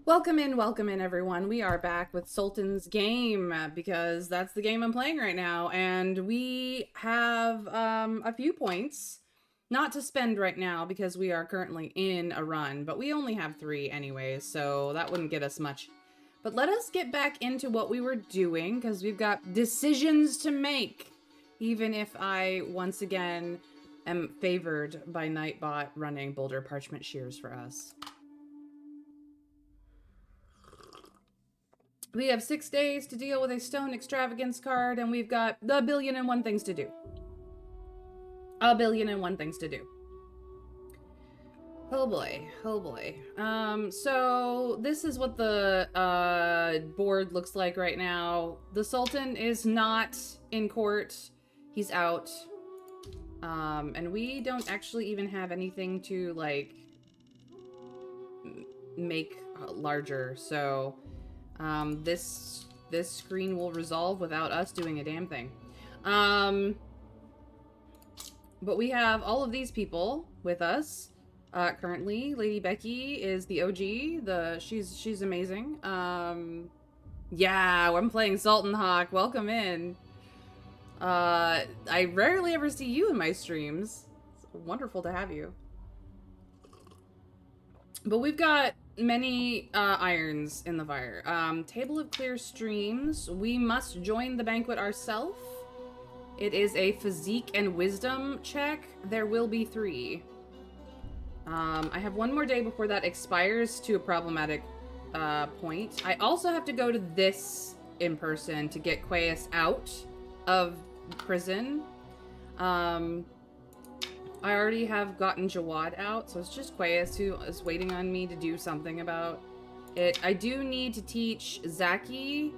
Welcome in, everyone. We are back with Sultan's game because that's the game I'm playing right now, and we have a few points not to spend right now because we are currently in a run, but we only have 3 anyways, so that wouldn't get us much. But let us get back into what we were doing because we've got decisions to make, even if I once again am favored by Nightbot running Boulder Parchment Shears for us. We have 6 days to deal with a stone extravagance card, and we've got a billion and one things to do. A billion and one things to do. Oh boy, oh boy. So this is what the board looks like right now. The Sultan is not in court. He's out. And we don't actually even have anything to, like, make larger, so this screen will resolve without us doing a damn thing. But we have all of these people with us currently. Lady Becky is the OG. She's amazing. Yeah, I'm playing Sultan Hawk. Welcome in. I rarely ever see you in my streams. It's wonderful to have you. But we've got many irons in the fire. Table of Clear Streams. We must join the banquet ourselves. It is a physique and wisdom check. There will be 3. I have 1 more day before that expires to a problematic point. I also have to go to this in person to get Quaes out of prison. I already have gotten Jawad out, so it's just Quaes who is waiting on me to do something about it. I do need to teach Zaki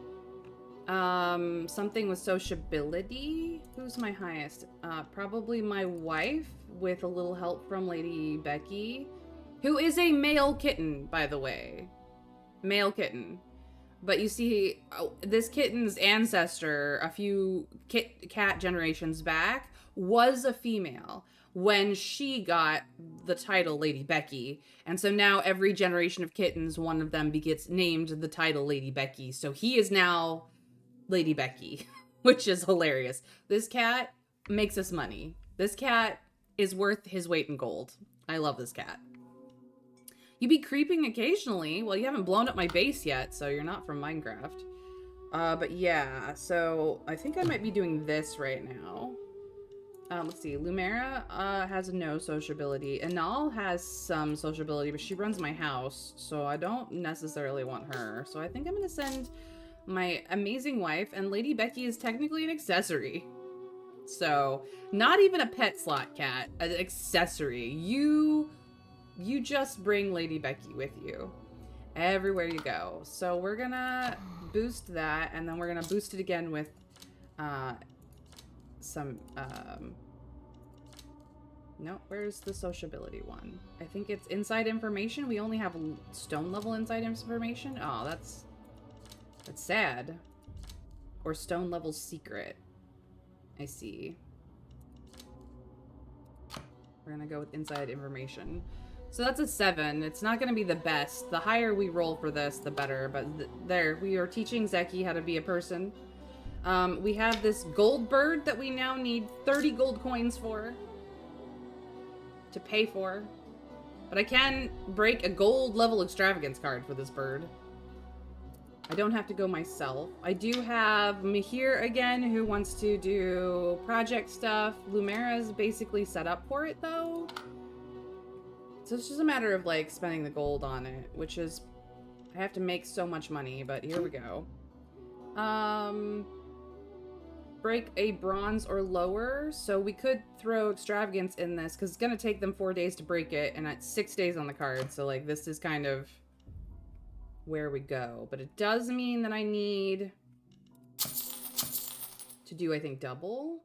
something with sociability. Who's my highest? Probably my wife, with a little help from Lady Becky, who is a male kitten, by the way. Male kitten. But you see, this kitten's ancestor, a few cat generations back, was a female when she got the title Lady Becky. And so now every generation of kittens, one of them gets named the title Lady Becky. So he is now Lady Becky, which is hilarious. This cat makes us money. This cat is worth his weight in gold. I love this cat. You be creeping occasionally. Well, you haven't blown up my base yet, so you're not from Minecraft. But yeah, so I think I might be doing this right now. Let's see. Lumera has no sociability. Anal has some sociability, but she runs my house, so I don't necessarily want her. So I think I'm going to send my amazing wife, and Lady Becky is technically an accessory. So, not even a pet slot cat, an accessory. You just bring Lady Becky with you everywhere you go. So we're gonna boost that, and then we're gonna boost it again with some no, where's the sociability one? I think it's inside information. We only have stone level inside information. Oh, that's sad. Or stone level secret. I see. We're gonna go with inside information. So that's a 7. It's not gonna be the best. The higher we roll for this, the better. But there, we are teaching Zeki how to be a person. We have this gold bird that we now need 30 gold coins for. To pay for. But I can break a gold level extravagance card for this bird. I don't have to go myself. I do have Mahir again, who wants to do project stuff. Lumera's basically set up for it, though. So it's just a matter of, like, spending the gold on it, which is... I have to make so much money, but here we go. Break a bronze or lower. So we could throw extravagance in this, because it's going to take them 4 days to break it, and it's 6 days on the card. So, like, this is kind of where we go. But it does mean that I need to do, I think, double.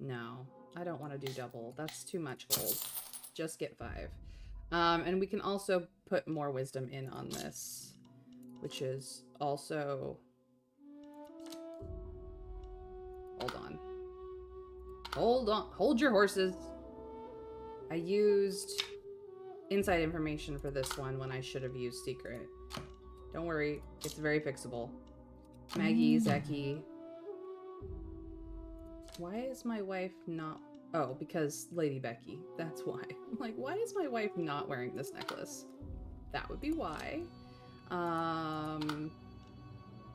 No, I don't want to do double. That's too much gold. Just get 5. And we can also put more wisdom in on this, which is also... Hold on. Hold on. Hold your horses. I used inside information for this one when I should have used secret. Don't worry, it's very fixable. Maggie, Zeki. Why is my wife not... Oh, because Lady Becky. That's why. I'm like, why is my wife not wearing this necklace? That would be why.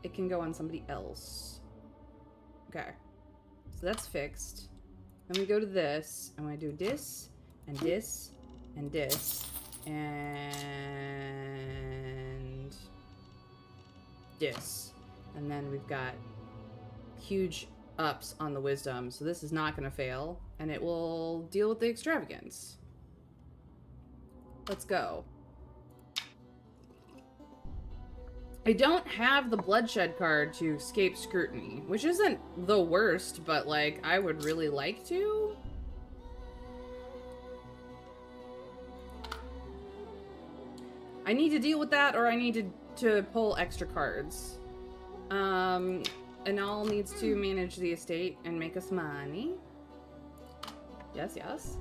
It can go on somebody else. Okay. So that's fixed. Then we go to this. I'm going to do this, and this, and this, and this. And then we've got huge ups on the wisdom, so this is not going to fail, and it will deal with the extravagance. Let's go. I don't have the bloodshed card to escape scrutiny, which isn't the worst, but like I would really like to. I need to deal with that, or I need to pull extra cards. Anal needs to manage the estate and make us money. Yes, yes.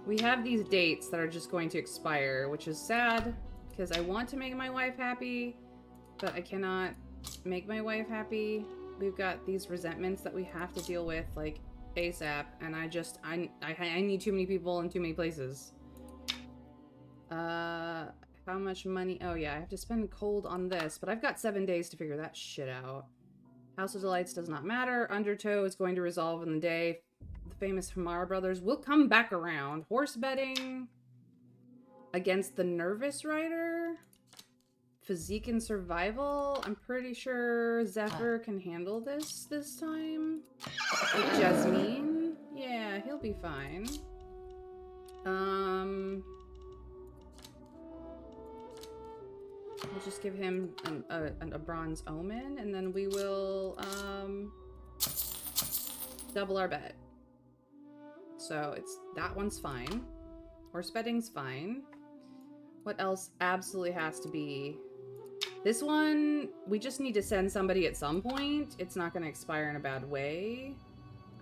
We have these dates that are just going to expire, which is sad, because I want to make my wife happy, but I cannot make my wife happy. We've got these resentments that we have to deal with, like, ASAP, and I need too many people in too many places. How much money? Oh yeah, I have to spend cold on this, but I've got 7 days to figure that shit out. House of Delights does not matter. Undertow is going to resolve in the day. The famous Hamara brothers will come back around. Horse betting against the Nervous Rider. Physique and survival. I'm pretty sure Zephyr can handle this time. With Jasmine. Yeah, he'll be fine. We'll just give him a bronze omen, and then we will double our bet. So that one's fine. Horse betting's fine. What else absolutely has to be? This one, we just need to send somebody at some point. It's not going to expire in a bad way.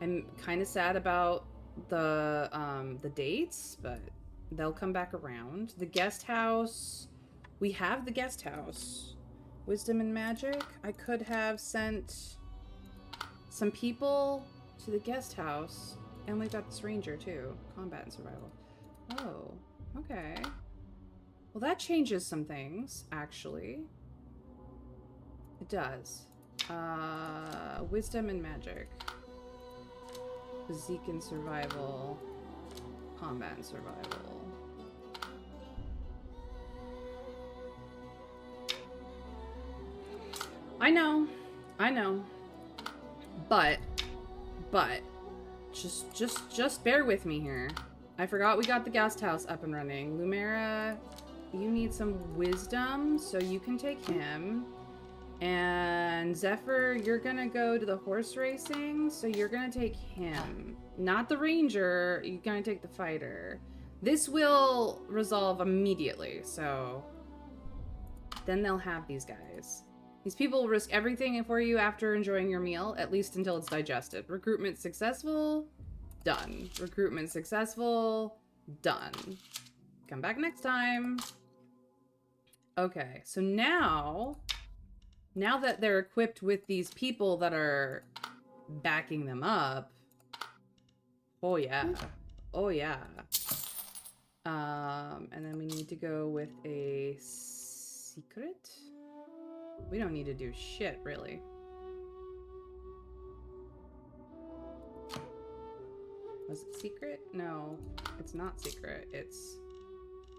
I'm kind of sad about the dates, but they'll come back around. The guest house. We have the guest house. Wisdom and magic. I could have sent some people to the guest house. And we've got this ranger too. Combat and survival. Oh, okay. Well, that changes some things, actually. It does. Wisdom and magic. Physique and survival. Combat and survival. I know. But just bear with me here. I forgot we got the guest house up and running. Lumera, you need some wisdom, so you can take him. And Zephyr, you're gonna go to the horse racing, so you're gonna take him. Not the ranger, you're gonna take the fighter. This will resolve immediately, so then they'll have these guys. These people will risk everything for you after enjoying your meal, at least until it's digested. Recruitment successful, done. Recruitment successful, done. Come back next time. Okay, so now that they're equipped with these people that are backing them up, oh yeah. And then we need to go with a secret. We don't need to do shit, really. Was it secret? No, it's not secret.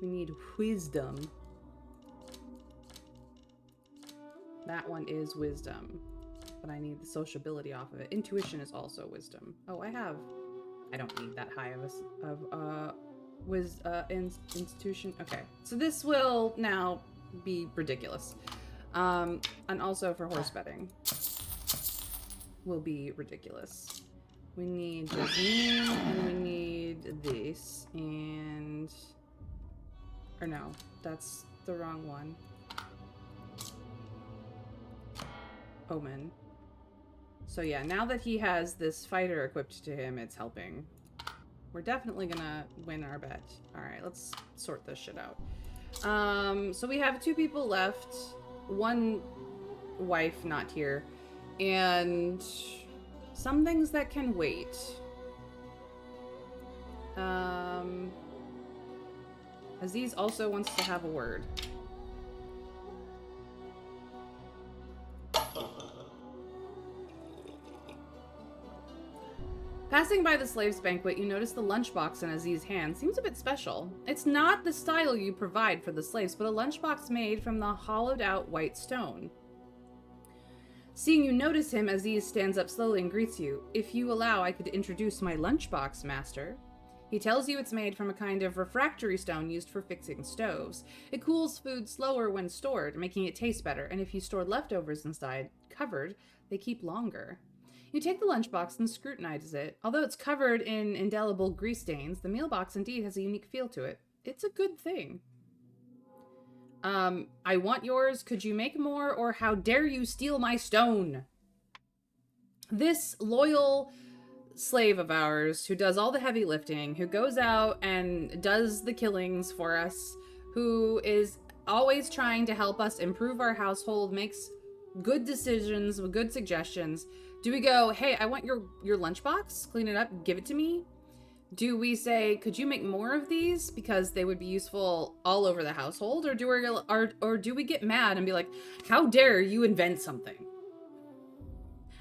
We need wisdom. That one is wisdom, but I need the sociability off of it. Intuition is also wisdom. Oh, I don't need that high of institution. Okay, so this will now be ridiculous. And also for horse betting will be ridiculous. We need Jasmine, and we need this, and... Or no, that's the wrong one. Omen. So yeah, now that he has this fighter equipped to him, it's helping. We're definitely gonna win our bet. Alright, let's sort this shit out. So we have 2 people left. 1 wife not here. And some things that can wait. Aziz also wants to have a word. Passing by the slaves' banquet, you notice the lunchbox in Aziz's hand seems a bit special. It's not the style you provide for the slaves, but a lunchbox made from the hollowed-out white stone. Seeing you notice him, Aziz stands up slowly and greets you. If you allow, I could introduce my lunchbox, master. He tells you it's made from a kind of refractory stone used for fixing stoves. It cools food slower when stored, making it taste better, and if you store leftovers inside, covered, they keep longer. You take the lunchbox and scrutinize it. Although it's covered in indelible grease stains, the meal box indeed has a unique feel to it. It's a good thing. I want yours. Could you make more? Or how dare you steal my stone? This loyal slave of ours who does all the heavy lifting, who goes out and does the killings for us, who is always trying to help us improve our household, makes good decisions with good suggestions. Do we go, hey, I want your lunchbox, clean it up, give it to me? Do we say, could you make more of these because they would be useful all over the household? Or do we get mad and be like, how dare you invent something?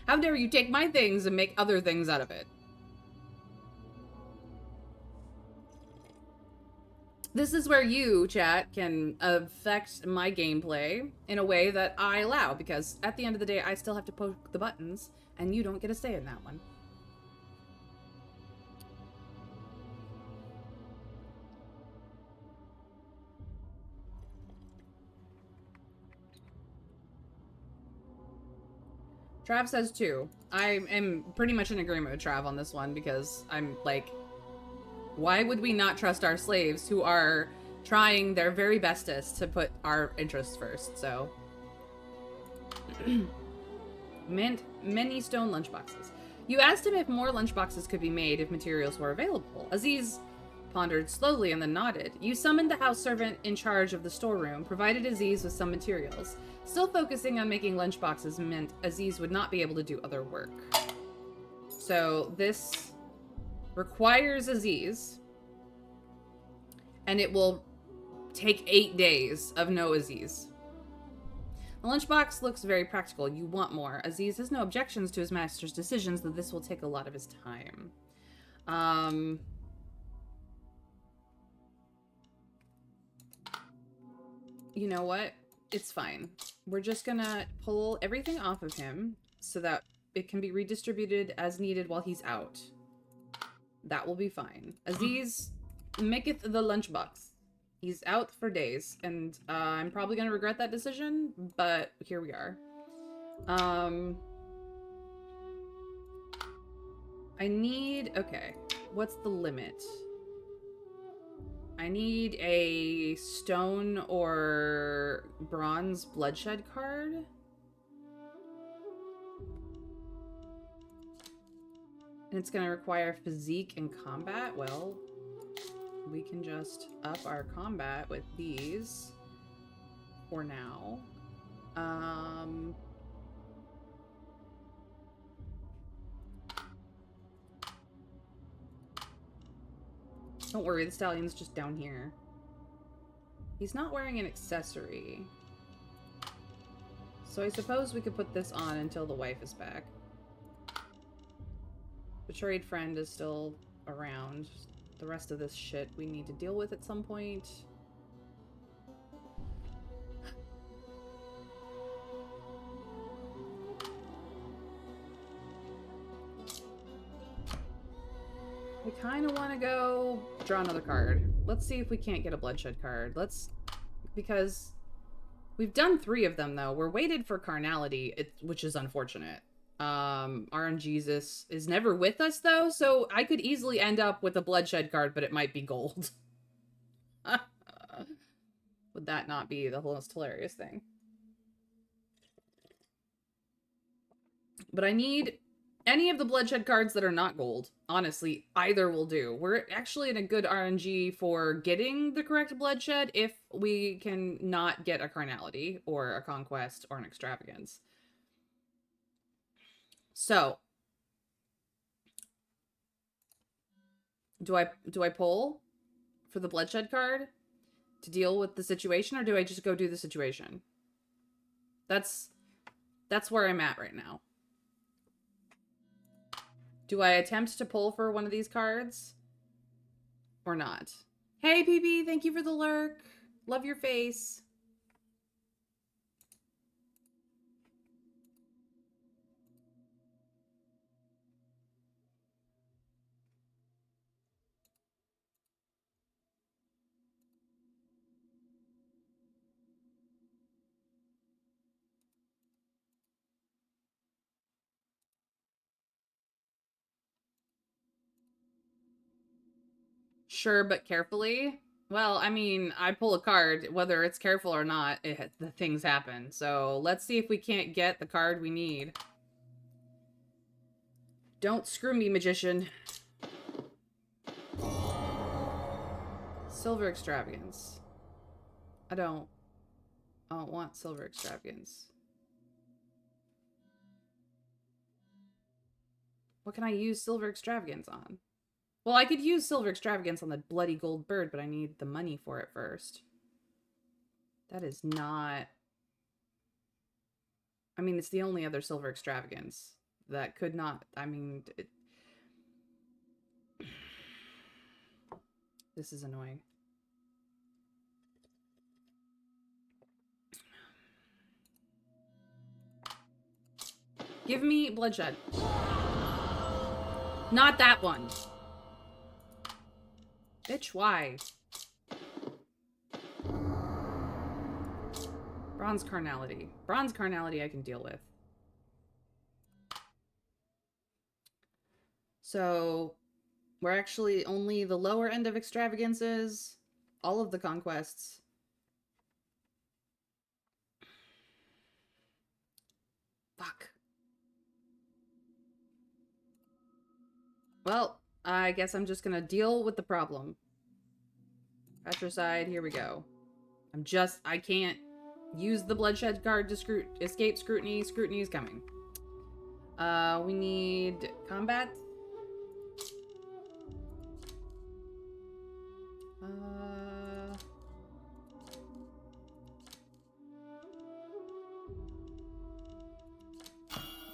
How dare you take my things and make other things out of it? This is where you, chat, can affect my gameplay in a way that I allow, because at the end of the day, I still have to poke the buttons, and you don't get a say in that one. Trav says 2. I am pretty much in agreement with Trav on this one, because I'm like, why would we not trust our slaves who are trying their very bestest to put our interests first? So, many stone lunchboxes. You asked him if more lunchboxes could be made if materials were available. Aziz pondered slowly and then nodded. You summoned the house servant in charge of the storeroom, provided Aziz with some materials. Still focusing on making lunchboxes meant Aziz would not be able to do other work. So this requires Aziz, and it will take 8 days of no Aziz. The lunchbox looks very practical. You want more. Aziz has no objections to his master's decisions, though this will take a lot of his time. You know what? It's fine. We're just gonna pull everything off of him so that it can be redistributed as needed while he's out. That will be fine. Aziz maketh the lunchbox. He's out for days, and I'm probably gonna regret that decision, but here we are. I need... Okay. What's the limit? I need a stone or bronze bloodshed card. And it's gonna require physique and combat. Well, we can just up our combat with these for now. Don't worry, the stallion's just down here. He's not wearing an accessory. So I suppose we could put this on until the wife is back. Betrayed friend is still around. The rest of this shit we need to deal with at some point. I kind of want to go draw another card. Let's see if we can't get a bloodshed card. Because we've done 3 of them though. We're weighted for carnality, which is unfortunate. RNGesus is never with us though, so I could easily end up with a bloodshed card, but it might be gold. Would that not be the most hilarious thing? But I need any of the bloodshed cards that are not gold. Honestly, either will do. We're actually in a good RNG for getting the correct bloodshed if we can not get a carnality or a conquest or an extravagance. So, do I pull for the bloodshed card to deal with the situation, or do I just go do the situation? That's where I'm at right now. Do I attempt to pull for one of these cards or not? Hey, PB, thank you for the lurk. Love your face. Sure, but carefully. Well, I mean, I pull a card, whether it's careful or not, the things happen. So let's see if we can't get the card we need. Don't screw me, magician. Silver extravagance. I don't want silver extravagance. What can I use silver extravagance on? Well, I could use silver extravagance on the bloody gold bird, but I need the money for it first. That is not... I mean, it's the only other silver extravagance. That could not... I mean... This is annoying. Give me bloodshed. Not that one. Bitch, why? Bronze carnality. Bronze carnality I can deal with. So, we're actually only the lower end of extravagances. All of the conquests. Fuck. Well, I guess I'm just gonna deal with the problem. Patricide, here we go. I can't use the bloodshed card to escape scrutiny. Scrutiny is coming. We need combat.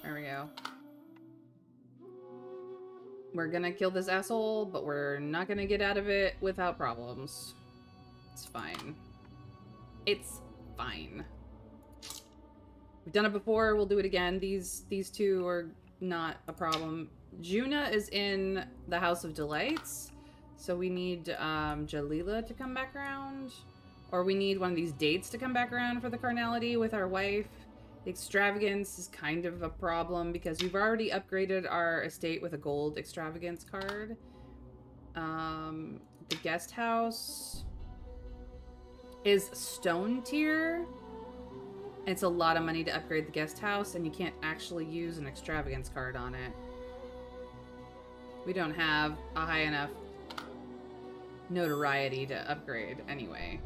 There we go. We're gonna kill this asshole, but we're not gonna get out of it without problems. It's fine. It's fine. We've done it before, we'll do it again. These two are not a problem. Juna is in the House of Delights, so we need Jalila to come back around. Or we need one of these dates to come back around for the carnality with our wife. The extravagance is kind of a problem because we've already upgraded our estate with a gold extravagance card. The guest house is stone tier. It's a lot of money to upgrade the guest house, and you can't actually use an extravagance card on it. We don't have a high enough notoriety to upgrade anyway.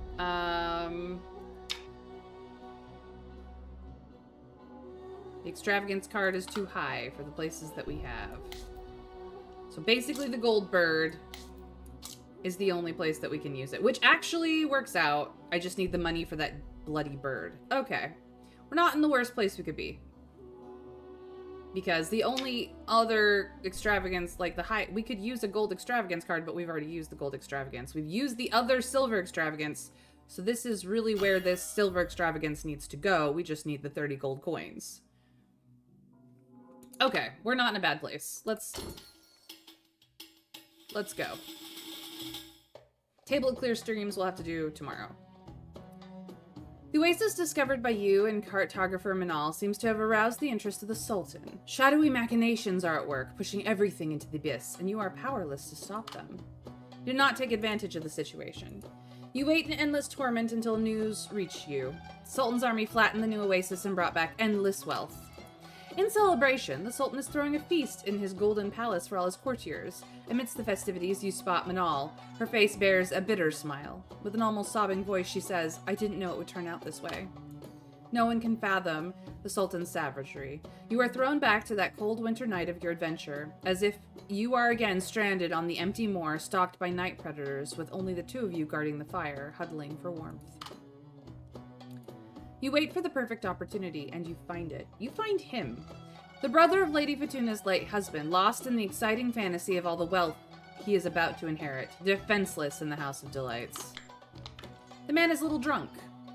The extravagance card is too high for the places that we have. So basically the gold bird is the only place that we can use it, which actually works out. I just need the money for that bloody bird. Okay. We're not in the worst place we could be. Because the only other extravagance, like we could use a gold extravagance card, but we've already used the gold extravagance. We've used the other silver extravagance. So this is really where this silver extravagance needs to go. We just need the 30 gold coins. Okay, we're not in a bad place. Let's go. Table of clear streams we'll have to do tomorrow. The oasis discovered by you and cartographer Manal seems to have aroused the interest of the Sultan. Shadowy machinations are at work, pushing everything into the abyss, and you are powerless to stop them. Do not take advantage of the situation. You wait in endless torment until news reach you. Sultan's army flattened the new oasis and brought back endless wealth. In celebration, the Sultan is throwing a feast in his golden palace for all his courtiers. Amidst the festivities, you spot Manal. Her face bears a bitter smile. With an almost sobbing voice, she says, "I didn't know it would turn out this way." No one can fathom the Sultan's savagery. You are thrown back to that cold winter night of your adventure, as if you are again stranded on the empty moor, stalked by night predators, with only the two of you guarding the fire, huddling for warmth. You wait for the perfect opportunity, and you find it. You find him. The brother of Lady Fatuna's late husband, lost in the exciting fantasy of all the wealth he is about to inherit, defenseless in the House of Delights. The man is a little drunk.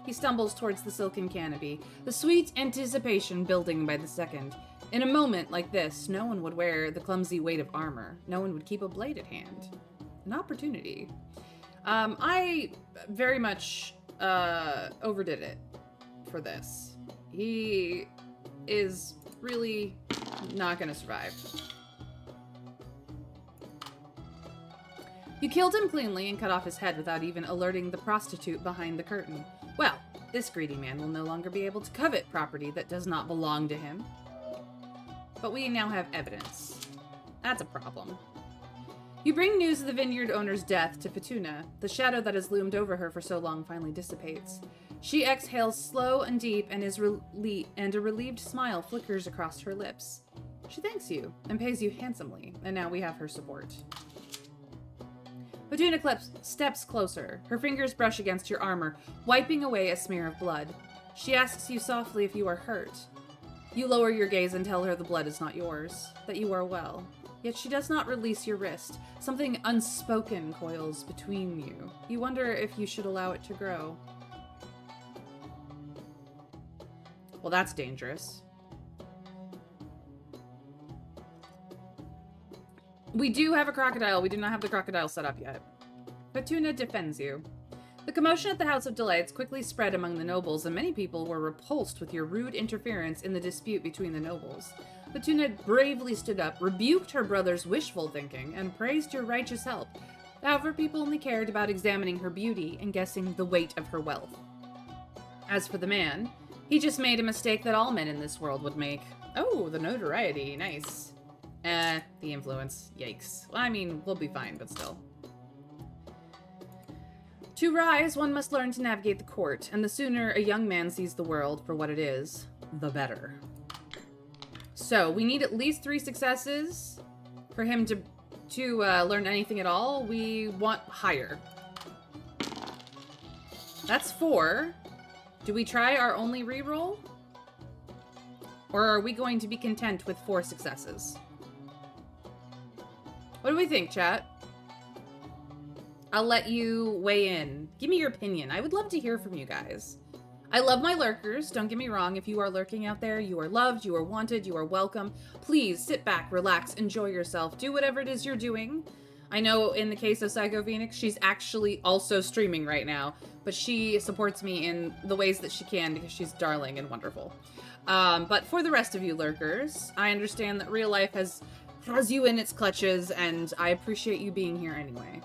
He stumbles towards the silken canopy, the sweet anticipation building by the second. In a moment like this, no one would wear the clumsy weight of armor. No one would keep a blade at hand. An opportunity. I very much overdid it for this. He is really not gonna survive. You killed him cleanly and cut off his head without even alerting the prostitute behind the curtain. Well, this greedy man will no longer be able to covet property that does not belong to him. But we now have evidence. That's a problem. You bring news of the vineyard owner's death to Fatuna. The shadow that has loomed over her for so long finally dissipates. She exhales slow and deep, and a relieved smile flickers across her lips. She thanks you and pays you handsomely, and now we have her support. Fatuna steps closer. Her fingers brush against your armor, wiping away a smear of blood. She asks you softly if you are hurt. You lower your gaze and tell her the blood is not yours, that you are well. Yet she does not release your wrist. Something unspoken coils between you. You wonder if you should allow it to grow. Well, that's dangerous. We do have a crocodile. We do not have the crocodile set up yet. Fatuna defends you. The commotion at the House of Delights quickly spread among the nobles, and many people were repulsed with your rude interference in the dispute between the nobles. Fatuna bravely stood up, rebuked her brother's wishful thinking, and praised your righteous help. However, people only cared about examining her beauty and guessing the weight of her wealth. As for the man, he just made a mistake that all men in this world would make. Oh, the notoriety. Nice. The influence. Yikes. Well, I mean, we'll be fine, but still. To rise, one must learn to navigate the court, and the sooner a young man sees the world for what it is, the better. So, we need at least 3 successes for him to learn anything at all. We want higher. That's 4. Do we try our only reroll? Or are we going to be content with 4 successes? What do we think, chat? I'll let you weigh in. Give me your opinion. I would love to hear from you guys. I love my lurkers. Don't get me wrong. If you are lurking out there, you are loved, you are wanted, you are welcome. Please sit back, relax, enjoy yourself. Do whatever it is you're doing. I know in the case of Psycho Phoenix, she's actually also streaming right now, but she supports me in the ways that she can because she's darling and wonderful. But for the rest of you lurkers, I understand that real life has you in its clutches, and I appreciate you being here anyway.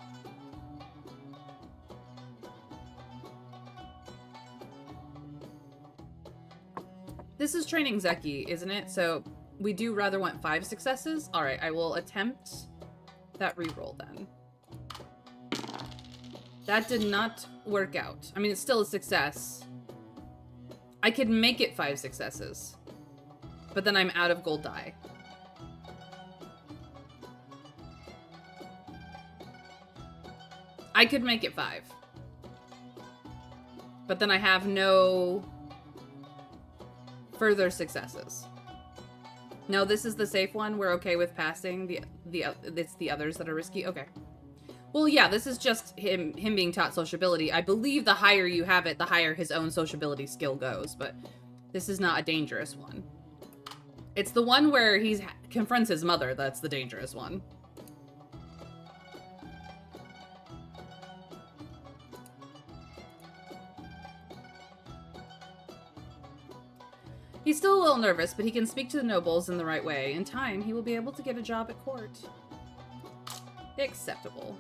This is training Zeki, isn't it? So we do rather want 5 successes. All right, I will attempt that reroll then. That did not work out. I mean, it's still a success. I could make it 5 successes, but then I'm out of gold die. I could make it 5, but then I have no further successes. No, this is the safe one. We're okay with passing. It's the others that are risky. Okay. Well, yeah, this is just him being taught sociability. I believe the higher you have it, the higher his own sociability skill goes, but this is not a dangerous one. It's the one where he confronts his mother that's the dangerous one. He's still a little nervous, but he can speak to the nobles in the right way. In time, he will be able to get a job at court. Acceptable.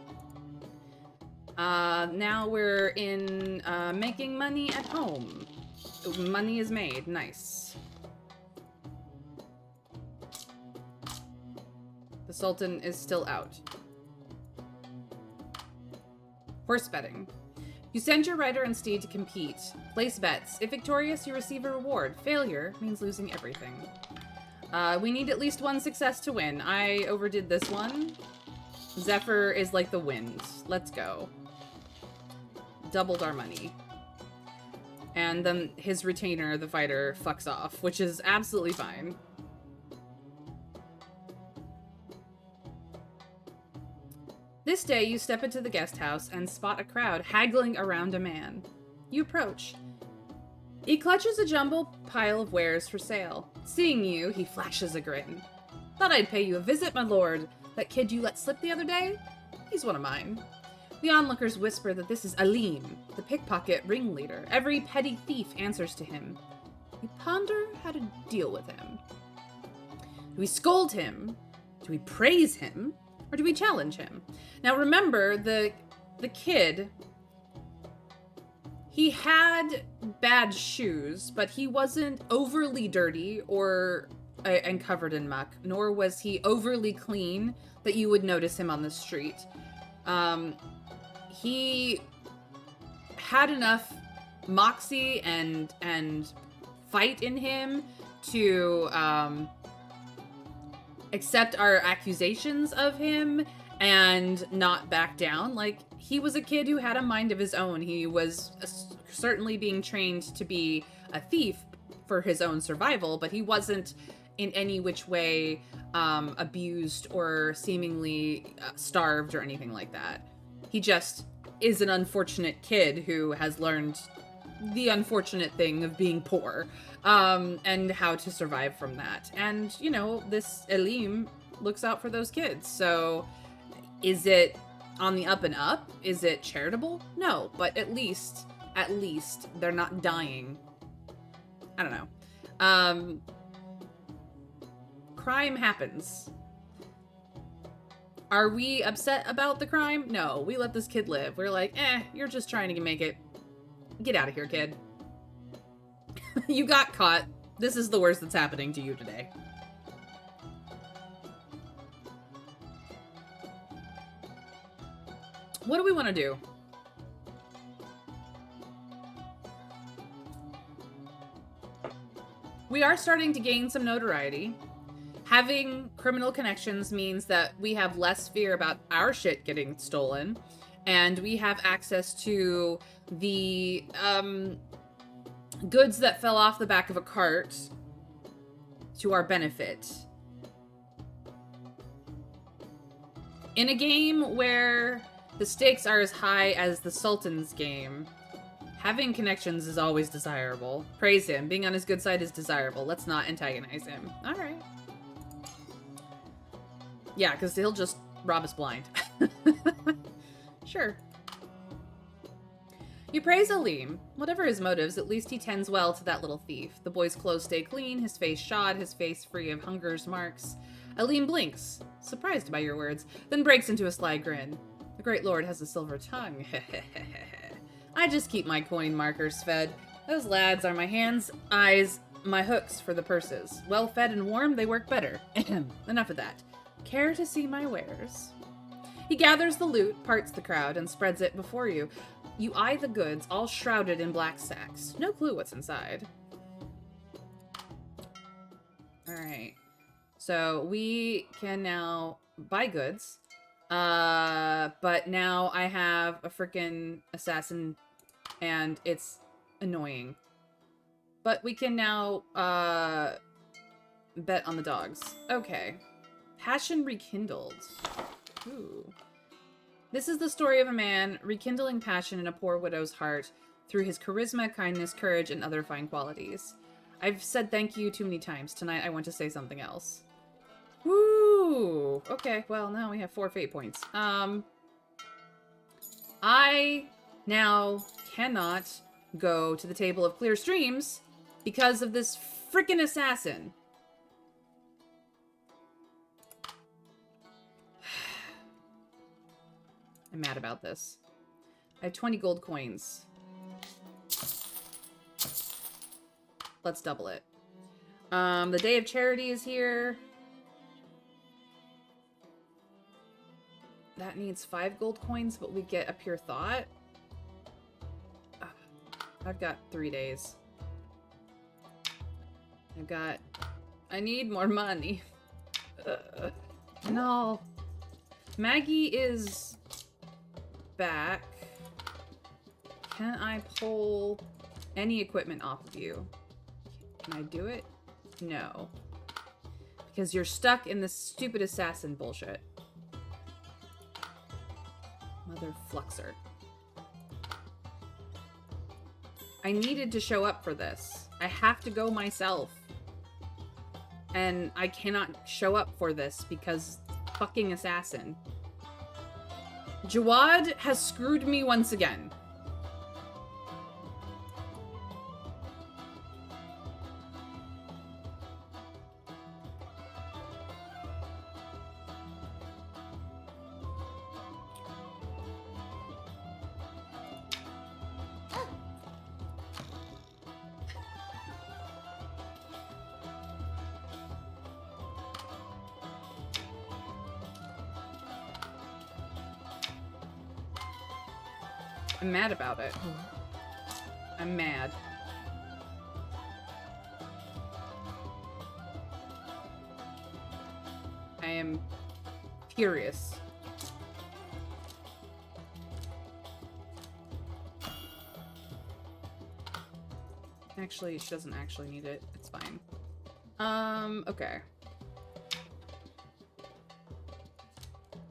Now we're in making money at home. Money is made. Nice. Sultan is still out. Horse betting. You send your rider and steed to compete. Place bets. If victorious, you receive a reward. Failure means losing everything. We need at least one success to win. I overdid this one. Zephyr is like the wind. Let's go. Doubled our money. And then his retainer, the fighter, fucks off, which is absolutely fine. This day, you step into the guest house and spot a crowd haggling around a man. You approach. He clutches a jumbled pile of wares for sale. Seeing you, he flashes a grin. Thought I'd pay you a visit, my lord. That kid you let slip the other day? He's one of mine. The onlookers whisper that this is Alim, the pickpocket ringleader. Every petty thief answers to him. You ponder how to deal with him. Do we scold him? Do we praise him? Or do we challenge him? Now remember, the kid, he had bad shoes, but he wasn't overly dirty or and covered in muck, nor was he overly clean that you would notice him on the street. He had enough moxie and fight in him to accept our accusations of him and not back down. Like, he was a kid who had a mind of his own. He was certainly being trained to be a thief for his own survival, but he wasn't in any which way abused or seemingly starved or anything like that. He just is an unfortunate kid who has learned the unfortunate thing of being poor, and how to survive from that. And, you know, this Elim looks out for those kids. So is it on the up and up? Is it charitable? No, but at least they're not dying. I don't know. Crime happens. Are we upset about the crime? No, we let this kid live. We're like, you're just trying to make it. Get out of here, kid. You got caught. This is the worst that's happening to you today. What do we want to do? We are starting to gain some notoriety. Having criminal connections means that we have less fear about our shit getting stolen, and we have access to the goods that fell off the back of a cart to our benefit. In a game where the stakes are as high as the Sultan's game, having connections is always desirable. Praise him. Being on his good side is desirable. Let's not antagonize him. All right. Yeah, because he'll just rob us blind. Sure. You praise Alim. Whatever his motives, at least he tends well to that little thief. The boy's clothes stay clean, his face shod, his face free of hunger's marks. Alim blinks, surprised by your words, then breaks into a sly grin. The great lord has a silver tongue. I just keep my coin markers fed. Those lads are my hands, eyes, my hooks for the purses. Well fed and warm, they work better. Enough of that. Care to see my wares? He gathers the loot, parts the crowd, and spreads it before you. You eye the goods, all shrouded in black sacks. No clue what's inside. Alright. So we can now buy goods. But now I have a freaking assassin, and it's annoying. But we can now, bet on the dogs. Okay. Passion rekindled. Ooh. This is the story of a man rekindling passion in a poor widow's heart through his charisma, kindness, courage, and other fine qualities. I've said thank you too many times. Tonight I want to say something else. Woo! Okay, well, now we have 4 fate points. I now cannot go to the Table of Clear Streams because of this freaking assassin. I'm mad about this. I have 20 gold coins. Let's double it. The Day of Charity is here. That needs 5 gold coins, but we get a pure thought. I've got 3 days. I need more money. No. Maggie is back. Can I pull any equipment off of you? Can I do it? No. Because you're stuck in this stupid assassin bullshit. Mother Fluxer. I needed to show up for this. I have to go myself. And I cannot show up for this because fucking assassin. Jawad has screwed me once again. I'm mad about it. I'm mad. I am furious. Actually, she doesn't actually need it. It's fine. Okay.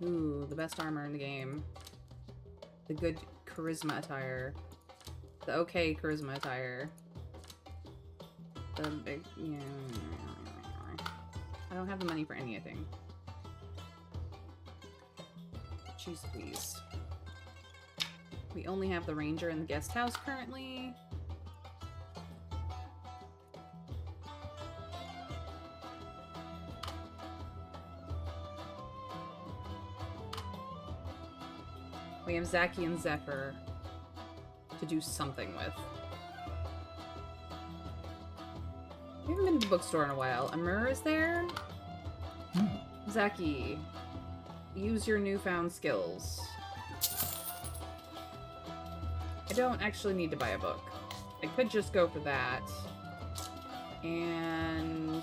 Ooh, the best armor in the game. The good charisma attire. The okay charisma attire. The big... Yeah. I don't have the money for anything. Jeez please. We only have the ranger in the guest house currently. We have Zaki and Zephyr to do something with. We haven't been to the bookstore in a while. Amur is there? Zaki, use your newfound skills. I don't actually need to buy a book. I could just go for that. And...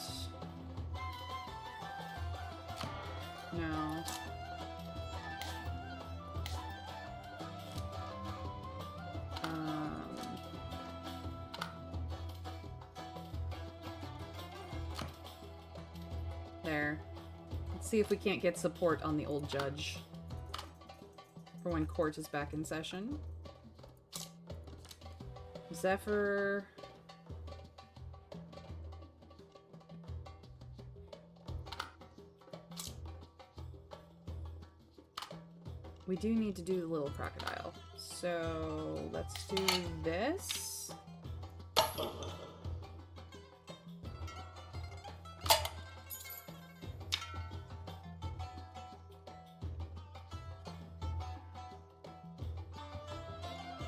no. There. Let's see if we can't get support on the old judge for when court is back in session. Zephyr. We do need to do the little crocodile. So let's do this.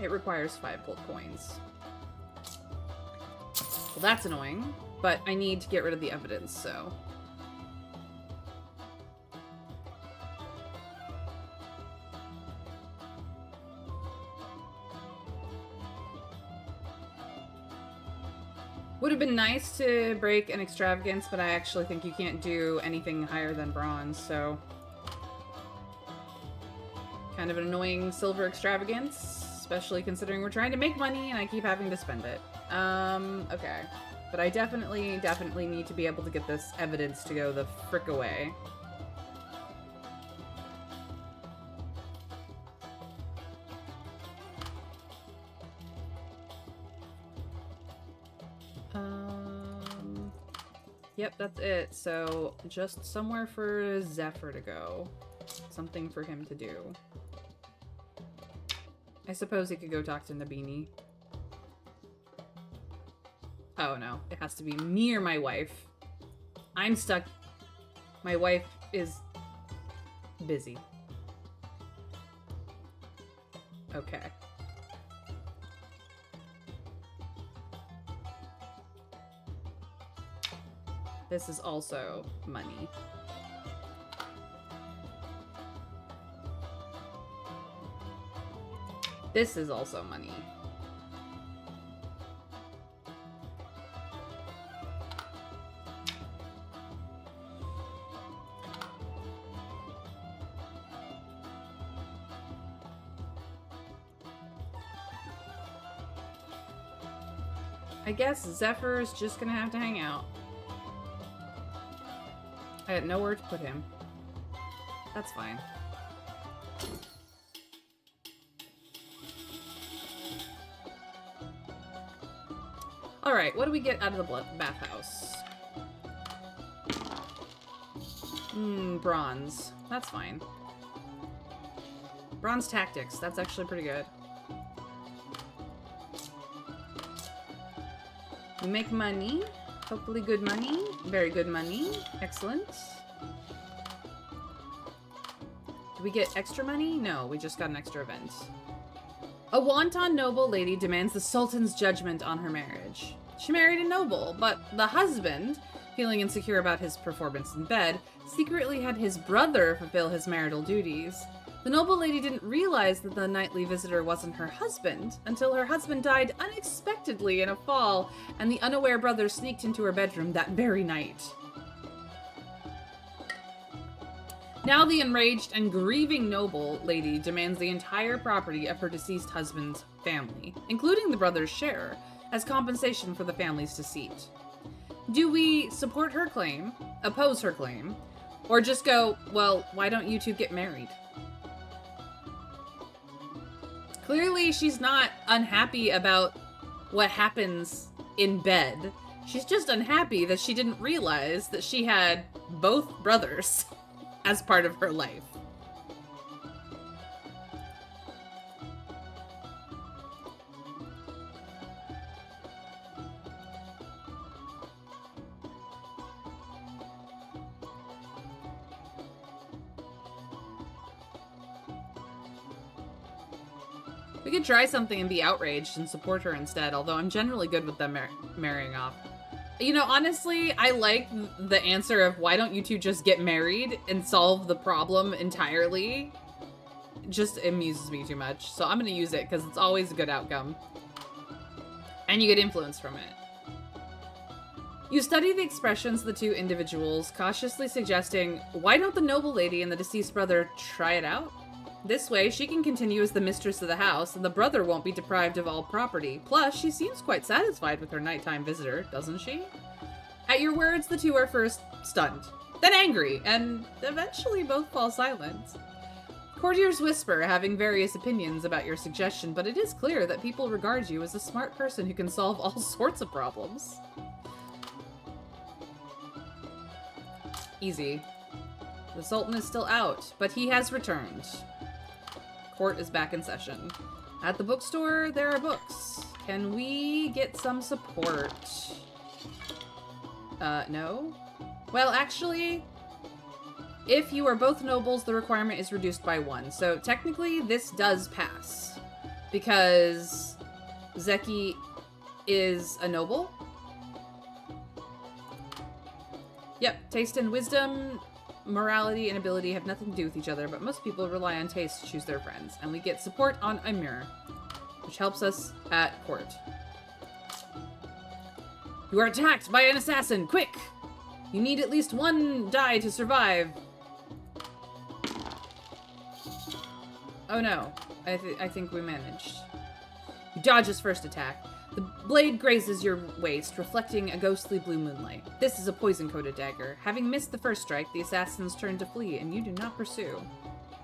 It requires 5 gold coins. Well, that's annoying, but I need to get rid of the evidence, so... Would have been nice to break an extravagance, but I actually think you can't do anything higher than bronze, so... kind of an annoying silver extravagance. Especially considering we're trying to make money and I keep having to spend it. Okay. But I definitely need to be able to get this evidence to go the frick away. Yep, that's it. So, just somewhere for Zephyr to go. Something for him to do. I suppose he could go talk to Nabini. Oh no, it has to be me or my wife. I'm stuck. My wife is busy. Okay. This is also money. This is also money. I guess Zephyr's just gonna have to hang out. I had nowhere to put him. That's fine. Alright, what do we get out of the bathhouse? Bronze. That's fine. Bronze tactics. That's actually pretty good. We make money. Hopefully good money. Very good money. Excellent. Do we get extra money? No, we just got an extra event. A wanton noble lady demands the Sultan's judgment on her marriage. She married a noble, but the husband, feeling insecure about his performance in bed, secretly had his brother fulfill his marital duties. The noble lady didn't realize that the nightly visitor wasn't her husband until her husband died unexpectedly in a fall, and the unaware brother sneaked into her bedroom that very night. Now the enraged and grieving noble lady demands the entire property of her deceased husband's family, including the brother's share, as compensation for the family's deceit. Do we support her claim, oppose her claim, or just go, well, why don't you two get married? Clearly, she's not unhappy about what happens in bed. She's just unhappy that she didn't realize that she had both brothers as part of her life. We could try something and be outraged and support her instead, although I'm generally good with them marrying off. You know, honestly, I like the answer of why don't you two just get married and solve the problem entirely. It just amuses me too much. So I'm going to use it because it's always a good outcome. And you get influence from it. You study the expressions of the two individuals, cautiously suggesting, why don't the noble lady and the deceased brother try it out? This way, she can continue as the mistress of the house, and the brother won't be deprived of all property. Plus, she seems quite satisfied with her nighttime visitor, doesn't she? At your words, the two are first stunned, then angry, and eventually both fall silent. Courtiers whisper, having various opinions about your suggestion, but it is clear that people regard you as a smart person who can solve all sorts of problems. Easy. The Sultan is still out, but he has returned. Court is back in session. At the bookstore, there are books. Can we get some support? No? Well, actually, if you are both nobles, the requirement is reduced by 1. So technically, this does pass. Because Zeki is a noble. Yep, taste and wisdom, morality, and ability have nothing to do with each other, but most people rely on taste to choose their friends. And we get support on Amir, which helps us at court. You are attacked by an assassin! Quick! You need at least 1 die to survive. Oh no. I think we managed. You dodge his first attack. The blade grazes your waist, reflecting a ghostly blue moonlight. This is a poison-coated dagger. Having missed the first strike, the assassins turn to flee, and you do not pursue.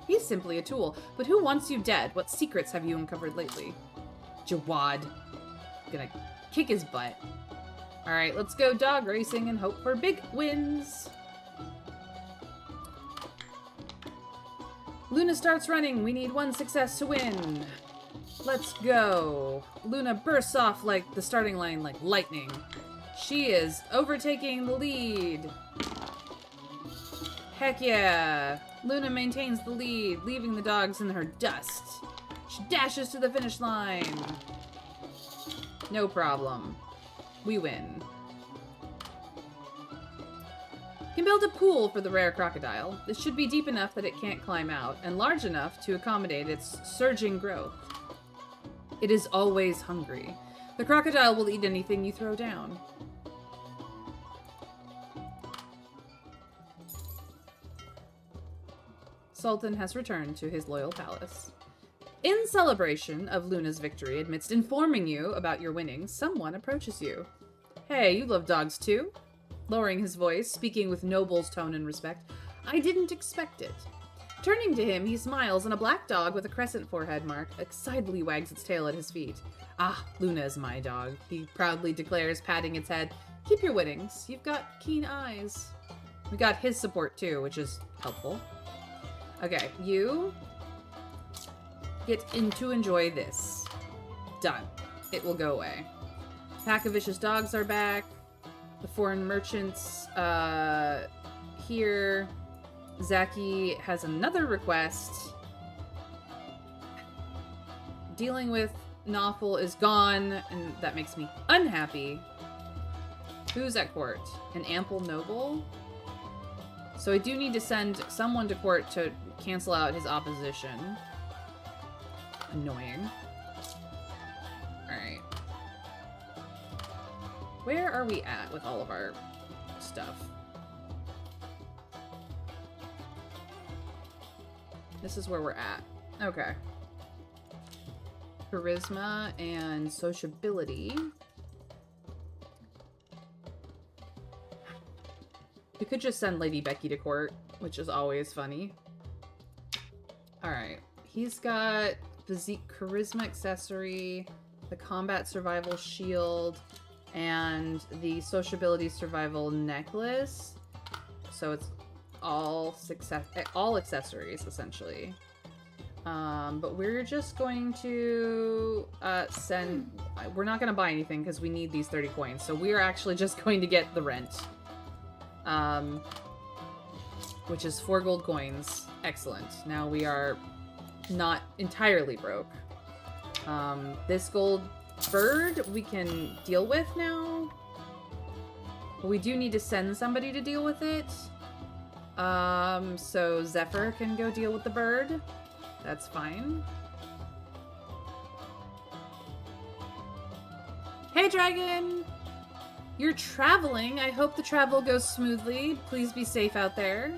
He's simply a tool, but who wants you dead? What secrets have you uncovered lately? Jawad. Gonna kick his butt. Alright, let's go dog racing and hope for big wins. Luna starts running. We need 1 success to win. Let's go. Luna bursts off like the starting line like lightning. She is overtaking the lead. Heck yeah. Luna maintains the lead, leaving the dogs in her dust. She dashes to the finish line. No problem. We win. You can build a pool for the rare crocodile. This should be deep enough that it can't climb out, and large enough to accommodate its surging growth. It is always hungry. The crocodile will eat anything you throw down. Sultan has returned to his loyal palace. In celebration of Luna's victory, amidst informing you about your winnings, someone approaches you. Hey, you love dogs too? Lowering his voice, speaking with noble's tone and respect. I didn't expect it. Turning to him, he smiles, and a black dog with a crescent forehead mark excitedly wags its tail at his feet. Ah, Luna is my dog, he proudly declares, patting its head. Keep your winnings. You've got keen eyes. We got his support too, which is helpful. Okay, you get in to enjoy this. Done. It will go away. Pack of vicious dogs are back. The foreign merchants here. Zaki has another request. Dealing with Nawful is gone, and that makes me unhappy. Who's at court? An ample noble? So I do need to send someone to court to cancel out his opposition. Annoying. Alright. Where are we at with all of our stuff? This is where we're at. Okay. Charisma and sociability. We could just send Lady Becky to court, which is always funny. Alright. He's got physique charisma accessory, the combat survival shield, and the sociability survival necklace. So it's all accessories, essentially. But we're just going to send... We're not going to buy anything because we need these 30 coins. So we're actually just going to get the rent. Which is 4 gold coins. Excellent. Now we are not entirely broke. This gold bird we can deal with now. But we do need to send somebody to deal with it. So Zephyr can go deal with the bird. That's fine. Hey, dragon! You're traveling. I hope the travel goes smoothly. Please be safe out there.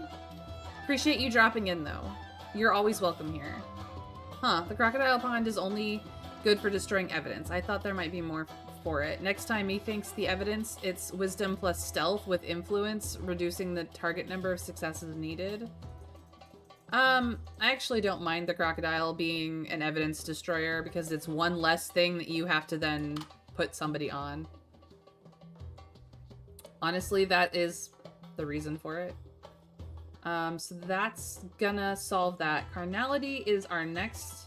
Appreciate you dropping in, though. You're always welcome here. Huh, the crocodile pond is only good for destroying evidence. I thought there might be more for it. Next time, methinks the evidence, it's wisdom plus stealth with influence, reducing the target number of successes needed. I actually don't mind the crocodile being an evidence destroyer because it's one less thing that you have to then put somebody on. Honestly, that is the reason for it. So that's gonna solve that. Carnality is our next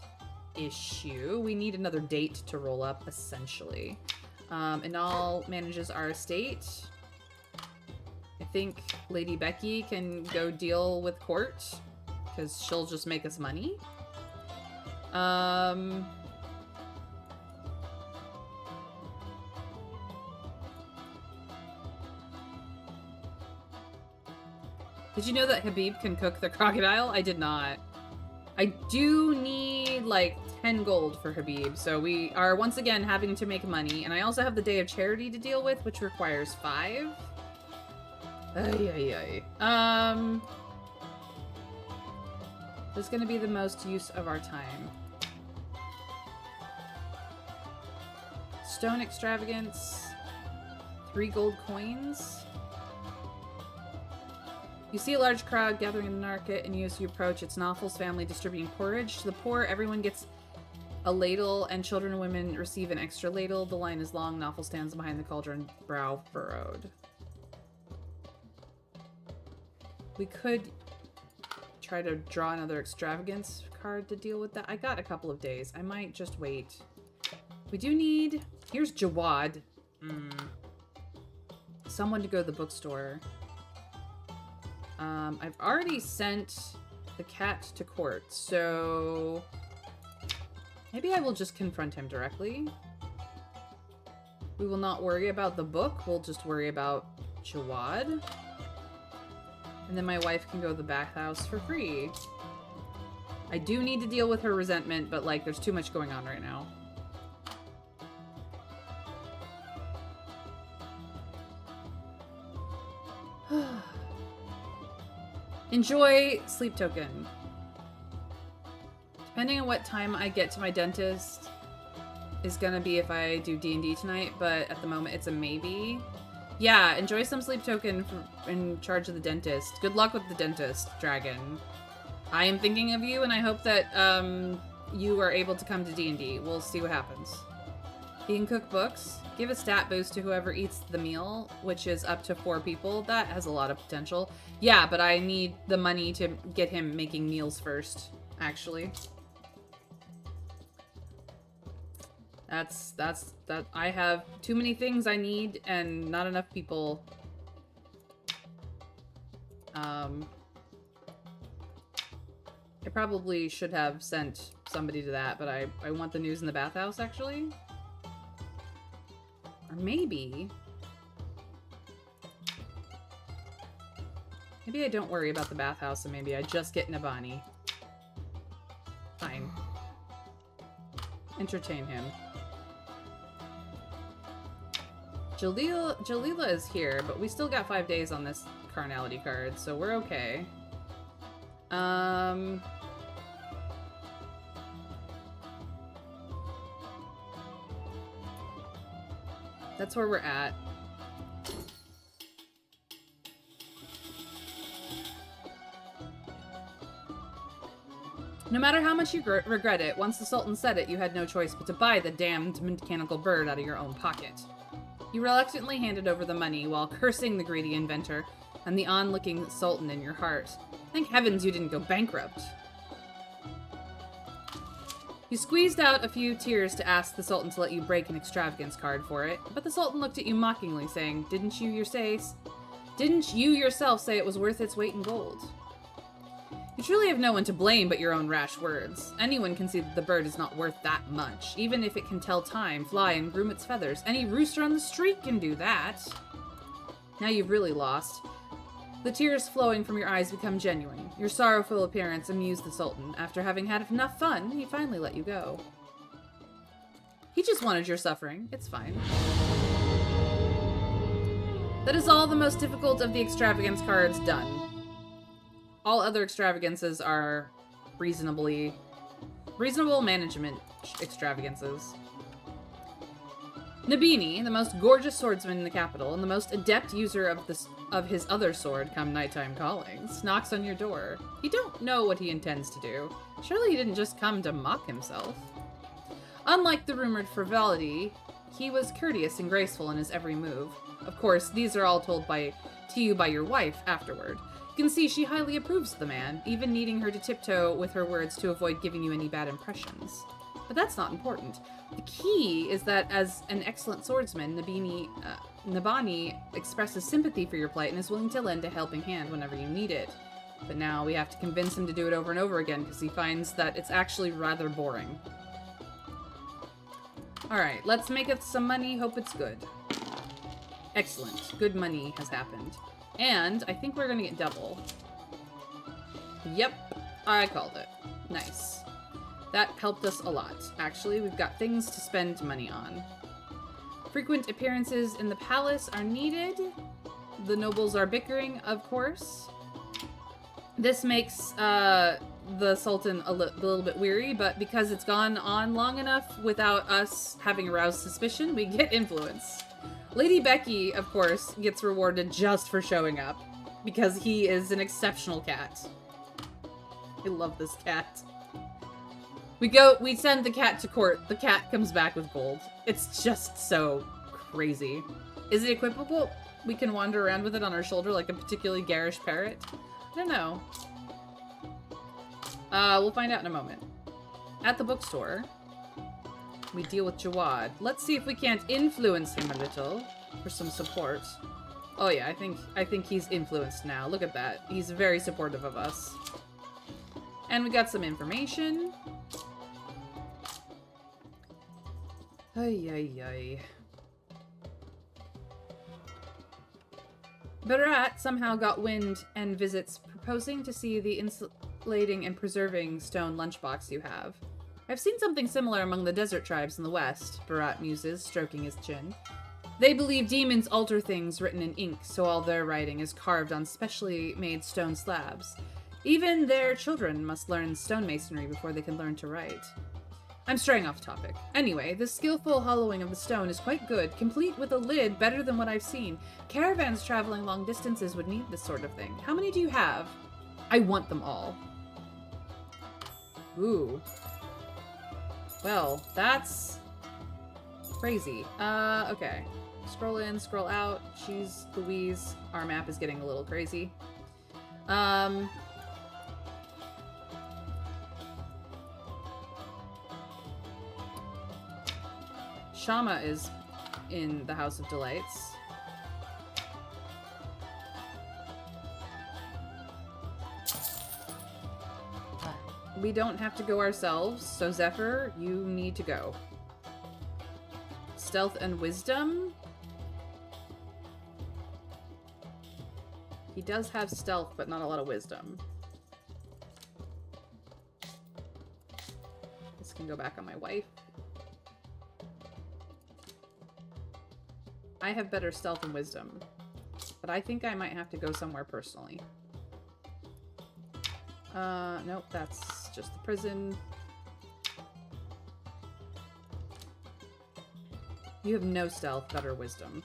issue. We need another date to roll up, essentially. Inal manages our estate. I think Lady Becky can go deal with court, because she'll just make us money. Did you know that Habib can cook the crocodile? I did not. I do need, like, 10 gold for Habib, so we are once again having to make money. And I also have the Day of Charity to deal with, which requires 5. Ay. This is going to be the most use of our time. Stone Extravagance. 3 gold coins. You see a large crowd gathering in the market, and as you approach, it's Nawful's family distributing porridge. To the poor, everyone gets a ladle, and children and women receive an extra ladle. The line is long. Nawful stands behind the cauldron, brow furrowed. We could try to draw another extravagance card to deal with that. I got a couple of days. I might just wait. We do need... Here's Jawad. Someone to go to the bookstore. I've already sent the cat to court, so maybe I will just confront him directly. We will not worry about the book. We'll just worry about Jawad. And then my wife can go to the bathhouse for free. I do need to deal with her resentment, but, like, there's too much going on right now. Enjoy sleep token. Depending on what time I get to my dentist is gonna be if I do D&D tonight, but at the moment it's a maybe. Yeah, enjoy some sleep token in charge of the dentist. Good luck with the dentist, dragon. I am thinking of you, and I hope that you are able to come to D&D. We'll see what happens. You can cook books. Give a stat boost to whoever eats the meal, which is up to 4 people. That has a lot of potential. Yeah, but I need the money to get him making meals first, actually. That I have too many things I need and not enough people. I probably should have sent somebody to that, but I want the news in the bathhouse, actually. Or maybe I don't worry about the bathhouse and maybe I just get Nabani. Fine. Entertain him. Jalila is here, but we still got 5 days on this carnality card, so we're okay. That's where we're at. No matter how much you regret it, once the Sultan said it, you had no choice but to buy the damned mechanical bird out of your own pocket. You reluctantly handed over the money while cursing the greedy inventor and the onlooking Sultan in your heart. Thank heavens you didn't go bankrupt. You squeezed out a few tears to ask the Sultan to let you break an extravagance card for it, but the Sultan looked at you mockingly, saying, Didn't you yourself say it was worth its weight in gold? You truly have no one to blame but your own rash words. Anyone can see that the bird is not worth that much, even if it can tell time, fly, and groom its feathers. Any rooster on the street can do that. Now you've really lost. The tears flowing from your eyes become genuine. Your sorrowful appearance amused the Sultan. After having had enough fun, he finally let you go. He just wanted your suffering. It's fine. That is all the most difficult of the extravagance cards done. All other extravagances are reasonable management extravagances. Nabini, the most gorgeous swordsman in the capital and the most adept user of his other sword come nighttime callings, knocks on your door. You don't know what he intends to do. Surely he didn't just come to mock himself. Unlike the rumored frivolity, he was courteous and graceful in his every move. Of course, these are all told to you by your wife afterward. You can see she highly approves of the man, even needing her to tiptoe with her words to avoid giving you any bad impressions. But that's not important. The key is that as an excellent swordsman, Nabani expresses sympathy for your plight and is willing to lend a helping hand whenever you need it. But now we have to convince him to do it over and over again because he finds that it's actually rather boring. Alright, let's make it some money, hope it's good. Excellent. Good money has happened. And I think we're gonna get double. Yep, I called it. Nice. That helped us a lot. Actually, we've got things to spend money on. Frequent appearances in the palace are needed. The nobles are bickering, of course. This makes the Sultan a little bit weary, but because it's gone on long enough without us having aroused suspicion, we get influence. Lady Becky, of course, gets rewarded just for showing up, because he is an exceptional cat. I love this cat. We send the cat to court, the cat comes back with gold. It's just so crazy. Is it equipable? We can wander around with it on our shoulder like a particularly garish parrot? I don't know. We'll find out in a moment. At the bookstore, we deal with Jawad. Let's see if we can't influence him a little for some support. Oh yeah, I think he's influenced now. Look at that. He's very supportive of us. And we got some information. Ay, ay, ay. Barat somehow got wind and visits, proposing to see the insulating and preserving stone lunchbox you have. I've seen something similar among the desert tribes in the west, Barat muses, stroking his chin. They believe demons alter things written in ink, so all their writing is carved on specially made stone slabs. Even their children must learn stonemasonry before they can learn to write. I'm straying off topic. Anyway, the skillful hollowing of the stone is quite good, complete with a lid better than what I've seen. Caravans traveling long distances would need this sort of thing. How many do you have? I want them all. Ooh. Well, that's crazy. Okay. Scroll in, scroll out. Jeez Louise. Our map is getting a little crazy. Shama is in the House of Delights. We don't have to go ourselves, so Zephyr, you need to go. Stealth and wisdom? He does have stealth, but not a lot of wisdom. This can go back on my wife. I have better stealth and wisdom, but I think I might have to go somewhere personally. Nope, that's just the prison. You have no stealth, better wisdom.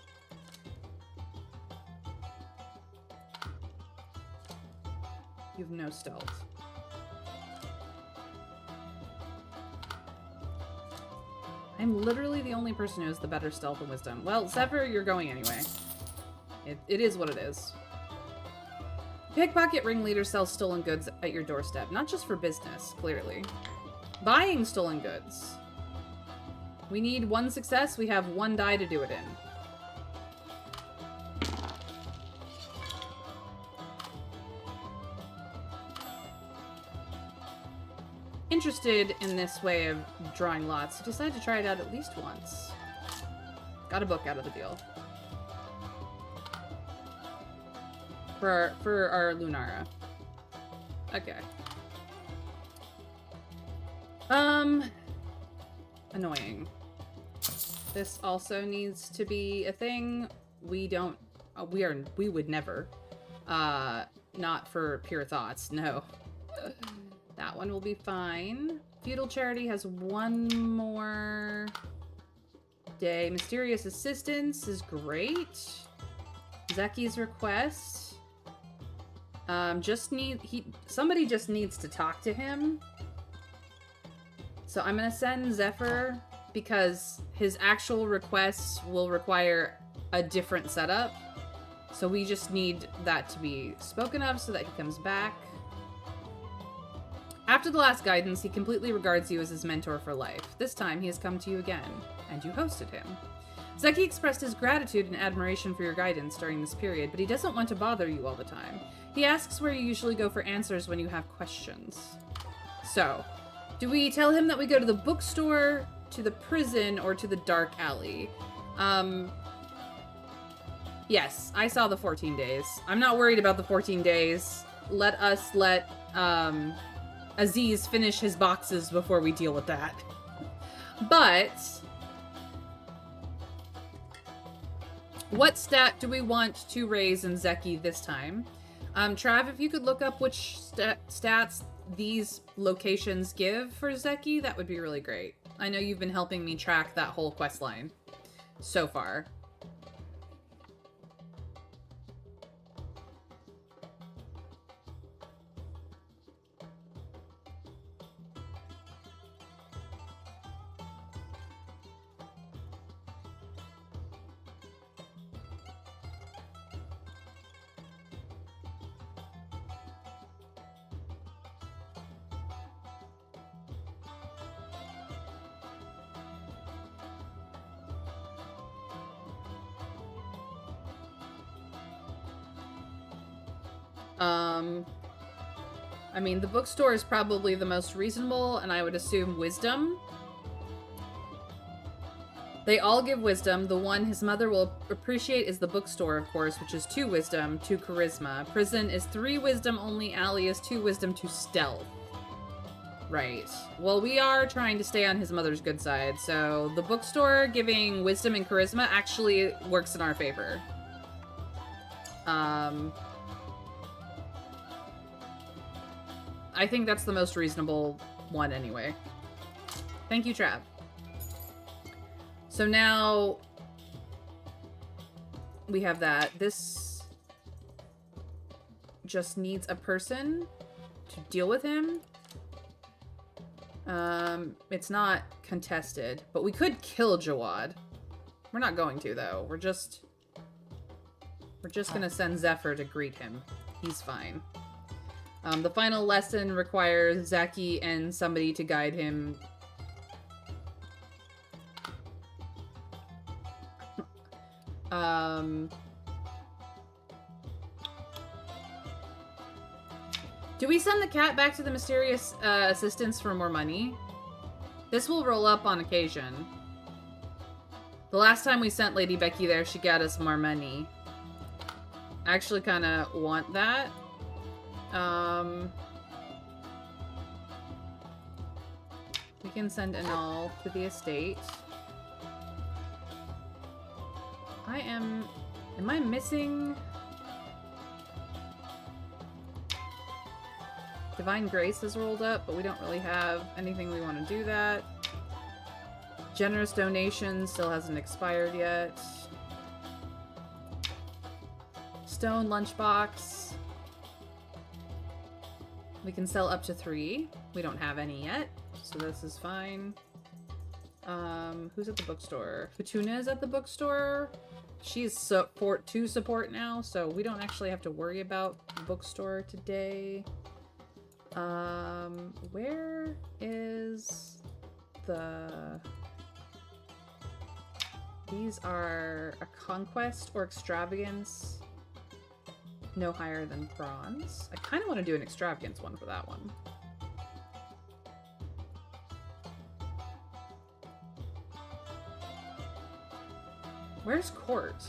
You have no stealth. I'm literally the only person who has the better stealth and wisdom. Well, Zephyr, you're going anyway. It is what it is. Pickpocket ringleader sells stolen goods at your doorstep. Not just for business, clearly. Buying stolen goods. We need 1 success. We have 1 die to do it in. Interested in this way of drawing lots, so decided to try it out at least once. Got a book out of the deal. For our Lunara. Okay. Annoying. This also needs to be a thing. We don't, we would never. Not for pure thoughts, no. That one will be fine. Feudal Charity has 1 more day. Mysterious Assistance is great. Zeki's request. Somebody just needs to talk to him. So I'm gonna send Zephyr because his actual requests will require a different setup. So we just need that to be spoken of so that he comes back. After the last guidance, he completely regards you as his mentor for life. This time, he has come to you again, and you hosted him. Zeki expressed his gratitude and admiration for your guidance during this period, but he doesn't want to bother you all the time. He asks where you usually go for answers when you have questions. So, do we tell him that we go to the bookstore, to the prison, or to the dark alley? Yes, I saw the 14 days. I'm not worried about the 14 days. Let Aziz finish his boxes before we deal with that. But what stat do we want to raise in Zeki this time? Trav, if you could look up which stats these locations give for Zeki, that would be really great. I know you've been helping me track that whole quest line so far. I mean, the bookstore is probably the most reasonable, and I would assume wisdom. They all give wisdom. The one his mother will appreciate is the bookstore, of course, which is 2 wisdom, 2 charisma. Prison is 3 wisdom only. Alley is 2 wisdom, 2 stealth. Right. Well, we are trying to stay on his mother's good side, so the bookstore giving wisdom and charisma actually works in our favor. I think that's the most reasonable one anyway. Thank you, Trav. So now we have that. This just needs a person to deal with him. It's not contested, but we could kill Jawad. We're not going to, though. We're just gonna send Zephyr to greet him. He's fine. The final lesson requires Zaki and somebody to guide him. Do we send the cat back to the mysterious assistants for more money? This will roll up on occasion. The last time we sent Lady Becky there, she got us more money. I actually kind of want that. We can send Anal to the estate. Am I missing? Divine Grace is rolled up, but we don't really have anything we want to do that. Generous donation still hasn't expired yet. Stone lunchbox. We can sell up to 3. We don't have any yet, so this is fine. Who's at the bookstore? Fatuna is at the bookstore. She's support now, so we don't actually have to worry about the bookstore today. Where is the... These are a conquest or extravagance. No higher than bronze. I kind of want to do an extravagance one for that one. Where's court?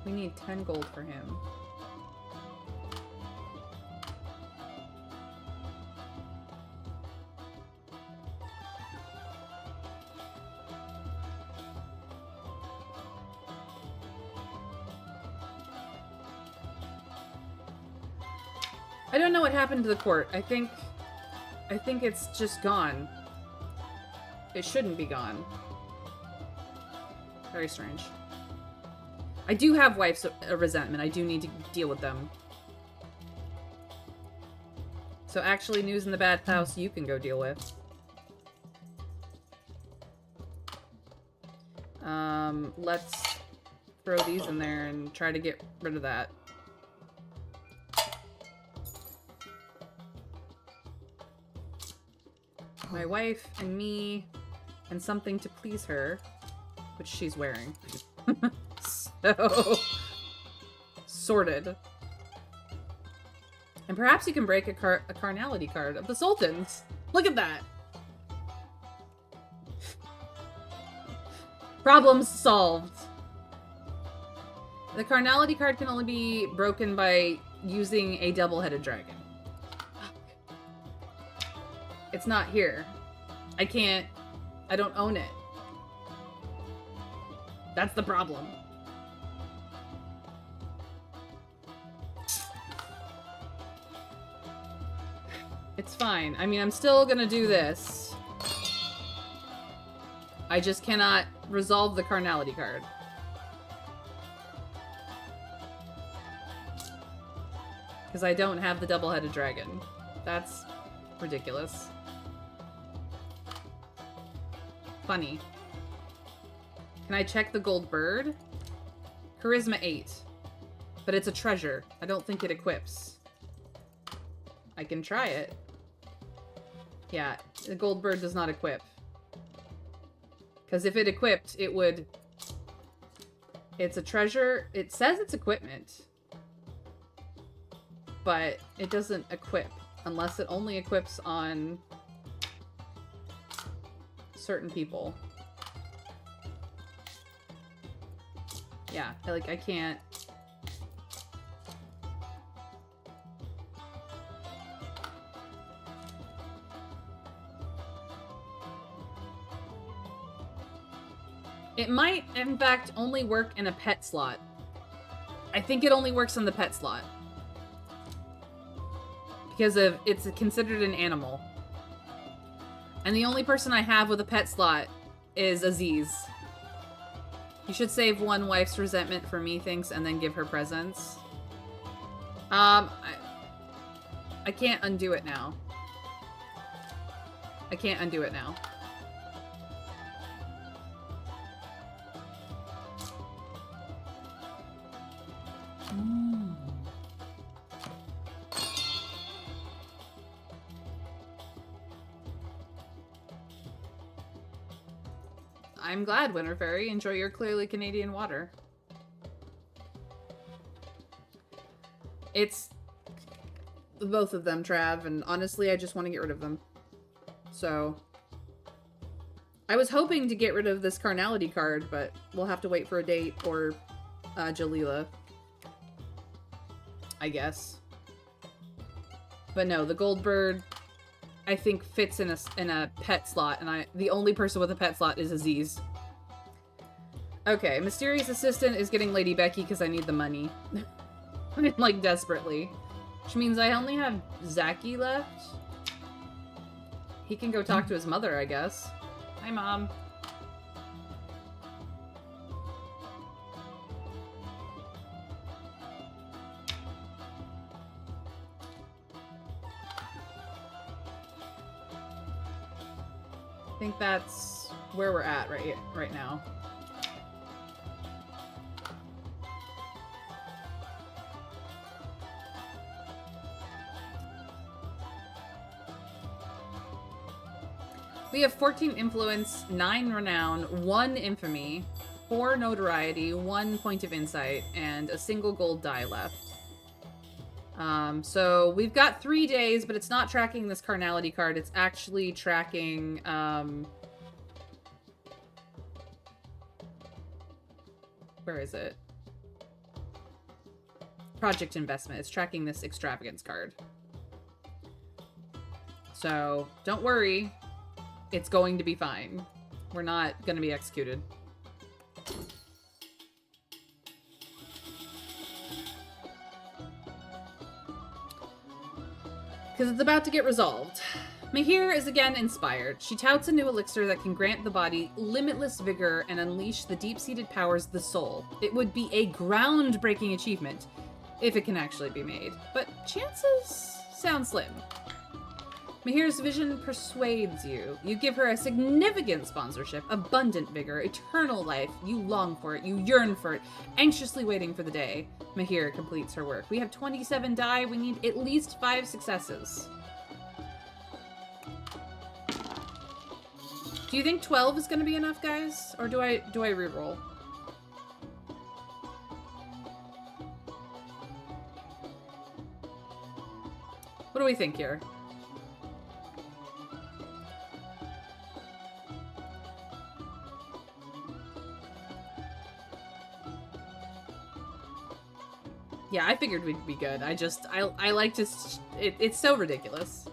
We need 10 gold for him. I don't know what happened to the court. I think it's just gone. It shouldn't be gone. Very strange. I do have wife's resentment. I do need to deal with them. So actually, news in the bathhouse you can go deal with. Let's throw these in there and try to get rid of that. My wife and me and something to please her, which she's wearing. So, sorted. And perhaps you can break a carnality card of the Sultans. Look at that! Problems solved. The carnality card can only be broken by using a double-headed dragon. It's not here. I don't own it. That's the problem. It's fine. I mean, I'm still gonna do this. I just cannot resolve the carnality card. Because I don't have the double-headed dragon. That's ridiculous. Funny. Can I check the gold bird? Charisma 8. But it's a treasure. I don't think it equips. I can try it. Yeah, the gold bird does not equip. Because if it equipped, it would... It's a treasure. It says it's equipment. But it doesn't equip. Unless it only equips on certain people. Yeah, like, I can't... It might, in fact, only work in a pet slot. I think it only works in the pet slot. Because of it's considered an animal. And the only person I have with a pet slot is Aziz. You should save one wife's resentment for me, thinks, and then give her presents. I can't undo it now. I can't undo it now. I'm glad, Winter Fairy. Enjoy your clearly Canadian water. It's both of them, Trav, and honestly, I just want to get rid of them. So, I was hoping to get rid of this carnality card, but we'll have to wait for a date or Jalila, I guess. But no, the Goldbird, I think, fits in a pet slot, and the only person with a pet slot is Aziz. Okay, Mysterious Assistant is getting Lady Becky because I need the money. Like, desperately. Which means I only have Zaki left. He can go talk to his mother, I guess. Hi, Mom. I think that's where we're at right now. We have 14 influence, 9 renown, 1 infamy, 4 notoriety, 1 point of insight, and a single gold die left. So we've got 3 days, but it's not tracking this carnality card. It's actually tracking, where is it? Project investment. It's tracking this extravagance card. So don't worry. It's going to be fine. We're not going to be executed. Because it's about to get resolved. Mahir is again inspired. She touts a new elixir that can grant the body limitless vigor and unleash the deep-seated powers of the soul. It would be a groundbreaking achievement, if it can actually be made. But chances sound slim. Mahir's vision persuades you. You give her a significant sponsorship, abundant vigor, eternal life. You long for it. You yearn for it, anxiously waiting for the day Mahir completes her work. We have 27 die. We need at least 5 successes. Do you think 12 is going to be enough, guys? Or do I reroll? What do we think here? Yeah, I figured we'd be good. I like to... It's so ridiculous.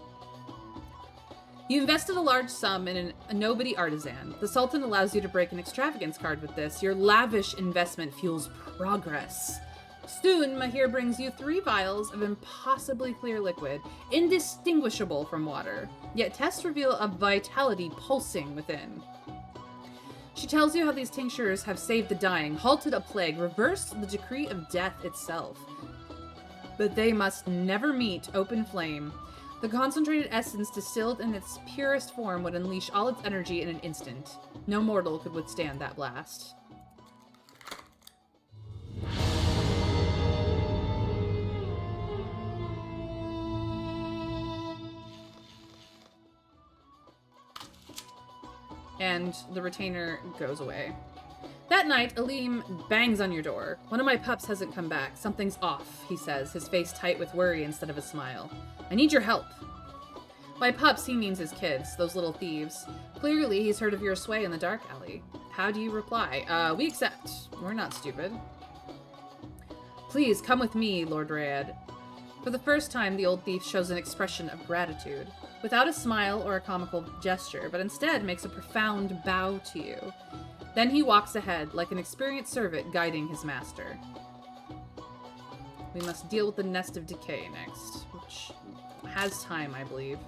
You invested a large sum in a nobody artisan. The Sultan allows you to break an extravagance card with this. Your lavish investment fuels progress. Soon, Mahir brings you 3 vials of impossibly clear liquid, indistinguishable from water. Yet tests reveal a vitality pulsing within. She tells you how these tinctures have saved the dying, halted a plague, reversed the decree of death itself. But they must never meet open flame. The concentrated essence distilled in its purest form would unleash all its energy in an instant. No mortal could withstand that blast. And the retainer goes away. That night, Aleem bangs on your door. One of my pups hasn't come back. Something's off, he says, his face tight with worry instead of a smile. I need your help. By pups, he means his kids, those little thieves. Clearly, he's heard of your sway in the dark alley. How do you reply? We accept. We're not stupid. Please, come with me, Lord Rayed. For the first time, the old thief shows an expression of gratitude, without a smile or a comical gesture, but instead makes a profound bow to you. Then he walks ahead, like an experienced servant guiding his master. We must deal with the Nest of Decay next, which has time, I believe.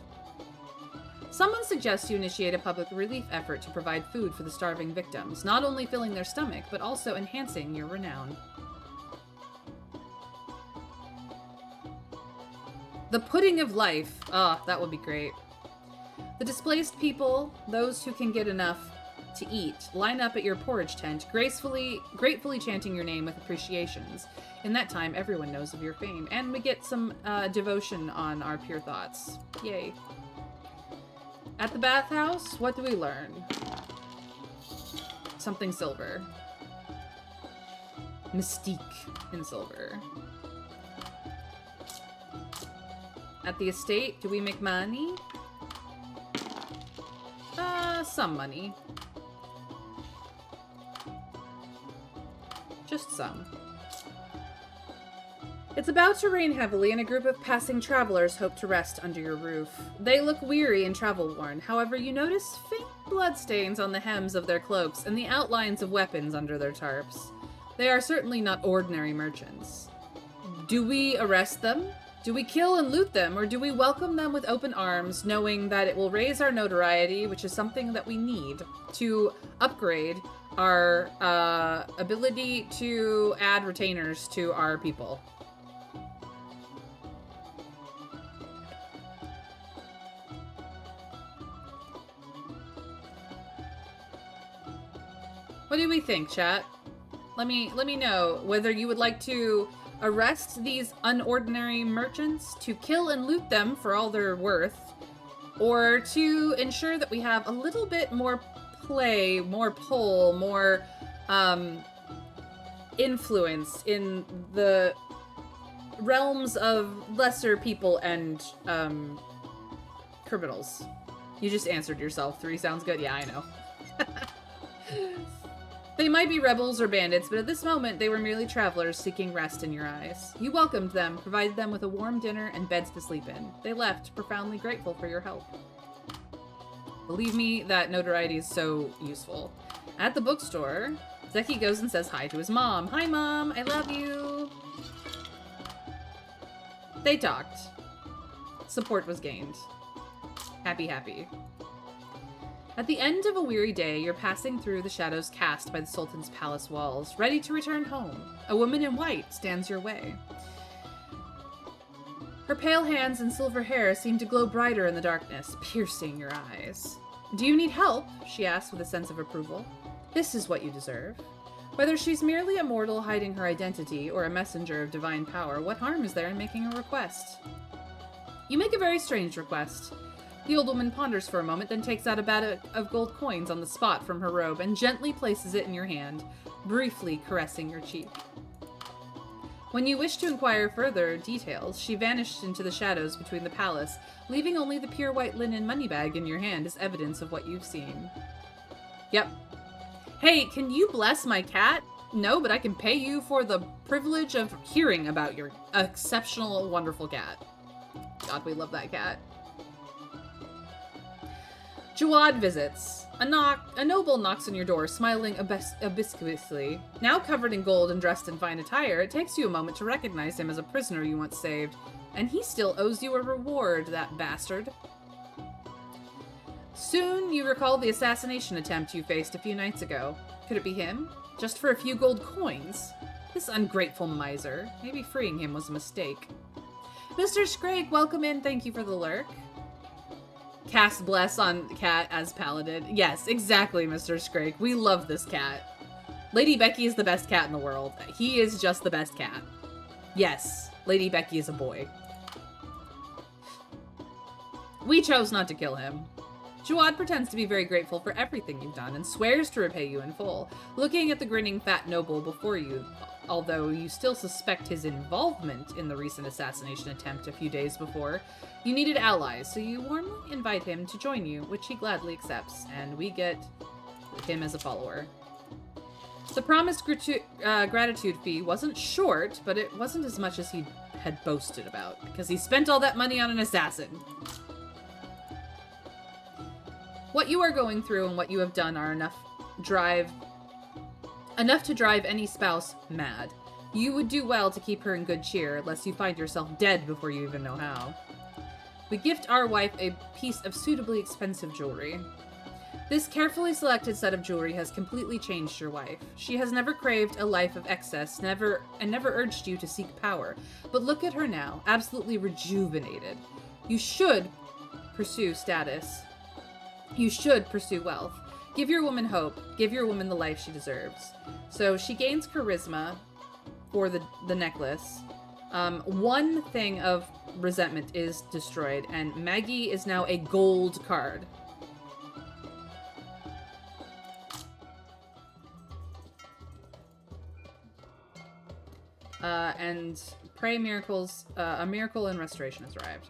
Someone suggests you initiate a public relief effort to provide food for the starving victims, not only filling their stomach, but also enhancing your renown. The Pudding of Life. Ah, that would be great. The displaced people, those who can get enough to eat, line up at your porridge tent, gratefully chanting your name with appreciations. In that time, everyone knows of your fame, and we get some devotion on our pure thoughts. Yay. At the bathhouse, what do we learn? Something silver. Mystique in silver. At the estate, do we make money? Some money. Just some. It's about to rain heavily, and a group of passing travelers hope to rest under your roof. They look weary and travel-worn. However, you notice faint bloodstains on the hems of their cloaks and the outlines of weapons under their tarps. They are certainly not ordinary merchants. Do we arrest them? Do we kill and loot them, or do we welcome them with open arms, knowing that it will raise our notoriety, which is something that we need to upgrade our ability to add retainers to our people? What do we think, chat? Let me know whether you would like to arrest these unordinary merchants, to kill and loot them for all they're worth, or to ensure that we have a little bit more play, more pull, more influence in the realms of lesser people and criminals. You just answered yourself. 3 sounds good. Yeah, I know. They might be rebels or bandits, but at this moment they were merely travelers seeking rest in your eyes. You welcomed them, provided them with a warm dinner and beds to sleep in. They left, profoundly grateful for your help. Believe me, that notoriety is so useful. At the bookstore, Zeki goes and says hi to his mom. Hi, Mom, I love you. They talked. Support was gained. Happy, happy. At the end of a weary day, you're passing through the shadows cast by the Sultan's palace walls, ready to return home. A woman in white stands your way. Her pale hands and silver hair seem to glow brighter in the darkness, piercing your eyes. Do you need help? She asks with a sense of approval. This is what you deserve. Whether she's merely a mortal hiding her identity or a messenger of divine power, what harm is there in making a request? You make a very strange request. The old woman ponders for a moment, then takes out a bag of gold coins on the spot from her robe and gently places it in your hand, briefly caressing your cheek. When you wish to inquire further details, she vanished into the shadows between the palace, leaving only the pure white linen money bag in your hand as evidence of what you've seen. Yep. Hey, can you bless my cat? No, but I can pay you for the privilege of hearing about your exceptional, wonderful cat. God, we love that cat. Jawad visits. A noble knocks on your door, smiling obsequiously. Now covered in gold and dressed in fine attire, it takes you a moment to recognize him as a prisoner you once saved. And he still owes you a reward, that bastard. Soon you recall the assassination attempt you faced a few nights ago. Could it be him? Just for a few gold coins? This ungrateful miser. Maybe freeing him was a mistake. Mr. Scrake, welcome in. Thank you for the lurk. Cast Bless on cat as paladin. Yes, exactly, Mr. Scrake. We love this cat. Lady Becky is the best cat in the world. He is just the best cat. Yes, Lady Becky is a boy. We chose not to kill him. Jawad pretends to be very grateful for everything you've done and swears to repay you in full, looking at the grinning fat noble before you, although you still suspect his involvement in the recent assassination attempt a few days before. You needed allies, so you warmly invite him to join you, which he gladly accepts, and we get him as a follower. The promised gratitude fee wasn't short, but it wasn't as much as he had boasted about, because he spent all that money on an assassin. What you are going through and what you have done are enough to drive any spouse mad. You would do well to keep her in good cheer, lest you find yourself dead before you even know how. We gift our wife a piece of suitably expensive jewelry. This carefully selected set of jewelry has completely changed your wife. She has never craved a life of excess, never urged you to seek power. But look at her now, absolutely rejuvenated. You should pursue status. You should pursue wealth. Give your woman hope. Give your woman the life she deserves. So she gains charisma for the necklace. One thing of resentment is destroyed, and Maggie is now a gold card. And pray miracles, a miracle and restoration has arrived.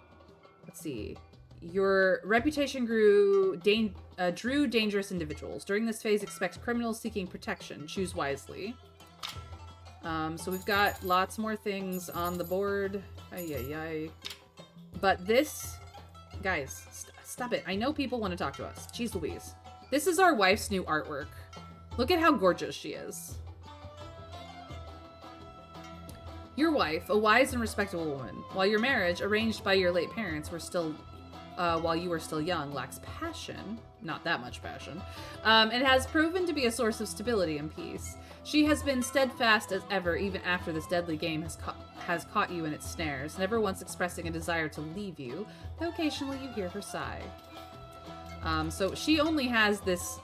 Let's see. Your reputation drew dangerous individuals. During this phase, expect criminals seeking protection. Choose wisely. So we've got lots more things on the board. Ay. But this... Guys, stop it. I know people want to talk to us. Jeez Louise. This is our wife's new artwork. Look at how gorgeous she is. Your wife, a wise and respectable woman, while your marriage, arranged by your late parents, while you were still young, lacks passion, not that much passion, and has proven to be a source of stability and peace. She has been steadfast as ever, even after this deadly game has caught you in its snares, never once expressing a desire to leave you, though occasionally you hear her sigh. So she only has this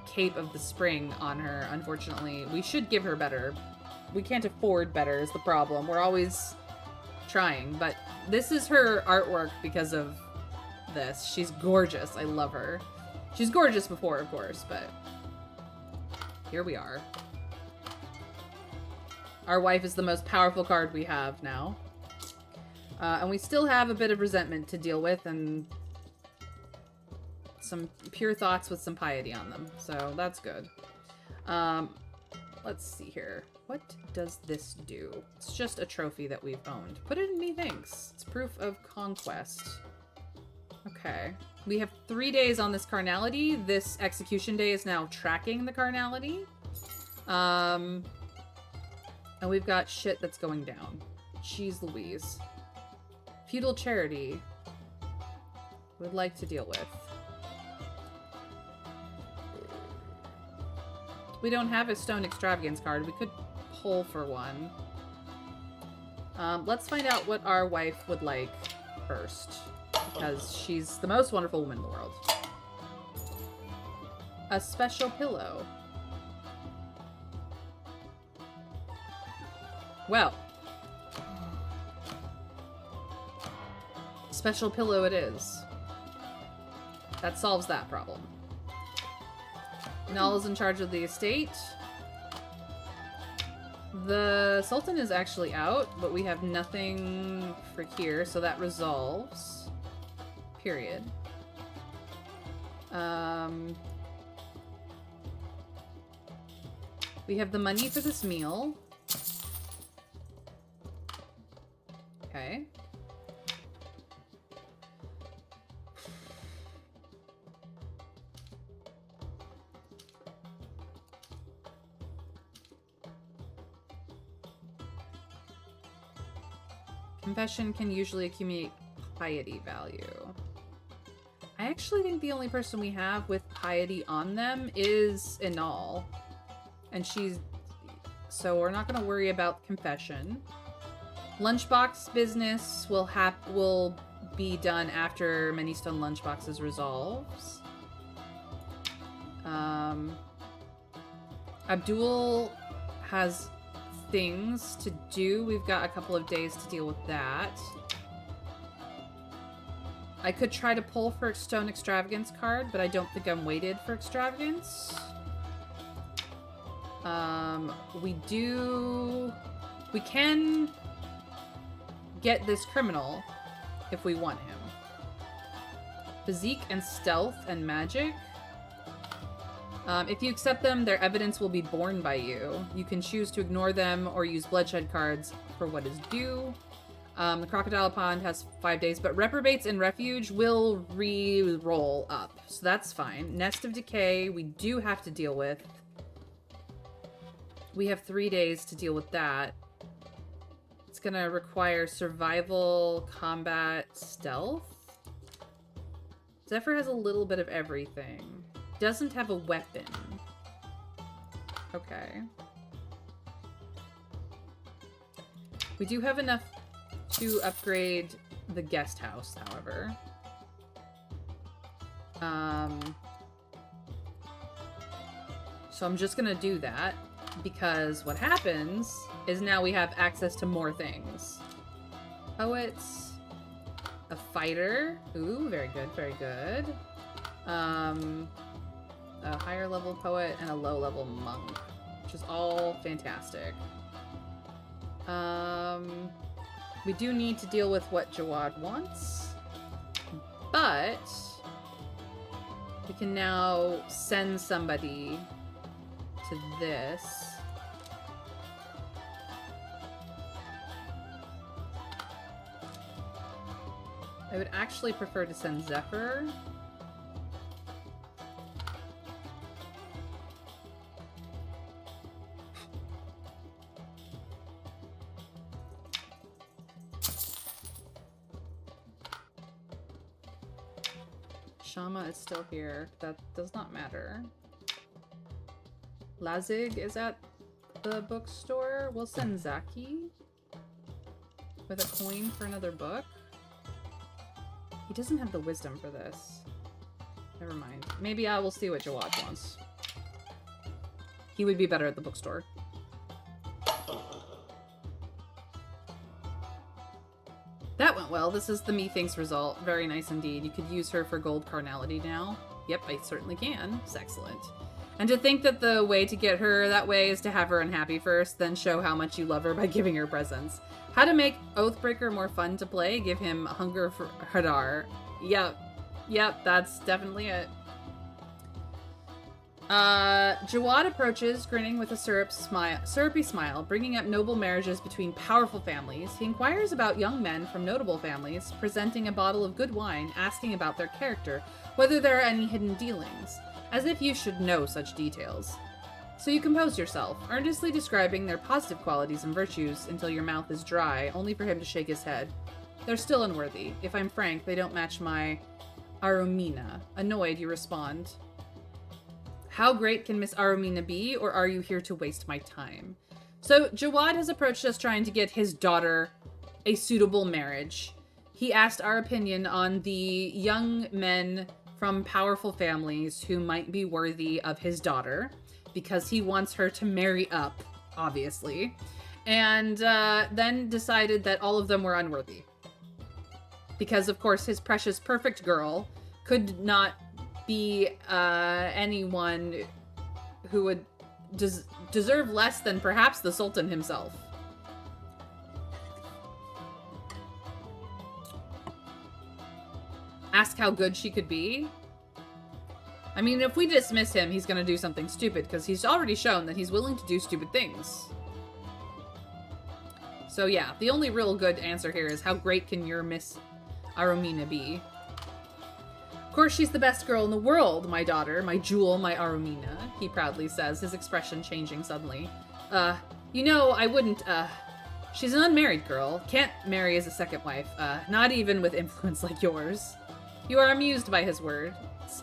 Cape of the Spring on her, unfortunately. We should give her better. We can't afford better is the problem. We're always trying, but this is her artwork because of this. She's gorgeous. I love her. She's gorgeous before, of course, but here we are. Our wife is the most powerful card we have now. And we still have a bit of resentment to deal with and some pure thoughts with some piety on them. So that's good. Let's see here. What does this do? It's just a trophy that we've owned. Put it in methinks. It's proof of conquest. Okay. We have 3 days on this carnality. This execution day is now tracking the carnality. And we've got shit that's going down. Jeez Louise. Feudal charity. Would like to deal with. We don't have a stone extravagance card. We could pull for one. Let's find out what our wife would like first, because she's the most wonderful woman in the world. A special pillow. Well. Special pillow it is. That solves that problem. Null is in charge of the estate. The Sultan is actually out, but we have nothing for here, so that resolves. Period. We have the money for this meal. Okay. Confession can usually accumulate piety value. I actually think the only person we have with piety on them is Inal. And she's... So we're not going to worry about confession. Lunchbox business will be done after Many Stone Lunchboxes resolves. Abdul has things to do. We've got a couple of days to deal with that. I could try to pull for Stone Extravagance card, but I don't think I'm weighted for Extravagance. We can get this criminal if we want him. Physique and stealth and magic. If you accept them, their evidence will be borne by you. You can choose to ignore them or use bloodshed cards for what is due. The Crocodile Pond has 5 days, but reprobates in Refuge will re-roll up. So that's fine. Nest of Decay, we do have to deal with. We have 3 days to deal with that. It's gonna require survival, combat, stealth. Zephyr has a little bit of everything. Doesn't have a weapon. Okay. We do have enough to upgrade the guest house, however. So I'm just gonna do that, because what happens is now we have access to more things. Poets, a fighter. Ooh, very good, very good. A higher level poet and a low level monk, which is all fantastic. We do need to deal with what Jawad wants, but we can now send somebody to this. I would actually prefer to send Zephyr. Shama is still here. That does not matter. Lazig is at the bookstore. We'll send Zaki with a coin for another book. He doesn't have the wisdom for this. Never mind. Maybe I will see what Jawad wants. He would be better at the bookstore. That went well. This is the Methinks result. Very nice indeed. You could use her for gold carnality now. Yep, I certainly can. It's excellent. And to think that the way to get her that way is to have her unhappy first, then show how much you love her by giving her presents. How to make Oathbreaker more fun to play? Give him Hunger for Hadar. Yep, that's definitely it. Jawad approaches, grinning with a syrupy smile, bringing up noble marriages between powerful families. He inquires about young men from notable families, presenting a bottle of good wine, asking about their character, whether there are any hidden dealings, as if you should know such details. So you compose yourself, earnestly describing their positive qualities and virtues until your mouth is dry, only for him to shake his head. They're still unworthy. If I'm frank, they don't match my Aromina. Annoyed, you respond. How great can Miss Aromina be, or are you here to waste my time? So Jawad has approached us trying to get his daughter a suitable marriage. He asked our opinion on the young men from powerful families who might be worthy of his daughter, because he wants her to marry up, obviously, and then decided that all of them were unworthy. Because, of course, his precious perfect girl could not be anyone who would deserve less than perhaps the Sultan himself. Ask how good she could be? I mean, if we dismiss him, he's gonna do something stupid, because he's already shown that he's willing to do stupid things. So yeah, the only real good answer here is how great can your Miss Aromina be? Of course, she's the best girl in the world, my daughter, my jewel, my Aromina, he proudly says, his expression changing suddenly. You know, I wouldn't, she's an unmarried girl, can't marry as a second wife, not even with influence like yours. You are amused by his word.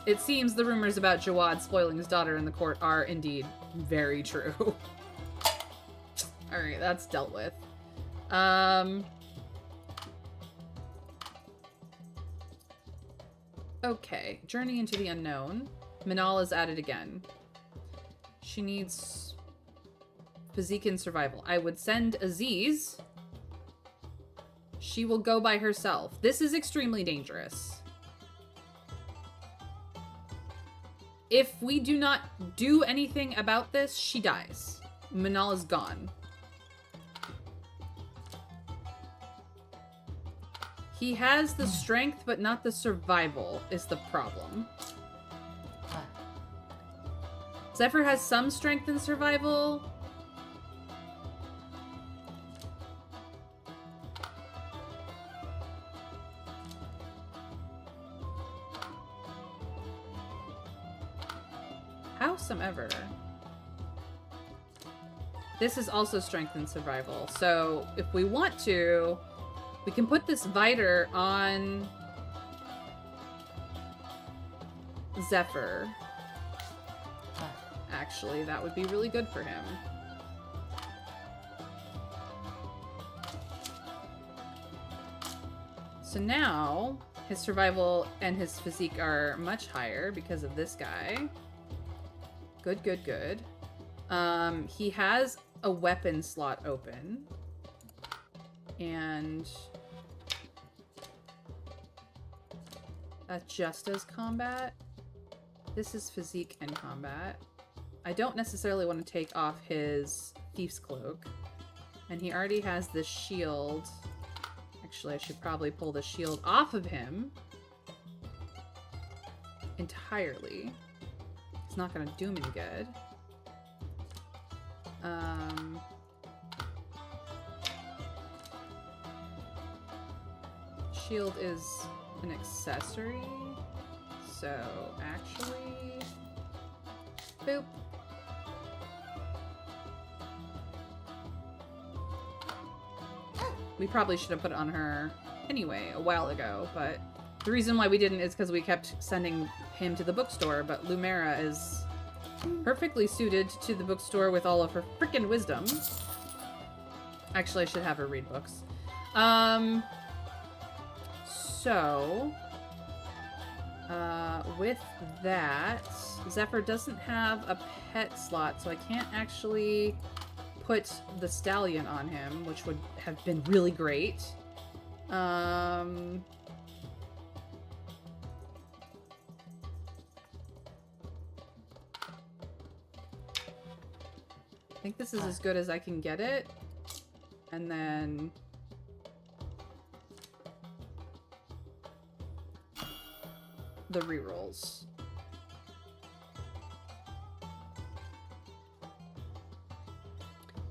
It seems the rumors about Jawad spoiling his daughter in the court are indeed very true. Alright, that's dealt with. Okay, Journey into the Unknown. Manal is at it again. She needs physique and survival. I would send Aziz. She will go by herself. This is extremely dangerous. If we do not do anything about this, she dies. Manal is gone. He has the strength, but not the survival, is the problem. Zephyr has some strength and survival. Howsomever, this is also strength and survival. So if we want to, we can put this Viter on Zephyr. Actually, that would be really good for him. So now his survival and his physique are much higher because of this guy. Good, good, good. He has a weapon slot open. And that just does combat. This is physique and combat. I don't necessarily want to take off his Thief's Cloak. And he already has this shield. Actually, I should probably pull the shield off of him entirely. It's not going to do him any good. Shield is an accessory. So, actually... Boop. We probably should have put it on her anyway a while ago, but the reason why we didn't is because we kept sending him to the bookstore, but Lumera is perfectly suited to the bookstore with all of her freaking wisdom. Actually, I should have her read books. With that, Zephyr doesn't have a pet slot, so I can't actually put the stallion on him, which would have been really great. I think this is as good as I can get it. And then... the rerolls.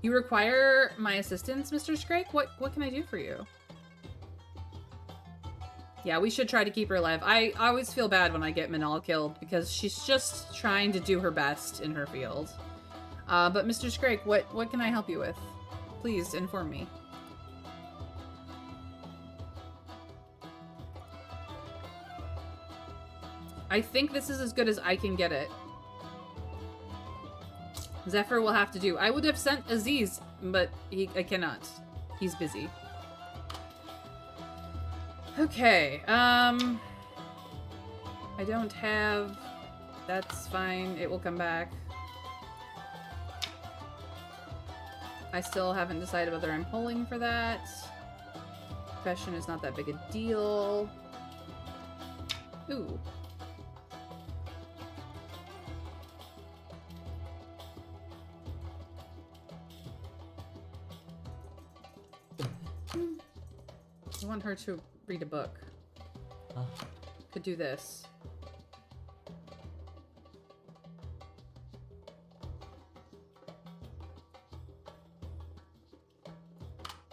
You require my assistance, Mr. Scrake? What can I do for you? Yeah, we should try to keep her alive. I always feel bad when I get Manal killed because she's just trying to do her best in her field. But Mr. Scrake, what can I help you with? Please inform me. I think this is as good as I can get it. Zephyr will have to do. I would have sent Aziz, but I cannot. He's busy. Okay, I don't have... That's fine. It will come back. I still haven't decided whether I'm pulling for that. Confession is not that big a deal. Ooh. I want her to read a book. Could do this.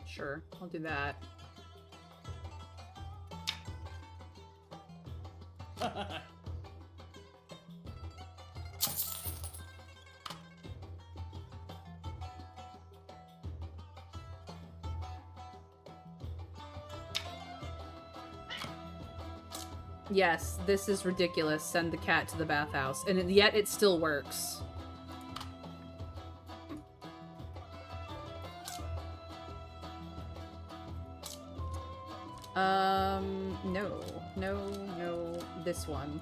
Sure, I'll do that. Yes, this is ridiculous. Send the cat to the bathhouse. And yet it still works. No, this one.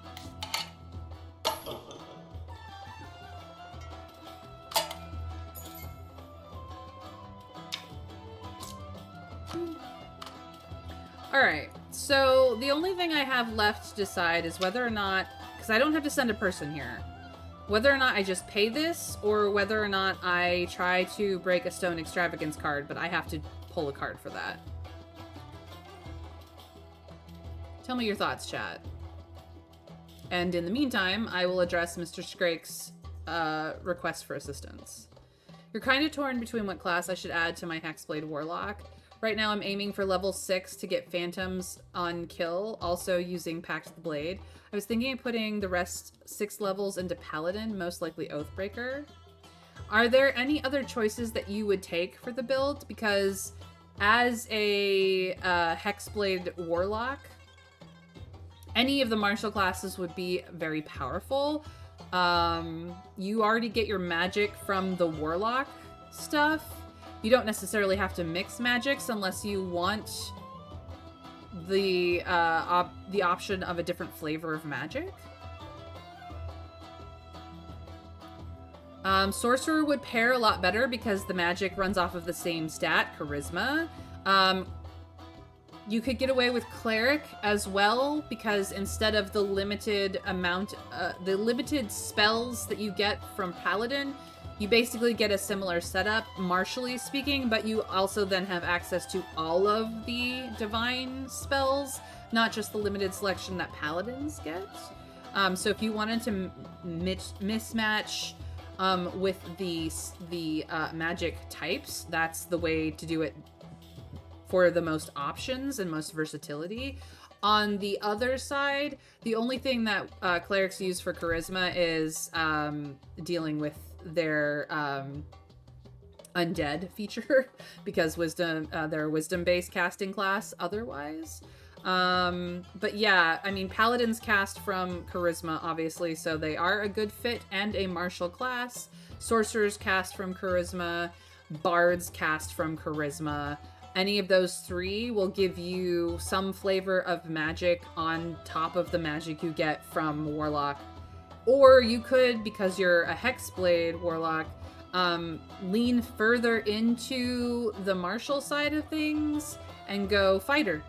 Alright, so the only thing I have left to decide is whether or not, because I don't have to send a person here, whether or not I just pay this, or whether or not I try to break a Stone Extravagance card, but I have to pull a card for that. Tell me your thoughts, chat. And in the meantime, I will address Mr. Scrake's requests for assistance. You're kind of torn between what class I should add to my Hexblade Warlock. Right now I'm aiming for level 6 to get Phantoms on kill, also using Pact of the Blade. I was thinking of putting the rest 6 levels into Paladin, most likely Oathbreaker. Are there any other choices that you would take for the build? Because as a Hexblade Warlock, any of the martial classes would be very powerful. You already get your magic from the Warlock stuff. You don't necessarily have to mix magics unless you want the option of a different flavor of magic. Sorcerer would pair a lot better because the magic runs off of the same stat, Charisma. You could get away with Cleric as well because instead of the limited amount, the limited spells that you get from Paladin, you basically get a similar setup, martially speaking, but you also then have access to all of the divine spells, not just the limited selection that Paladins get. So if you wanted to mismatch with the magic types, that's the way to do it for the most options and most versatility. On the other side, the only thing that clerics use for charisma is dealing with their undead feature because wisdom, they're a wisdom-based casting class otherwise. But yeah, I mean, paladins cast from charisma, obviously, so they are a good fit and a martial class. Sorcerers cast from charisma. Bards cast from charisma. Any of those three will give you some flavor of magic on top of the magic you get from Warlock. Or you could, because you're a Hexblade Warlock, lean further into the martial side of things and go Fighter.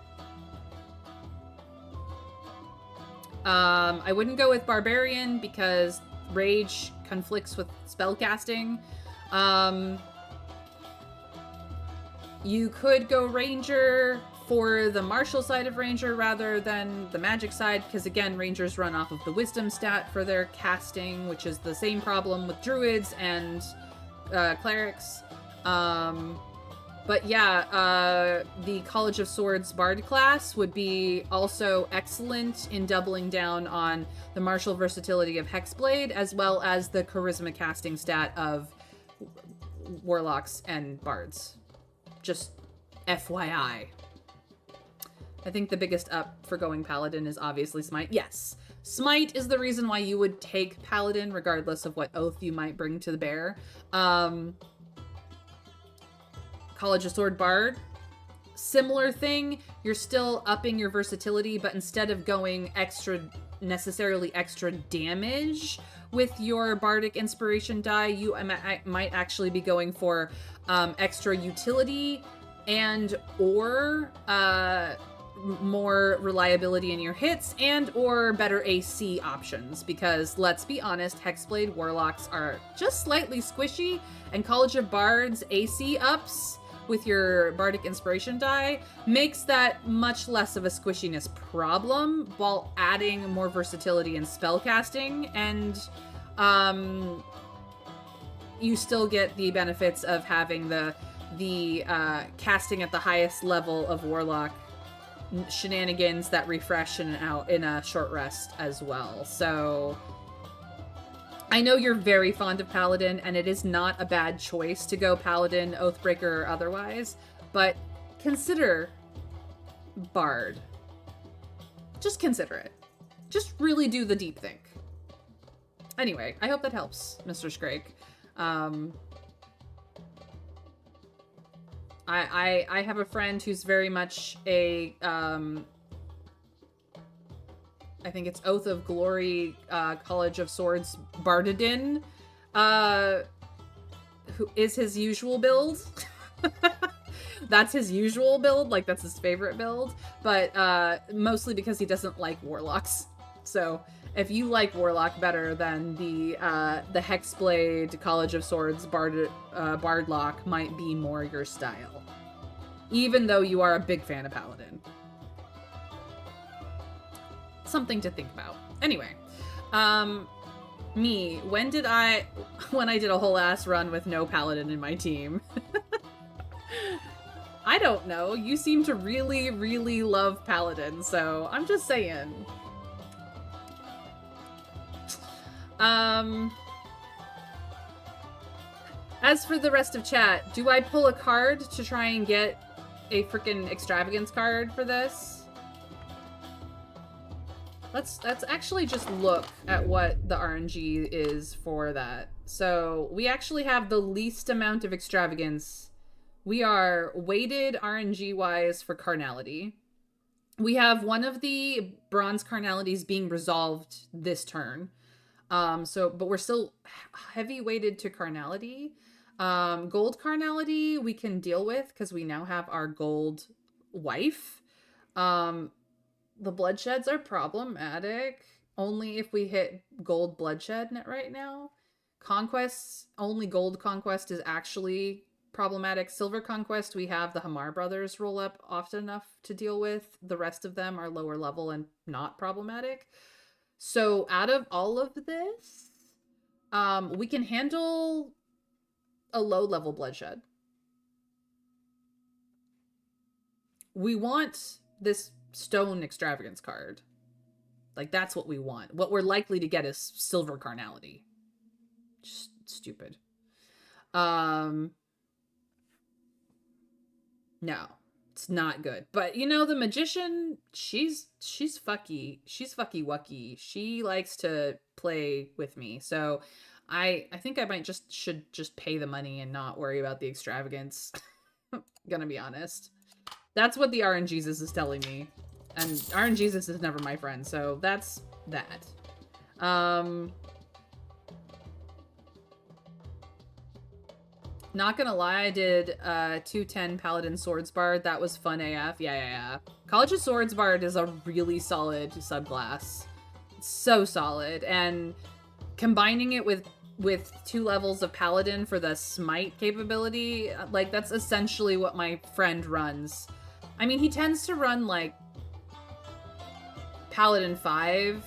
I wouldn't go with Barbarian because Rage conflicts with spellcasting. You could go Ranger for the martial side of Ranger rather than the magic side, because again, Rangers run off of the wisdom stat for their casting, which is the same problem with druids and clerics. But yeah, the College of Swords Bard class would be also excellent in doubling down on the martial versatility of Hexblade, as well as the charisma casting stat of Warlocks and Bards. Just FYI. I think the biggest up for going Paladin is obviously Smite. Yes, Smite is the reason why you would take Paladin, regardless of what oath you might bring to the bear. College of Sword Bard, similar thing. You're still upping your versatility, but instead of going necessarily extra damage with your Bardic Inspiration die, you might actually be going for extra utility and or more reliability in your hits and or better AC options, because let's be honest, Hexblade Warlocks are just slightly squishy, and College of Bards AC ups with your Bardic Inspiration die makes that much less of a squishiness problem while adding more versatility in spellcasting, and you still get the benefits of having the casting at the highest level of Warlock shenanigans that refresh in a short rest as well. So I know you're very fond of Paladin, and it is not a bad choice to go Paladin, Oathbreaker, or otherwise, but consider Bard. Just consider it. Just really do the deep think. Anyway, I hope that helps, Mr. Scrake. I have a friend who's very much a, I think it's Oath of Glory, College of Swords Bardadin, who is his usual build. That's his usual build, like that's his favorite build, but mostly because he doesn't like Warlocks. So if you like Warlock better, then the Hexblade College of Swords Bardlock might be more your style, even though you are a big fan of Paladin. Something to think about. Anyway, Me, when I did a whole ass run with no paladin in my team? I don't know. You seem to really, really love paladin, so I'm just saying. As for the rest of chat, do I pull a card to try and get a freaking extravagance card for this? Let's actually just look at what the RNG is for that. So we actually have the least amount of extravagance. We are weighted RNG-wise for carnality. We have one of the bronze carnalities being resolved this turn. But we're still heavy weighted to carnality. Gold carnality we can deal with because we now have our gold wife. The bloodsheds are problematic only if we hit gold bloodshed right now. Conquests, only gold conquest is actually problematic. Silver conquest, we have the Hamar brothers roll up often enough to deal with. The rest of them are lower level and not problematic. So out of all of this, we can handle a low level bloodshed. We want this stone extravagance card. Like, that's what we want. What we're likely to get is silver carnality. Just stupid. No, it's not good. But you know, the magician, she's fucky wucky. She likes to play with me. So I think I should just pay the money and not worry about the extravagance. Gonna be honest. That's what the RNGesus is telling me. And RNGesus is never my friend, so that's that. Not gonna lie, I did 210 Paladin Swordsbard. That was fun AF. Yeah. College of Swordsbard is a really solid subclass. So solid. And combining it with 2 levels of Paladin for the smite capability, like, that's essentially what my friend runs. I mean, he tends to run, like, Paladin 5,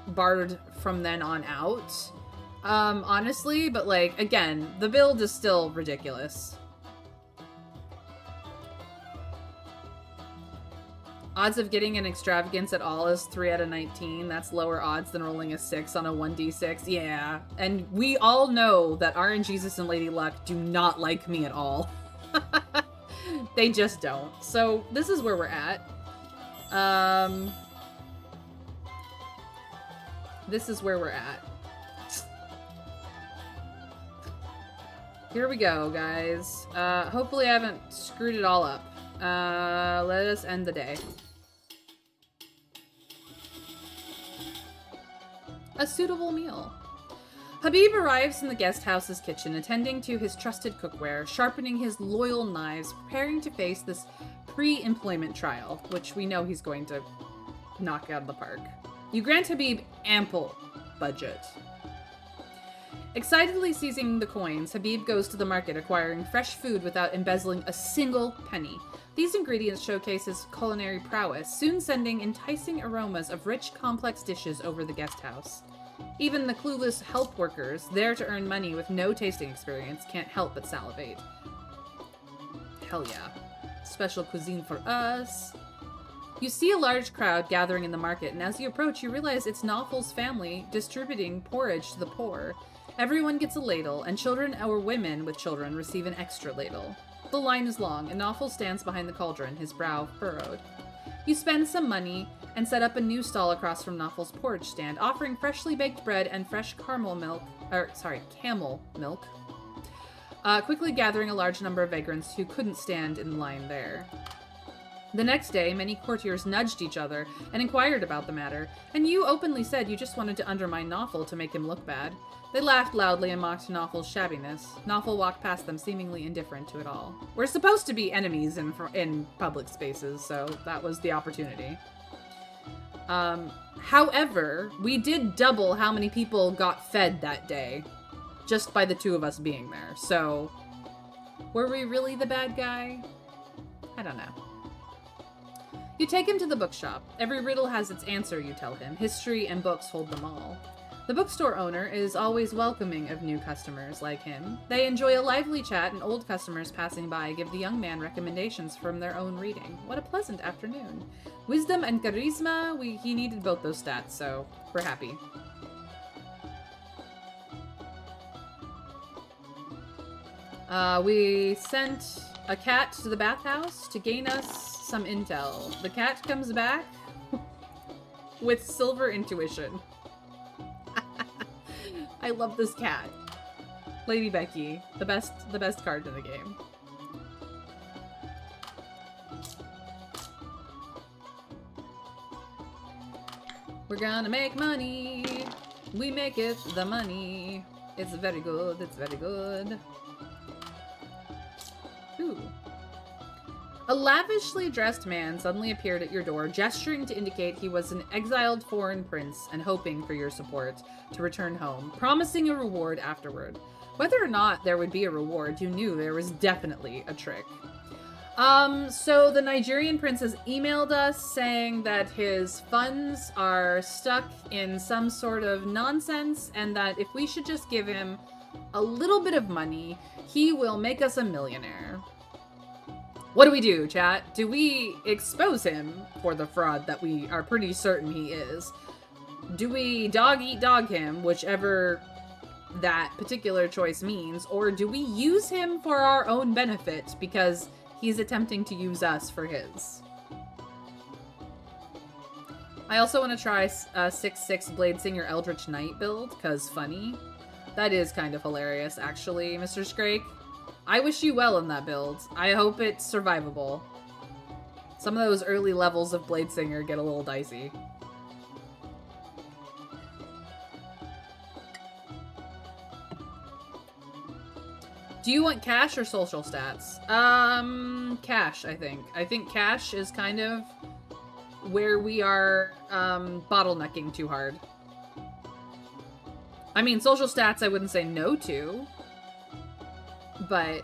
Bard from then on out. Honestly, but, like, again, the build is still ridiculous. Odds of getting an extravagance at all is 3 out of 19. That's lower odds than rolling a 6 on a 1d6. Yeah. And we all know that RNGesus and Lady Luck do not like me at all. They just don't. So this is where we're at. This is where we're at. Here we go, guys. Hopefully I haven't screwed it all up. Let us end the day. A suitable meal. Habib arrives in the guest house's kitchen, attending to his trusted cookware, sharpening his loyal knives, preparing to face this pre-employment trial, which we know he's going to knock out of the park. You grant Habib ample budget. Excitedly seizing the coins, Habib goes to the market, acquiring fresh food without embezzling a single penny. These ingredients showcase his culinary prowess, soon sending enticing aromas of rich, complex dishes over the guest house. Even the clueless help workers, there to earn money with no tasting experience, can't help but salivate. Hell yeah. Special cuisine for us. You see a large crowd gathering in the market, and as you approach, you realize it's Nawful's family distributing porridge to the poor. Everyone gets a ladle, and children or women with children receive an extra ladle. The line is long, and Nawful stands behind the cauldron, his brow furrowed. You spend some money and set up a new stall across from Nawful's porridge stand, offering freshly baked bread and fresh camel milk, quickly gathering a large number of vagrants who couldn't stand in line there. The next day, many courtiers nudged each other and inquired about the matter, and you openly said you just wanted to undermine Nawful to make him look bad. They laughed loudly and mocked Nawful's shabbiness. Nawful walked past them, seemingly indifferent to it all. We're supposed to be enemies in public spaces, so that was the opportunity. However, we did double how many people got fed that day, just by the 2 of us being there. So, were we really the bad guy? I don't know. You take him to the bookshop. Every riddle has its answer, you tell him. History and books hold them all. The bookstore owner is always welcoming of new customers like him. They enjoy a lively chat, and old customers passing by give the young man recommendations from their own reading. What a pleasant afternoon. Wisdom and charisma, he needed both those stats, so we're happy. We sent a cat to the bathhouse to gain us some intel. The cat comes back with silver intuition. I love this cat. Lady Becky, the best card in the game. We're gonna make money. We make it the money. It's very good. It's very good. Ooh. A lavishly dressed man suddenly appeared at your door, gesturing to indicate he was an exiled foreign prince and hoping for your support to return home, promising a reward afterward. Whether or not there would be a reward, you knew there was definitely a trick. So the Nigerian prince has emailed us saying that his funds are stuck in some sort of nonsense and that if we should just give him a little bit of money, he will make us a millionaire. What do we do, chat? Do we expose him for the fraud that we are pretty certain he is? Do we dog-eat-dog him, whichever that particular choice means, or do we use him for our own benefit because he's attempting to use us for his? I also want to try a 6/6 Bladesinger Eldritch Knight build, because funny. That is kind of hilarious, actually, Mr. Scrake. I wish you well in that build. I hope it's survivable. Some of those early levels of Bladesinger get a little dicey. Do you want cash or social stats? Cash, I think. I think cash is kind of where we are bottlenecking too hard. I mean, social stats I wouldn't say no to, but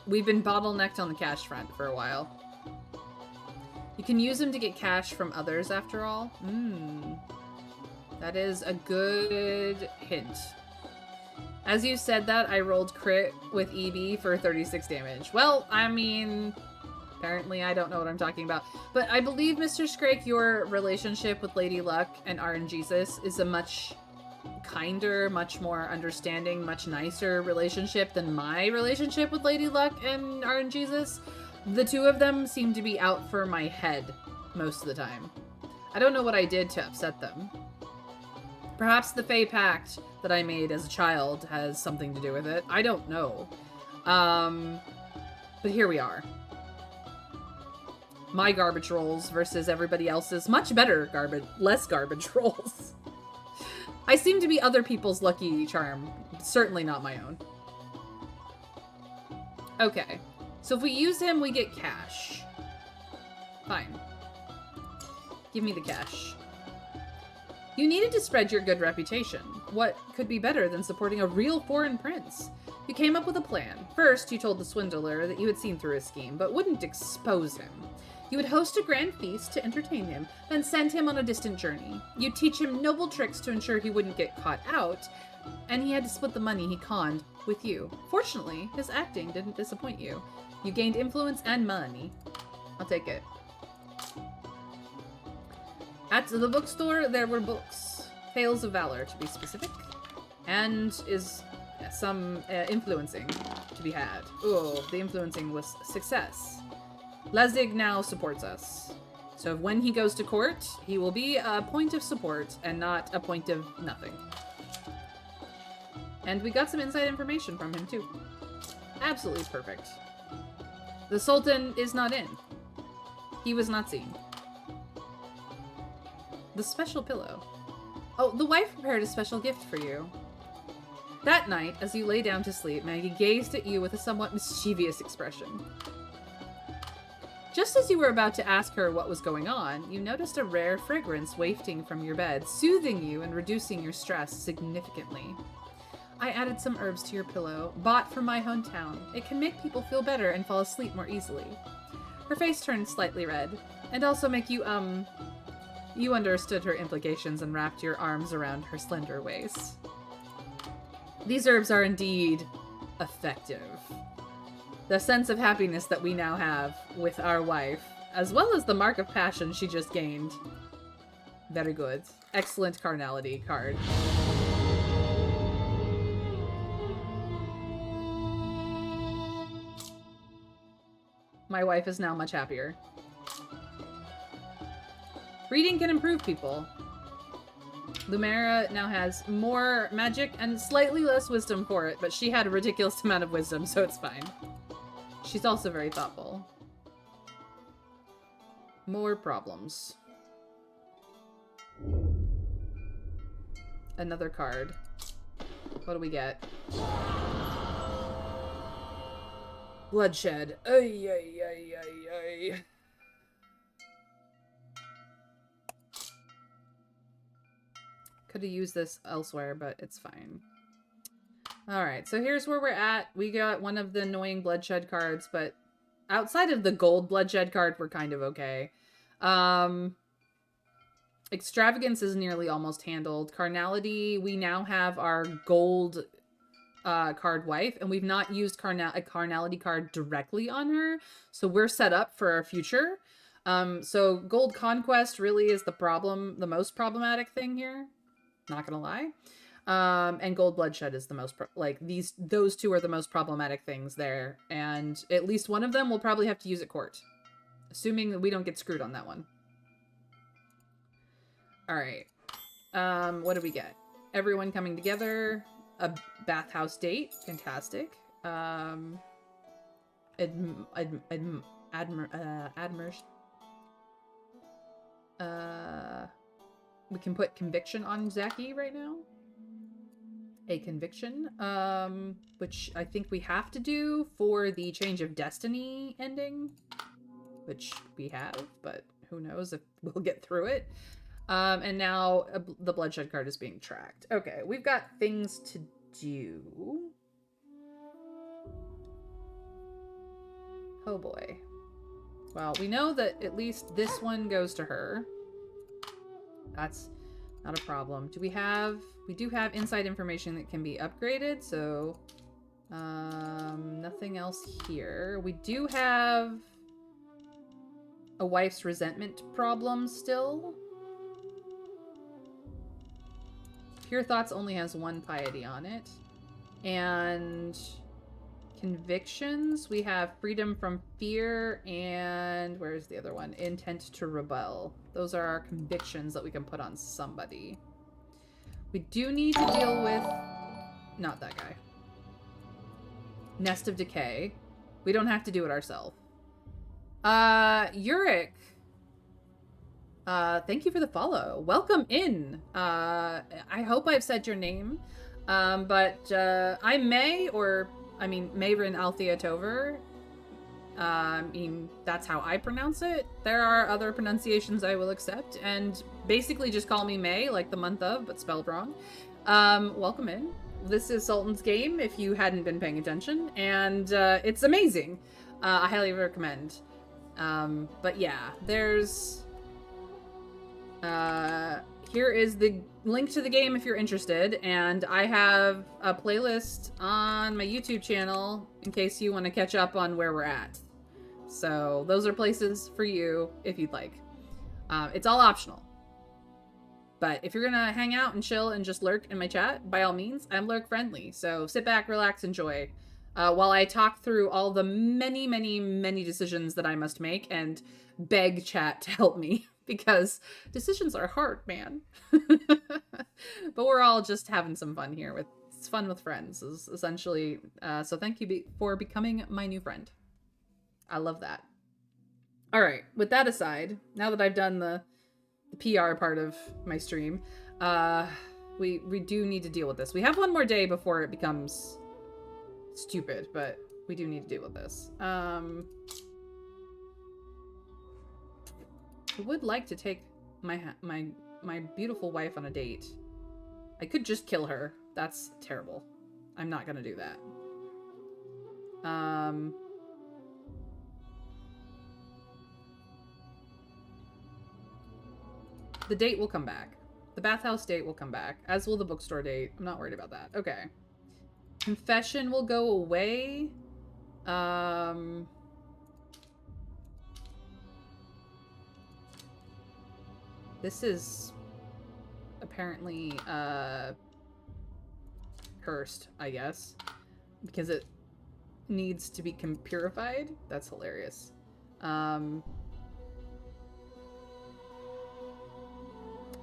we've been bottlenecked on the cash front for a while. You can use them to get cash from others after all. That is a good hint. As you said that, I rolled crit with EB for 36 damage. Well, I mean, apparently I don't know what I'm talking about. But I believe, Mr. Scrake, your relationship with Lady Luck and RNGesus is a much kinder, much more understanding, much nicer relationship than my relationship with Lady Luck and RNGesus. The two of them seem to be out for my head most of the time. I don't know what I did to upset them. Perhaps the Fey Pact that I made as a child has something to do with it. I don't know. But here we are. My garbage rolls versus everybody else's much better less garbage rolls. I seem to be other people's lucky charm. Certainly not my own. Okay. So if we use him, we get cash. Fine. Give me the cash. You needed to spread your good reputation. What could be better than supporting a real foreign prince? You came up with a plan. First, you told the swindler that you had seen through his scheme, but wouldn't expose him. You would host a grand feast to entertain him, then send him on a distant journey. You'd teach him noble tricks to ensure he wouldn't get caught out, and he had to split the money he conned with you. Fortunately, his acting didn't disappoint you. You gained influence and money. I'll take it. At the bookstore, there were books. Tales of Valor, to be specific. And is some influencing to be had. Oh, the influencing was success. Lezig now supports us. So when he goes to court, he will be a point of support and not a point of nothing. And we got some inside information from him, too. Absolutely perfect. The Sultan is not in. He was not seen. The special pillow. Oh, the wife prepared a special gift for you. That night, as you lay down to sleep, Maggie gazed at you with a somewhat mischievous expression. Just as you were about to ask her what was going on, you noticed a rare fragrance wafting from your bed, soothing you and reducing your stress significantly. I added some herbs to your pillow, bought from my hometown. It can make people feel better and fall asleep more easily. Her face turned slightly red, and also make you, You understood her implications and wrapped your arms around her slender waist. These herbs are indeed effective. The sense of happiness that we now have with our wife, as well as the mark of passion she just gained. Very good. Excellent carnality card. My wife is now much happier. Reading can improve people. Lumera now has more magic and slightly less wisdom for it, but she had a ridiculous amount of wisdom, so it's fine. She's also very thoughtful. More problems. Another card. What do we get? Bloodshed. Ay, ay, ay, ay, ay. Could have used this elsewhere, but it's fine. Alright, so here's where we're at. We got one of the annoying bloodshed cards, but outside of the gold bloodshed card, we're kind of okay. Extravagance is nearly almost handled. Carnality, we now have our gold card wife, and we've not used a carnality card directly on her, so we're set up for our future. So gold conquest really is the most problematic thing here. Not gonna lie. And gold bloodshed is the most those two are the most problematic things there, and at least one of them we'll probably have to use at court, assuming that we don't get screwed on that one. All right. What do we get? Everyone coming together. A bathhouse date. Fantastic. We can put conviction on Zaki right now. A conviction, which I think we have to do for the Change of Destiny ending, which we have, but who knows if we'll get through it. And now the bloodshed card is being tracked. Okay, we've got things to do. Oh boy. Well, we know that at least this one goes to her. That's not a problem. We do have inside information that can be upgraded, so nothing else here. We do have a wife's resentment problem still. Pure Thoughts only has one piety on it. And convictions, we have freedom from fear and where's the other one? Intent to rebel. Those are our convictions that we can put on somebody. We do need to deal with not that guy. Nest of Decay. We don't have to do it ourselves. Uric. Thank you for the follow. Welcome in. I hope I've said your name. But I'm May, or I mean Mayrin Althea Tover. I mean, that's how I pronounce it. There are other pronunciations I will accept, and basically just call me May, like the month of, but spelled wrong. Welcome in. This is Sultan's game, if you hadn't been paying attention, and it's amazing. I highly recommend. But yeah, there's... here is the link to the game if you're interested, and I have a playlist on my YouTube channel in case you want to catch up on where we're at. So those are places for you if you'd like. It's all optional. But if you're gonna hang out and chill and just lurk in my chat, by all means, I'm lurk friendly. So sit back, relax, enjoy. While I talk through all the many, many, many decisions that I must make and beg chat to help me. Because decisions are hard, man. But we're all just having some fun here. It's fun with friends, is essentially. So thank you for becoming my new friend. I love that. All right, with that aside, now that I've done the PR part of my stream, we do need to deal with this. We have one more day before it becomes stupid, but we do need to deal with this. I would like to take my beautiful wife on a date. I could just kill her. That's terrible. I'm not gonna do that. The date will come back. The bathhouse date will come back, as will the bookstore date. I'm not worried about that. Okay. Confession will go away. This is apparently cursed, I guess, because it needs to be purified. That's hilarious.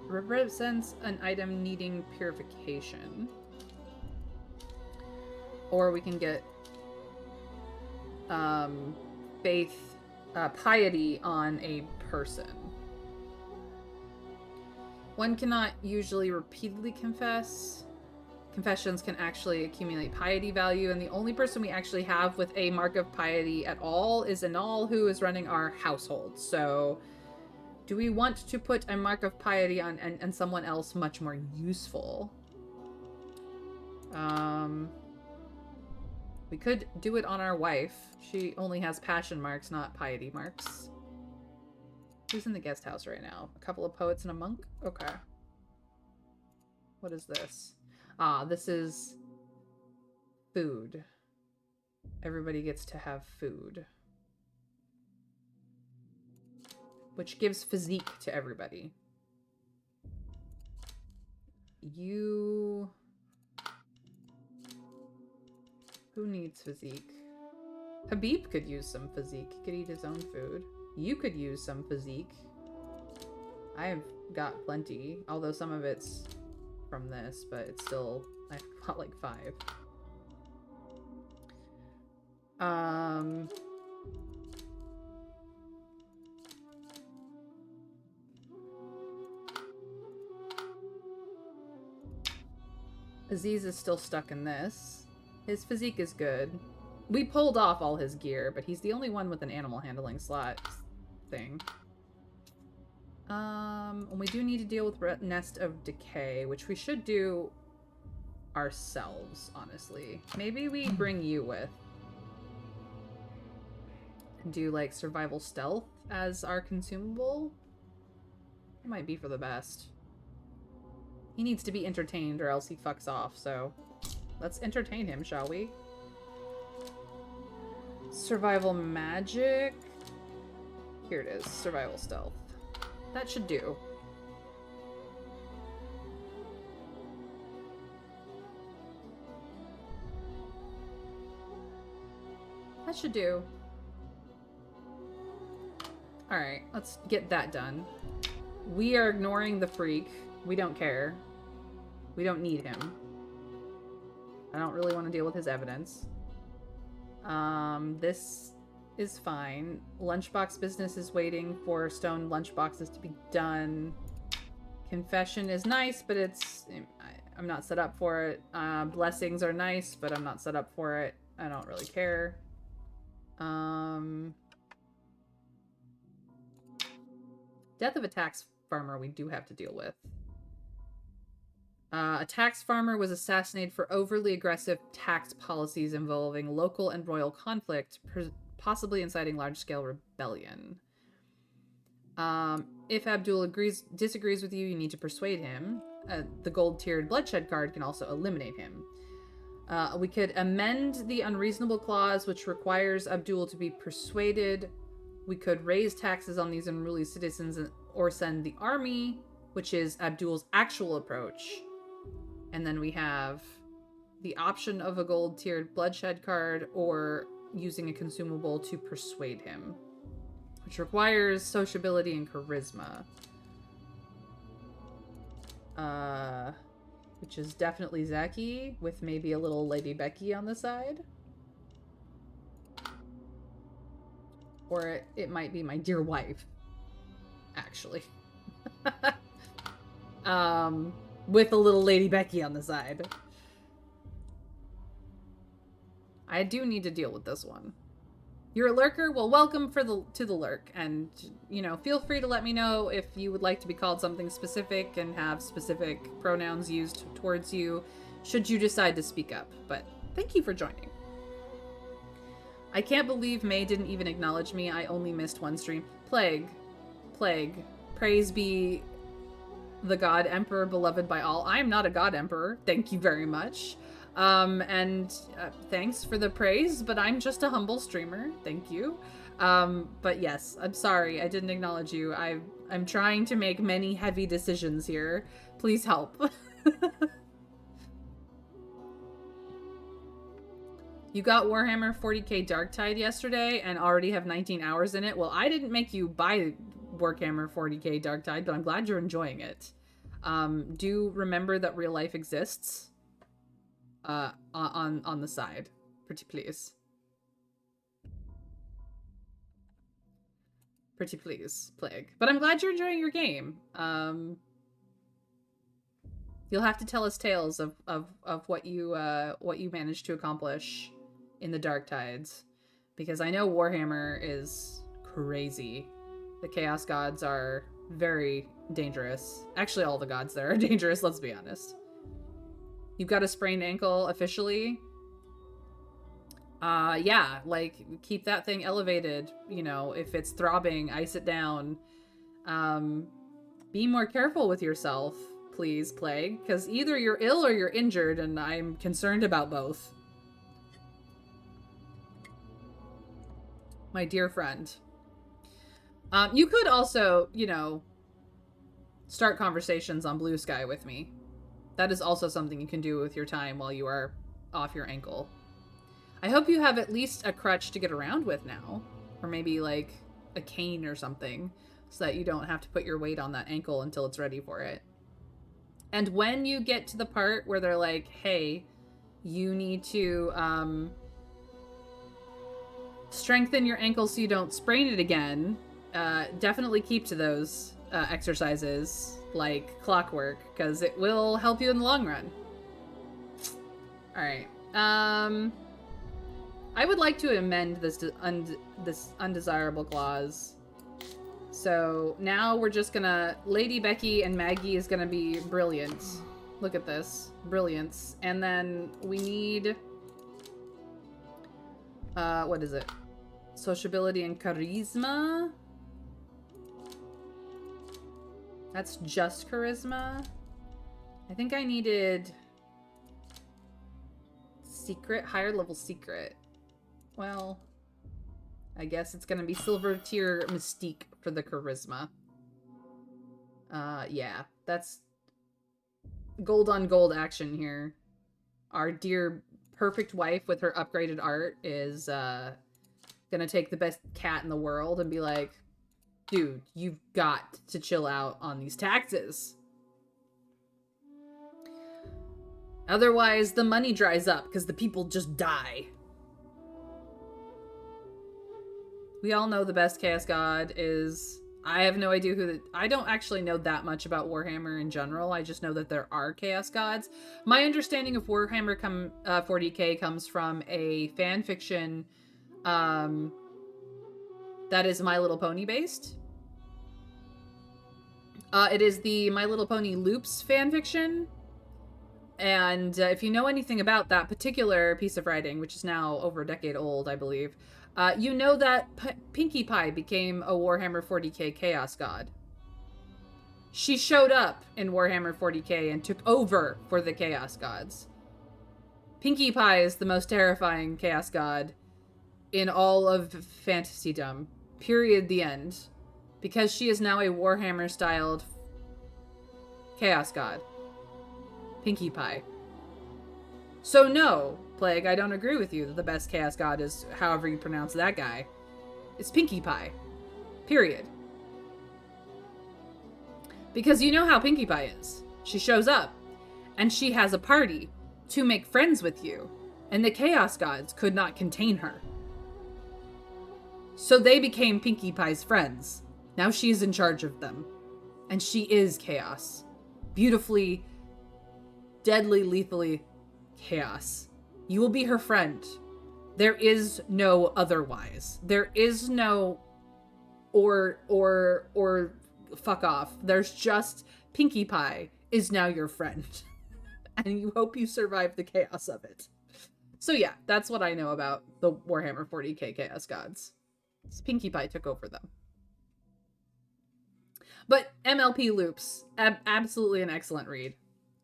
Represents an item needing purification. Or we can get faith, piety on a person. One cannot usually repeatedly confess. Confessions can actually accumulate piety value, and the only person we actually have with a mark of piety at all is Anal, who is running our household. So, do we want to put a mark of piety on and someone else much more useful? We could do it on our wife. She only has passion marks, not piety marks. Who's in the guest house right now? A couple of poets and a monk? Okay. What is this? Ah, this is food. Everybody gets to have food. Which gives physique to everybody. You... Who needs physique? Habib could use some physique. He could eat his own food. You could use some physique. I've got plenty, although some of it's from this, but it's still... I've got like 5. Aziz is still stuck in this. His physique is good. We pulled off all his gear, but he's the only one with an animal handling slot thing. And we do need to deal with Nest of Decay, which we should do ourselves, honestly. Maybe we bring you with. Do, like, survival stealth as our consumable? It might be for the best. He needs to be entertained or else he fucks off, so... Let's entertain him, shall we? Survival magic. Here it is. Survival stealth. That should do. That should do. Alright, let's get that done. We are ignoring the freak. We don't care. We don't need him. I don't really want to deal with his evidence. This is fine. Lunchbox business is waiting for stone lunchboxes to be done. Confession is nice, but it's... I'm not set up for it. Blessings are nice, but I'm not set up for it. I don't really care. Death of a tax farmer we do have to deal with. A tax farmer was assassinated for overly aggressive tax policies involving local and royal conflict, possibly inciting large-scale rebellion. If Abdul disagrees with you, you need to persuade him. The gold-tiered bloodshed card can also eliminate him. We could amend the unreasonable clause, which requires Abdul to be persuaded. We could raise taxes on these unruly citizens or send the army, which is Abdul's actual approach. And then we have the option of a gold-tiered bloodshed card or using a consumable to persuade him, which requires sociability and charisma. Which is definitely Zaki, with maybe a little Lady Becky on the side. Or it might be my dear wife, actually. With a little Lady Becky on the side. I do need to deal with this one. You're a lurker? Well, welcome to the lurk. And, you know, feel free to let me know if you would like to be called something specific and have specific pronouns used towards you, should you decide to speak up. But thank you for joining. I can't believe May didn't even acknowledge me. I only missed one stream. Plague. Praise be the God Emperor beloved by all. I am not a God Emperor. Thank you very much. Thanks for the praise, but I'm just a humble streamer. Thank you. But yes, I'm sorry. I didn't acknowledge you. I'm trying to make many heavy decisions here. Please help. You got Warhammer 40k Darktide yesterday and already have 19 hours in it. Well, I didn't make you buy Warhammer 40k Darktide, but I'm glad you're enjoying it. Do remember that real life exists on the side. Pretty please. Pretty please, Plague. But I'm glad you're enjoying your game. You'll have to tell us tales of what you managed to accomplish in the Dark Tides, because I know Warhammer is crazy. The Chaos Gods are very dangerous. Actually, all the gods there are dangerous, let's be honest. You've got a sprained ankle officially. Yeah, like, keep that thing elevated. You know, if it's throbbing, ice it down. Be more careful with yourself, please, Plague, because either you're ill or you're injured, and I'm concerned about both. My dear friend. You could also, you know, start conversations on Blue Sky with me. That is also something you can do with your time while you are off your ankle. I hope you have at least a crutch to get around with now. Or maybe, like, a cane or something, so that you don't have to put your weight on that ankle until it's ready for it. And when you get to the part where they're like, hey, you need to, strengthen your ankle so you don't sprain it again, definitely keep to those exercises like clockwork, because it will help you in the long run. Alright. I would like to amend this undesirable clause. So now we're just gonna... Lady Becky and Maggie is gonna be brilliant. Look at this. Brilliance. And then we need... what is it? Sociability and charisma? That's just charisma? I think I needed... secret? Higher level secret. Well... I guess it's gonna be silver tier mystique for the charisma. Yeah. That's gold on gold action here. Our dear perfect wife with her upgraded art is, gonna take the best cat in the world and be like, dude, you've got to chill out on these taxes. Otherwise, the money dries up because the people just die. We all know the best Chaos God is... I have no idea who the... I don't actually know that much about Warhammer in general. I just know that there are Chaos Gods. My understanding of Warhammer 40k comes from a fan fiction that is My Little Pony based. It is the My Little Pony Loops fanfiction. And if you know anything about that particular piece of writing, which is now over a decade old, I believe, you know that Pinkie Pie became a Warhammer 40k Chaos God. She showed up in Warhammer 40k and took over for the Chaos Gods. Pinkie Pie is the most terrifying Chaos God in all of fantasydom. Period. The end. Because she is now a Warhammer-styled Chaos God. Pinkie Pie. So no, Plague, I don't agree with you that the best Chaos God is, however you pronounce that guy. It's Pinkie Pie. Period. Because you know how Pinkie Pie is. She shows up, and she has a party to make friends with you, and the Chaos Gods could not contain her. So they became Pinkie Pie's friends. Now she's in charge of them. And she is chaos. Beautifully, deadly, lethally chaos. You will be her friend. There is no otherwise. There is no or fuck off. There's just Pinkie Pie is now your friend. And you hope you survive the chaos of it. So yeah, that's what I know about the Warhammer 40k Chaos Gods. Pinkie Pie took over them. But MLP Loops, absolutely an excellent read.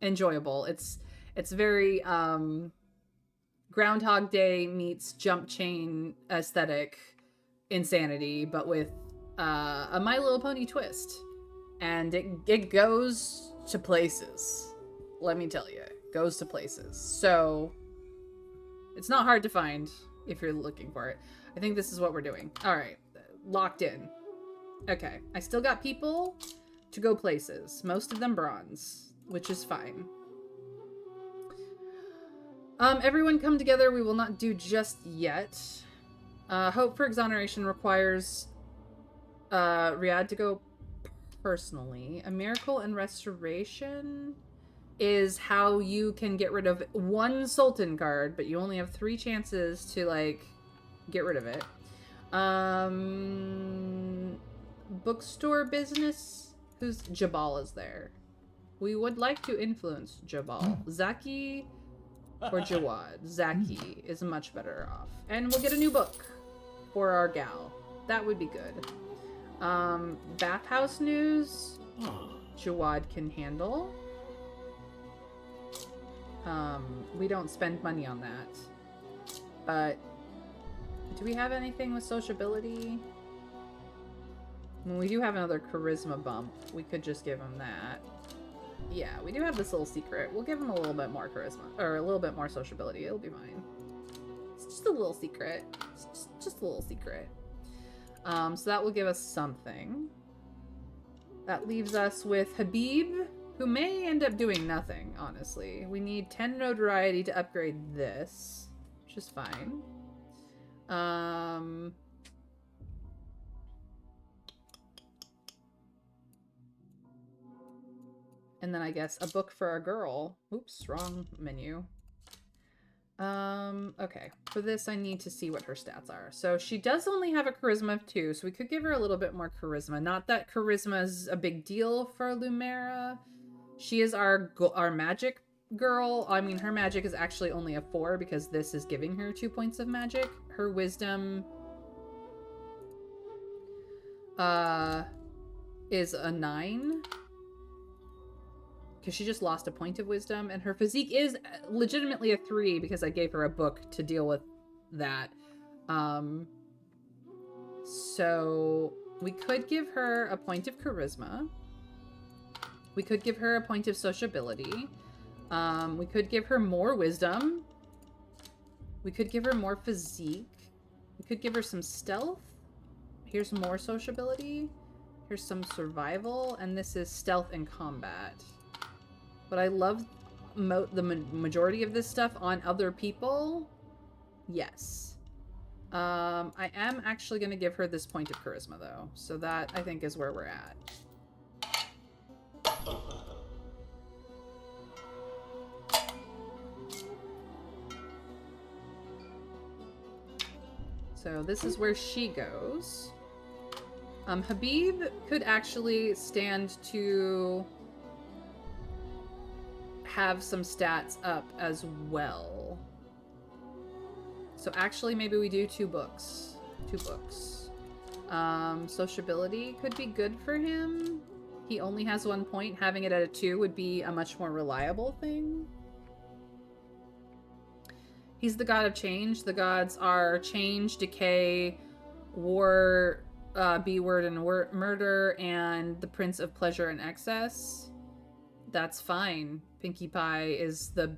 Enjoyable. It's very Groundhog Day meets Jump Chain aesthetic insanity, but with a My Little Pony twist. And it goes to places. Let me tell you, it goes to places. So it's not hard to find if you're looking for it. I think this is what we're doing. All right, locked in. Okay, I still got people to go places. Most of them bronze, which is fine. Everyone come together. We will not do just yet. Hope for exoneration requires Riyadh to go personally. A miracle and restoration is how you can get rid of one Sultan card, but you only have 3 chances to, like, get rid of it. Bookstore business. Who's Jabal is there? We would like to influence Jabal. Zaki or Jawad? Zaki is much better off. And we'll get a new book for our gal. That would be good. Bathhouse news. Jawad can handle. We don't spend money on that. But do we have anything with sociability? Well, we do have another charisma bump. We could just give him that. Yeah, we do have this little secret. We'll give him a little bit more charisma, or a little bit more sociability. It'll be fine. It's just a little secret. It's just a little secret. So that will give us something. That leaves us with Habib, who may end up doing nothing, honestly. We need 10 notoriety to upgrade this, which is fine. And then I guess a book for a girl. Oops, wrong menu. Okay. For this, I need to see what her stats are. So she does only have a charisma of 2, so we could give her a little bit more charisma. Not that charisma is a big deal for Lumera. She is our magic girl. I mean, her magic is actually only a 4 because this is giving her 2 points of magic. Her wisdom is a 9. Because she just lost a point of wisdom, and her physique is legitimately a 3 because I gave her a book to deal with that. So we could give her a point of charisma. We could give her a point of sociability. We could give her more wisdom. We could give her more physique. We could give her some stealth. Here's more sociability. Here's some survival, and this is stealth and combat. But I love the majority of this stuff on other people. Yes. I am actually going to give her this point of charisma, though. So that, I think, is where we're at. So this is where she goes. Habib could actually stand to have some stats up as well. So actually maybe we do 2 books. 2 books. Sociability could be good for him. He only has 1 point. Having it at a 2 would be a much more reliable thing. He's the god of change. The gods are change, decay, war, B-word, and murder, and the prince of pleasure and excess. That's fine. Pinkie Pie is the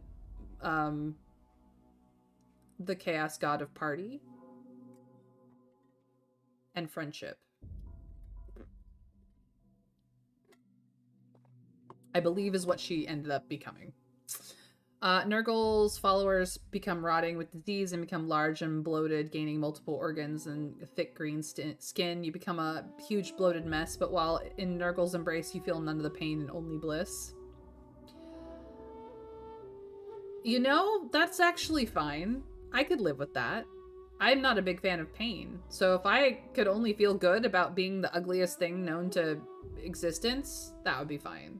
chaos god of party and friendship. I believe is what she ended up becoming. Nurgle's followers become rotting with disease and become large and bloated, gaining multiple organs and thick green skin. You become a huge bloated mess, but while in Nurgle's embrace, you feel none of the pain and only bliss. You know, that's actually fine. I could live with that. I'm not a big fan of pain, so if I could only feel good about being the ugliest thing known to existence, that would be fine.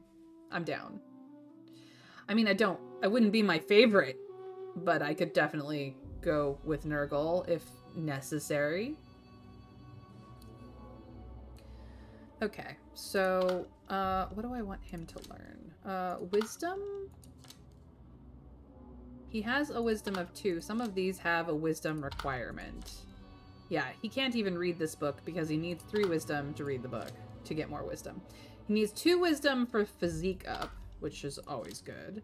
I'm down. I mean, I wouldn't be my favorite, but I could definitely go with Nurgle if necessary. Okay. So, what do I want him to learn? Wisdom? He has a wisdom of 2. Some of these have a wisdom requirement. Yeah, he can't even read this book because he needs 3 wisdom to read the book to get more wisdom. He needs 2 wisdom for physique up, which is always good.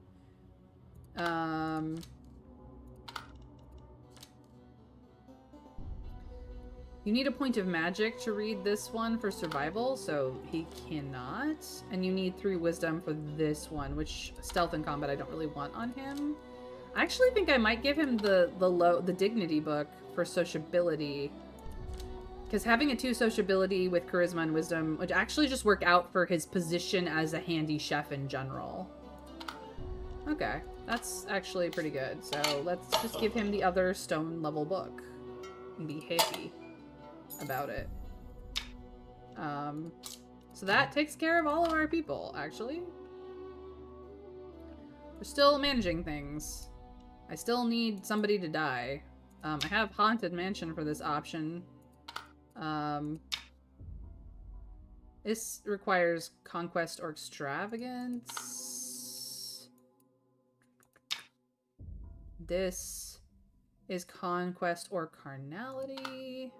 You need a point of magic to read this one for survival, so he cannot. And you need 3 wisdom for this one, which stealth and combat I don't really want on him. I actually think I might give him the dignity book for sociability. Because having a 2 sociability with charisma and wisdom would actually just work out for his position as a handy chef in general. Okay, that's actually pretty good. So let's just give him the other stone level book and be happy about it. So that takes care of all of our people, actually. We're still managing things. I still need somebody to die. I have Haunted Mansion for this option. This requires Conquest or Extravagance. This is Conquest or Carnality.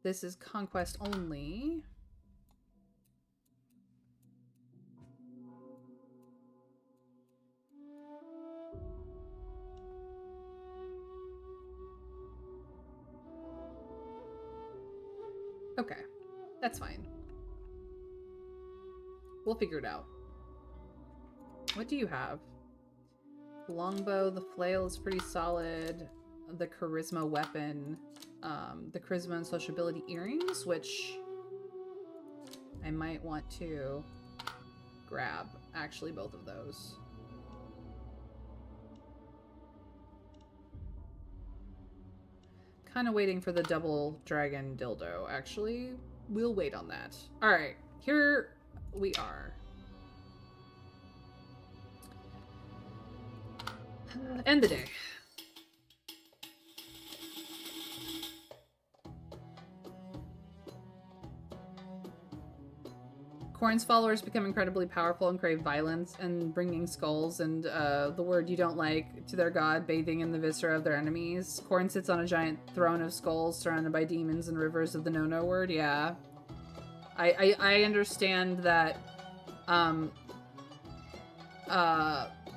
This is Conquest only. Okay, that's fine. We'll figure it out. What do you have? Longbow, the flail is pretty solid. The charisma weapon, the charisma and sociability earrings, which I might want to grab. Actually, both of those. Kind of waiting for the double dragon dildo, actually. We'll wait on that. Alright, here we are. End the day. Corn's followers become incredibly powerful and crave violence and bringing skulls and the word you don't like to their god, bathing in the viscera of their enemies. Corn sits on a giant throne of skulls surrounded by demons and rivers of the no-no word. Yeah. I understand that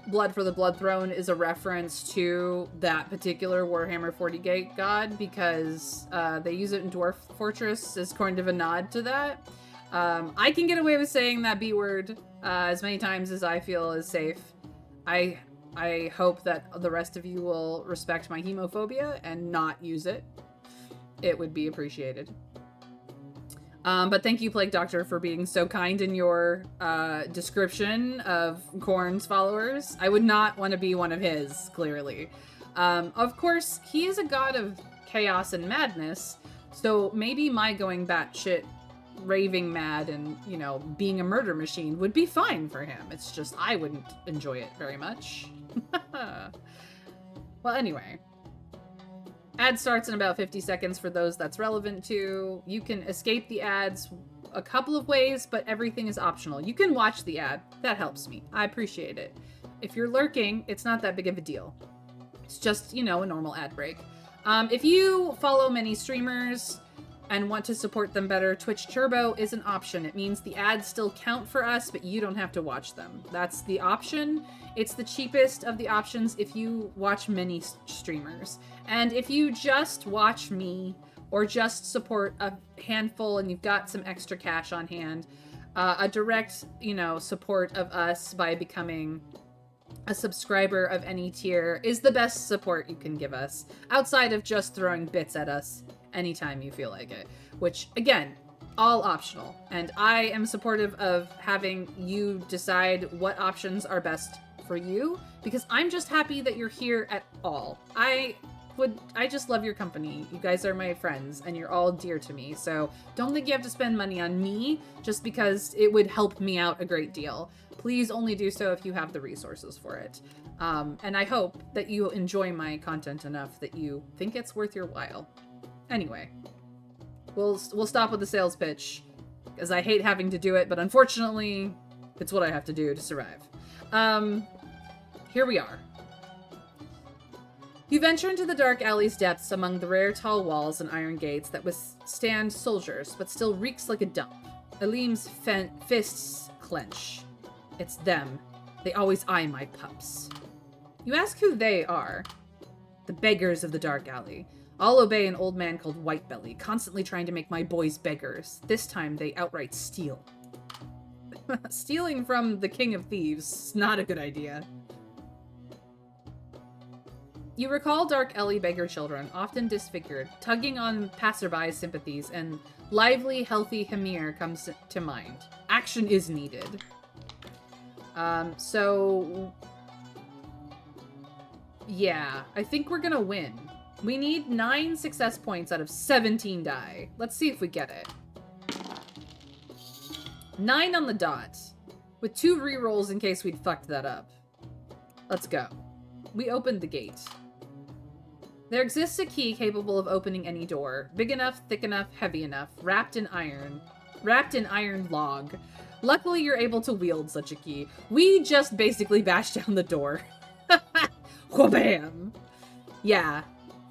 Blood for the Blood Throne is a reference to that particular Warhammer 40k god because they use it in Dwarf Fortress as kind of a nod to that. I can get away with saying that B word as many times as I feel is safe. I hope that the rest of you will respect my hemophobia and not use it. It would be appreciated. But thank you, Plague Doctor, for being so kind in your description of Korn's followers. I would not want to be one of his, clearly. Of course, he is a god of chaos and madness, so maybe my going batshit raving mad and, you know, being a murder machine would be fine for him. It's just I wouldn't enjoy it very much. Well, anyway. Ad starts in about 50 seconds for those that's relevant to. You can escape the ads a couple of ways, but everything is optional. You can watch the ad. That helps me. I appreciate it. If you're lurking, it's not that big of a deal. It's just, you know, a normal ad break. If you follow many streamers and want to support them better, Twitch Turbo is an option. It means the ads still count for us, but you don't have to watch them. That's the option. It's the cheapest of the options if you watch many streamers. And if you just watch me or just support a handful and you've got some extra cash on hand, a direct, you know, support of us by becoming a subscriber of any tier is the best support you can give us, outside of just throwing bits at us anytime you feel like it, which, again, all optional. And I am supportive of having you decide what options are best for you, because I'm just happy that you're here at all. I just love your company. You guys are my friends, and you're all dear to me, so don't think you have to spend money on me just because it would help me out a great deal. Please only do so if you have the resources for it. And I hope that you enjoy my content enough that you think it's worth your while. Anyway, We'll stop with the sales pitch, because I hate having to do it, but unfortunately, it's what I have to do to survive. Here we are. You venture into the dark alley's depths among the rare tall walls and iron gates that withstand soldiers, but still reeks like a dump. Aleem's fists clench. It's them. They always eye my pups. You ask who they are. The beggars of the dark alley. All obey an old man called Whitebelly, constantly trying to make my boys beggars. This time they outright steal. Stealing from the king of thieves is not a good idea. You recall dark alley beggar children, often disfigured, tugging on passerby's sympathies, and lively, healthy Hamir comes to mind. Action is needed. Yeah, I think we're gonna win. We need 9 success points out of 17 die. Let's see if we get it. 9 on the dot, with 2 rerolls in case we'd fucked that up. Let's go. We opened the gate. There exists a key capable of opening any door. Big enough, thick enough, heavy enough, wrapped in iron log. Luckily, you're able to wield such a key. We just basically bashed down the door. Wha-bam! Yeah.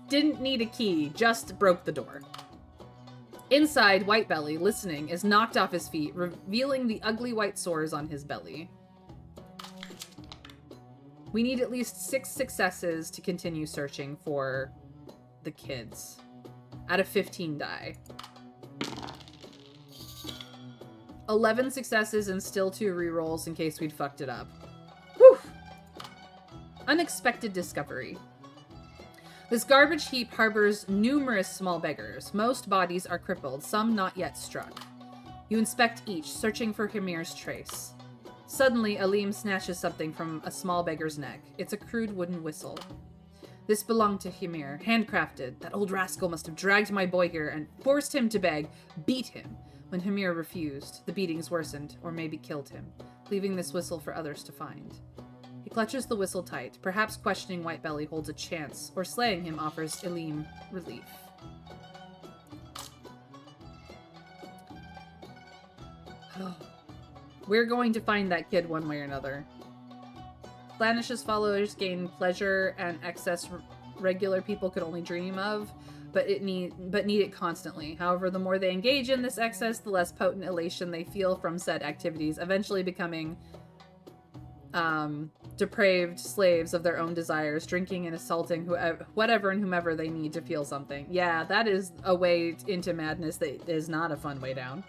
Didn't need a key, just broke the door. Inside, Whitebelly, listening, is knocked off his feet, revealing the ugly white sores on his belly. We need at least 6 successes to continue searching for the kids. Out of 15 die. 11 successes and still 2 rerolls in case we'd fucked it up. Whew! Unexpected discovery. This garbage heap harbors numerous small beggars. Most bodies are crippled, some not yet struck. You inspect each, searching for Hamir's trace. Suddenly, Aleem snatches something from a small beggar's neck. It's a crude wooden whistle. This belonged to Hamir, handcrafted. That old rascal must have dragged my boy here and forced him to beg, beat him. When Hamir refused, the beatings worsened, or maybe killed him, leaving this whistle for others to find. He clutches the whistle tight, perhaps questioning Whitebelly holds a chance, or slaying him offers Aleem relief. We're going to find that kid one way or another. Blanish's followers gain pleasure and excess regular people could only dream of, but need it constantly. However, the more they engage in this excess, the less potent elation they feel from said activities, eventually becoming depraved slaves of their own desires, drinking and assaulting whatever and whomever they need to feel something. Yeah, that is a way into madness that is not a fun way down.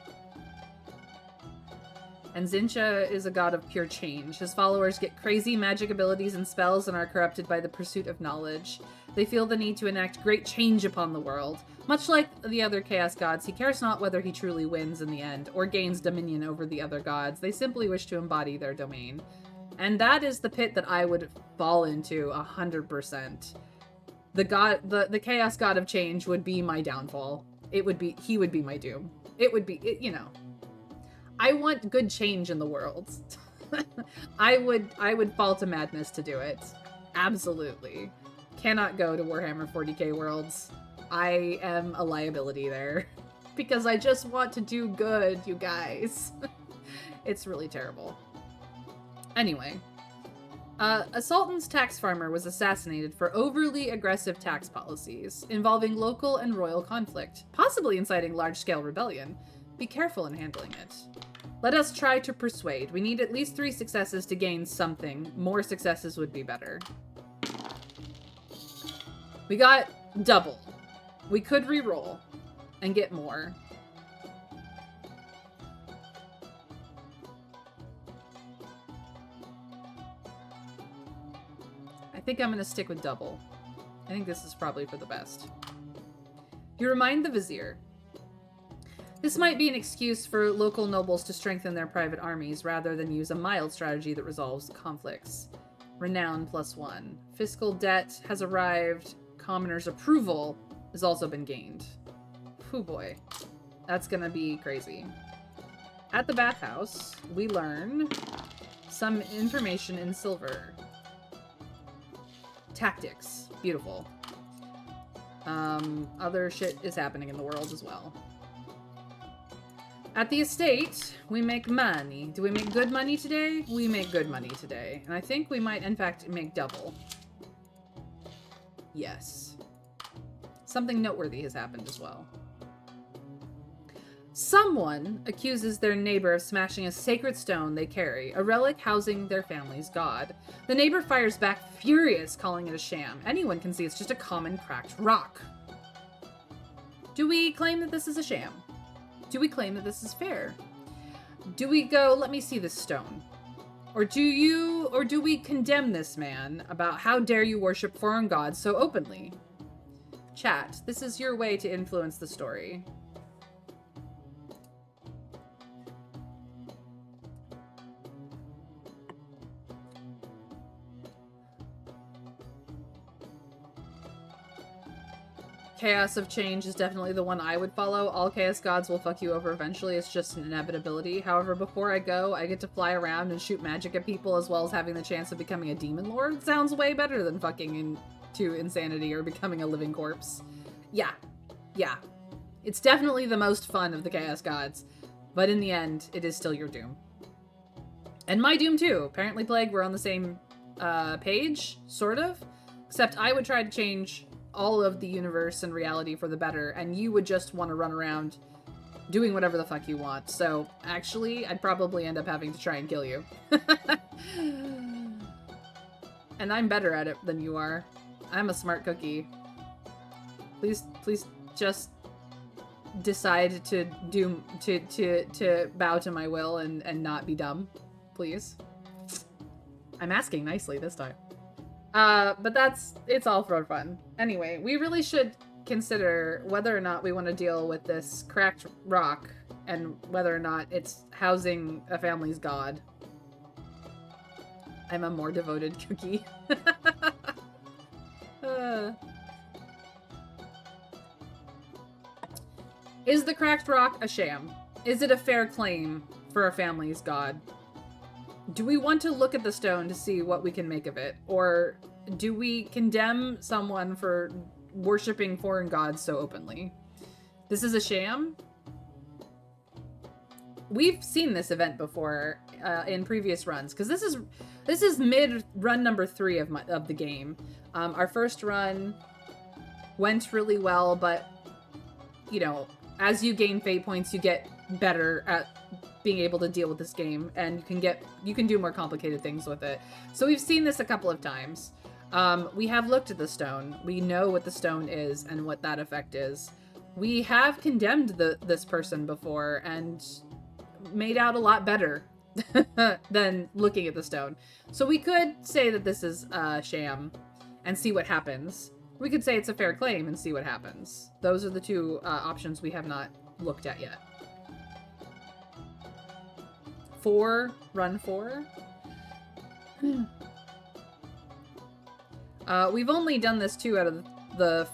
And Zincha is a god of pure change. His followers get crazy magic abilities and spells and are corrupted by the pursuit of knowledge. They feel the need to enact great change upon the world. Much like the other chaos gods, he cares not whether he truly wins in the end, or gains dominion over the other gods. They simply wish to embody their domain. And that is the pit that I would fall into 100%. The chaos god of change would be my downfall. He would be my doom. It would be, you know. I want good change in the world. I would fall to madness to do it. Absolutely. Cannot go to Warhammer 40k worlds. I am a liability there. Because I just want to do good, you guys. It's really terrible. Anyway. A Sultan's tax farmer was assassinated for overly aggressive tax policies, involving local and royal conflict, possibly inciting large-scale rebellion. Be careful in handling it. Let us try to persuade. We need at least 3 successes to gain something. More successes would be better. We got double. We could re-roll and get more. I think I'm going to stick with double. I think this is probably for the best. You remind the vizier. This might be an excuse for local nobles to strengthen their private armies rather than use a mild strategy that resolves conflicts. Renown +1. Fiscal debt has arrived. Commoner's approval has also been gained. Whew boy. That's gonna be crazy. At the bathhouse, we learn some information in silver. Tactics. Beautiful. Other shit is happening in the world as well. At the estate, we make money. Do we make good money today? We make good money today. And I think we might, in fact, make double. Yes. Something noteworthy has happened as well. Someone accuses their neighbor of smashing a sacred stone they carry, a relic housing their family's god. The neighbor fires back furious, calling it a sham. Anyone can see it's just a common cracked rock. Do we claim that this is a sham? Do we claim that this is fair? Do we go, let me see this stone? Or do we condemn this man about how dare you worship foreign gods so openly? Chat, this is your way to influence the story. Chaos of Change is definitely the one I would follow. All chaos gods will fuck you over eventually. It's just an inevitability. However, before I go, I get to fly around and shoot magic at people as well as having the chance of becoming a demon lord. Sounds way better than fucking into insanity or becoming a living corpse. Yeah. Yeah. It's definitely the most fun of the chaos gods. But in the end, it is still your doom. And my doom too. Apparently, Plague, we're on the same page, sort of. Except I would try to change all of the universe and reality for the better, and you would just want to run around doing whatever the fuck you want. So, actually, I'd probably end up having to try and kill you. And I'm better at it than you are. I'm a smart cookie. Please just decide to bow to my will and not be dumb. Please. I'm asking nicely this time. But it's all for fun. Anyway, we really should consider whether or not we want to deal with this cracked rock and whether or not it's housing a family's god. I'm a more devoted cookie. Is the cracked rock a sham? Is it a fair claim for a family's god? Do we want to look at the stone to see what we can make of it? Or do we condemn someone for worshipping foreign gods so openly? This is a sham? We've seen this event before in previous runs, because this is mid run number 3 of the game. Our first run went really well, but you know, as you gain fate points, you get better at being able to deal with this game, and you can do more complicated things with it. So we've seen this a couple of times. We have looked at the stone. We know what the stone is and what that effect is. We have condemned this person before and made out a lot better than looking at the stone. So we could say that this is a sham and see what happens. We could say it's a fair claim and see what happens. Those are the two options we have not looked at yet. Run 4. We've only done this 2 out of the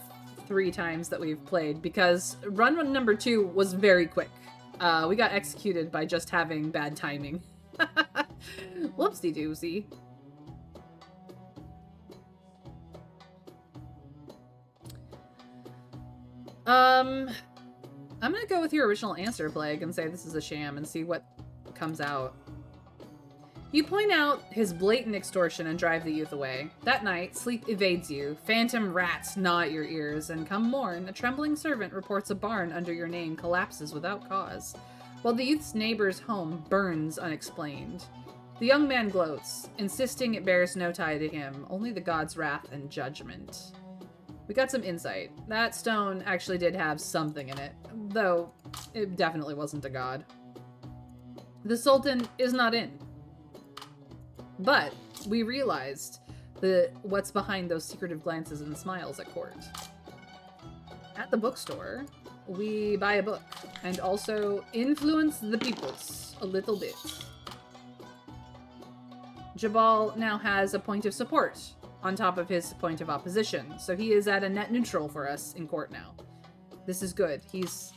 3 times that we've played because run number 2 was very quick. We got executed by just having bad timing. Whoopsie doozy. I'm gonna go with your original answer, Plague, and say this is a sham and see what comes out. You point out his blatant extortion and drive the youth away. That night, sleep evades you. Phantom rats gnaw at your ears, and come morn, a trembling servant reports a barn under your name collapses without cause, while the youth's neighbor's home burns unexplained. The young man gloats, insisting it bears no tie to him, only the god's wrath and judgment. We got some insight. That stone actually did have something in it, though it definitely wasn't a god. The Sultan is not in. But we realized what's behind those secretive glances and smiles at court. At the bookstore, we buy a book and also influence the peoples a little bit. Jabal now has a point of support on top of his point of opposition, so he is at a net neutral for us in court now. This is good. He's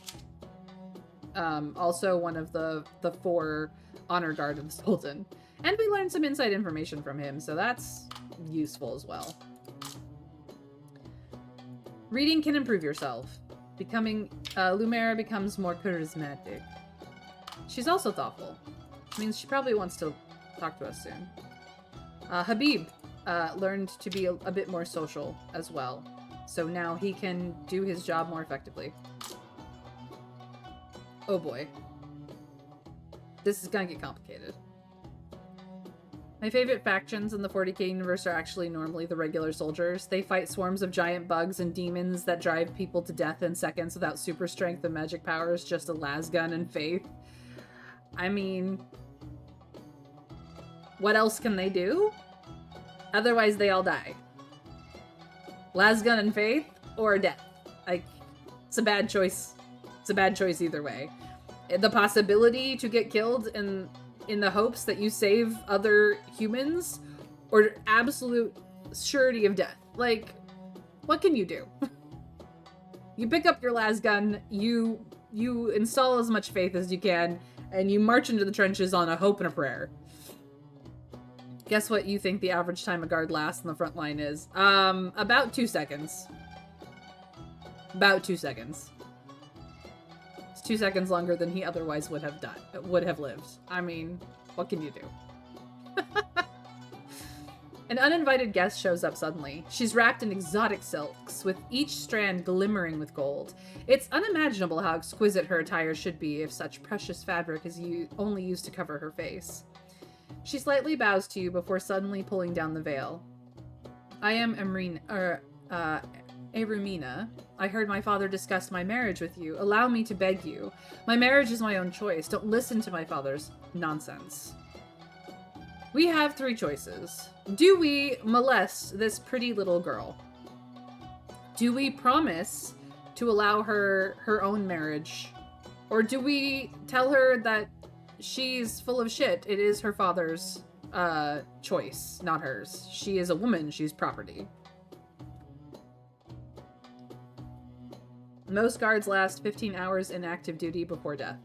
also one of the 4 honor guard of the Sultan. And we learned some inside information from him, so that's useful as well. Reading can improve yourself. Lumera becomes more charismatic. She's also thoughtful. Which means she probably wants to talk to us soon. Habib learned to be a bit more social as well. So now he can do his job more effectively. Oh boy. This is gonna get complicated. My favorite factions in the 40k universe are actually normally the regular soldiers. They fight swarms of giant bugs and demons that drive people to death in seconds without super strength and magic powers, just a lasgun and faith. I mean, what else can they do? Otherwise, they all die. Lasgun and faith or death. Like, it's a bad choice. It's a bad choice either way. The possibility to get killed in the hopes that you save other humans, or absolute surety of death. Like, what can you do? You pick up your lasgun, you install as much faith as you can, and you march into the trenches on a hope and a prayer. Guess what you think the average time a guard lasts in the front line is? About 2 seconds. About 2 seconds. It's 2 seconds longer than he otherwise would have lived. I mean, what can you do? An uninvited guest shows up suddenly. She's wrapped in exotic silks, with each strand glimmering with gold. It's unimaginable how exquisite her attire should be if such precious fabric is only used to cover her face. She slightly bows to you before suddenly pulling down the veil. I am Erumina. I heard my father discuss my marriage with you. Allow me to beg you. My marriage is my own choice. Don't listen to my father's nonsense. We have 3 choices. Do we molest this pretty little girl? Do we promise to allow her her own marriage? Or do we tell her that she's full of shit? It is her father's choice, not hers. She is a woman. She's property. Most guards last 15 hours in active duty before death.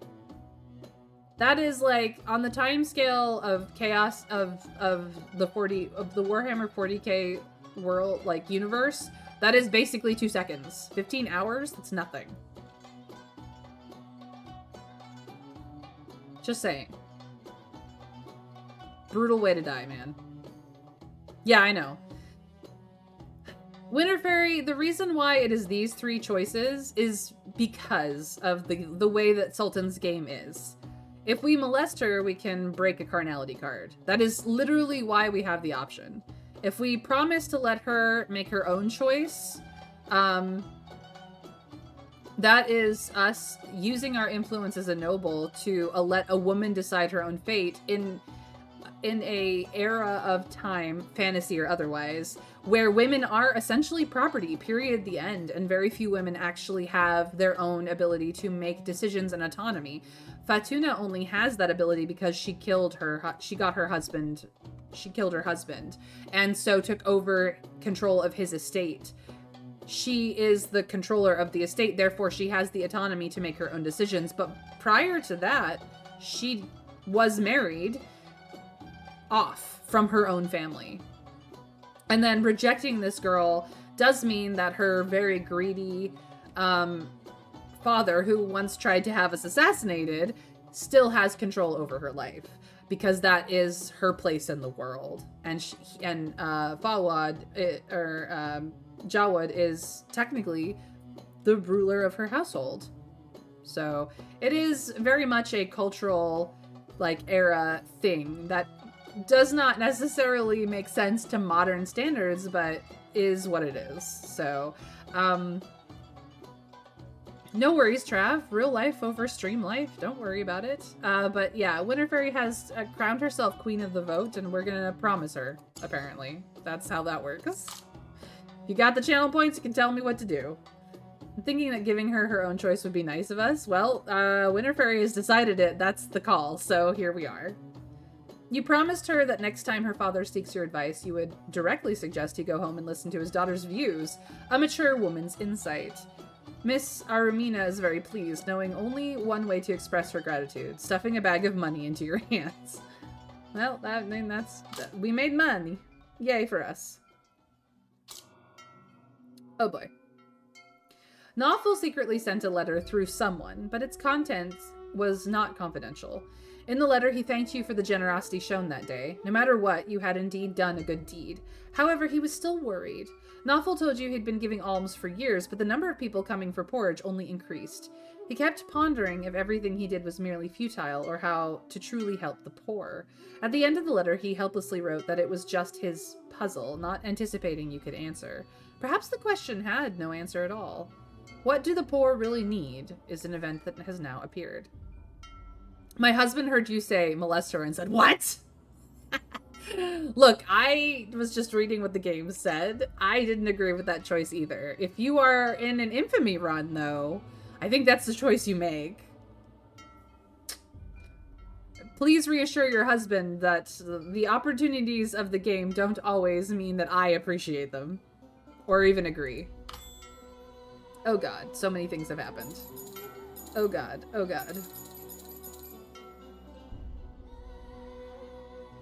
That is like on the time scale of chaos of the Warhammer 40k world, like universe. That is basically 2 seconds. 15 hours. That's nothing. Just saying. Brutal way to die, man. Yeah, I know. Winterfairy, the reason why it is these 3 choices is because of the way that Sultan's game is. If we molest her, we can break a carnality card. That is literally why we have the option. If we promise to let her make her own choice, that is us using our influence as a noble to let a woman decide her own fate in a era of time, fantasy or otherwise, where women are essentially property, period, the end, and very few women actually have their own ability to make decisions and autonomy. Fatuna only has that ability because she killed her husband, and so took over control of his estate. She is the controller of the estate, therefore she has the autonomy to make her own decisions. But prior to that, she was married off from her own family. And then rejecting this girl does mean that her very greedy father, who once tried to have us assassinated, still has control over her life, because that is her place in the world. And Jawad is technically the ruler of her household. So it is very much a cultural, like, era thing that does not necessarily make sense to modern standards, but is what it is. So, no worries, Trav. Real life over stream life. Don't worry about it. But yeah, Winterfairy has crowned herself queen of the vote, and we're gonna promise her, apparently. That's how that works. If you got the channel points, you can tell me what to do. I'm thinking that giving her her own choice would be nice of us. Well, Winterfairy has decided it. That's the call, so here we are. You promised her that next time her father seeks your advice, you would directly suggest he go home and listen to his daughter's views, a mature woman's insight. Miss Arumina is very pleased, knowing only one way to express her gratitude, stuffing a bag of money into your hands. Well, we made money. Yay for us. Oh boy. Nawful secretly sent a letter through someone, but its contents was not confidential. In the letter, he thanked you for the generosity shown that day. No matter what, you had indeed done a good deed. However, he was still worried. Noffel told you he'd been giving alms for years, but the number of people coming for porridge only increased. He kept pondering if everything he did was merely futile or how to truly help the poor. At the end of the letter, he helplessly wrote that it was just his puzzle, not anticipating you could answer. Perhaps the question had no answer at all. What do the poor really need is an event that has now appeared. My husband heard you say molest her and said, "What?" Look, I was just reading what the game said. I didn't agree with that choice either. If you are in an infamy run, though, I think that's the choice you make. Please reassure your husband that the opportunities of the game don't always mean that I appreciate them. Or even agree. Oh god, so many things have happened. Oh god, oh god.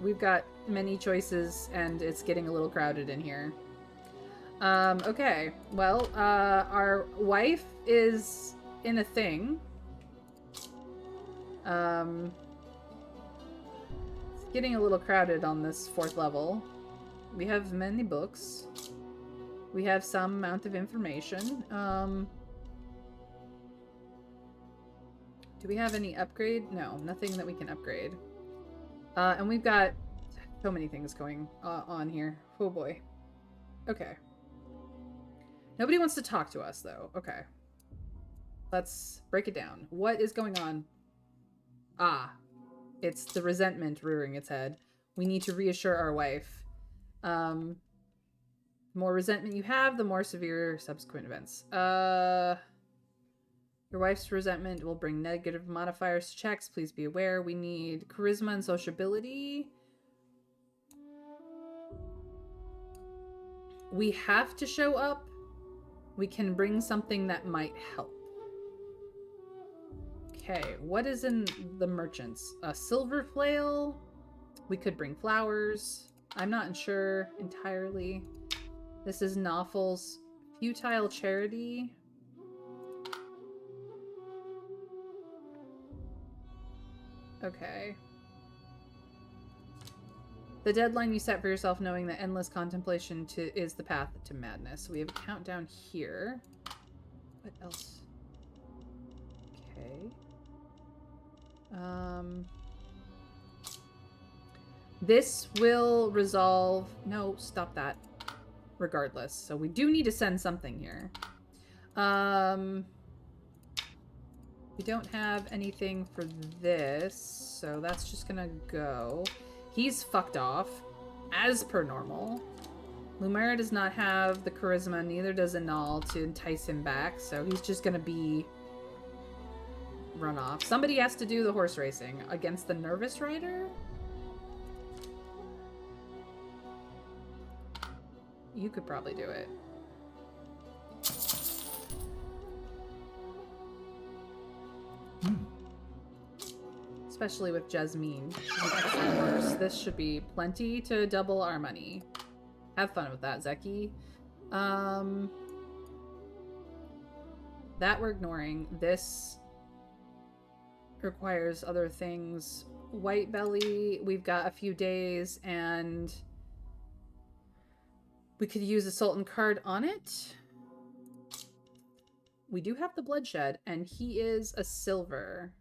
We've got many choices, and it's getting a little crowded in here. Okay. Well, our wife is in a thing. It's getting a little crowded on this 4th level. We have many books. We have some amount of information. Do we have any upgrade? No, nothing that we can upgrade. And we've got so many things going on here. Oh boy. Okay. Nobody wants to talk to us, though. Okay. Let's break it down. What is going on? Ah. It's the resentment rearing its head. We need to reassure our wife. The more resentment you have, the more severe subsequent events. Your wife's resentment will bring negative modifiers to checks. Please be aware. We need charisma and sociability. We have to show up. We can bring something that might help. Okay, what is in the merchants? A silver flail? We could bring flowers. I'm not sure entirely. This is Noffel's futile charity. Okay. The deadline you set for yourself, knowing that endless contemplation is the path to madness. We have a countdown here. What else? Okay. This will resolve... No, stop that. Regardless. So we do need to send something here. We don't have anything for this, so that's just gonna go. He's fucked off, as per normal. Lumera does not have the charisma, neither does Anal to entice him back, so he's just gonna be run off. Somebody has to do the horse racing against the nervous rider? You could probably do it. Especially with Jasmine. She's an excellent horse. This should be plenty to double our money. Have fun with that, Zeki. That we're ignoring. This requires other things. White belly, we've got a few days, and we could use a Sultan card on it. We do have the bloodshed, and he is a silver.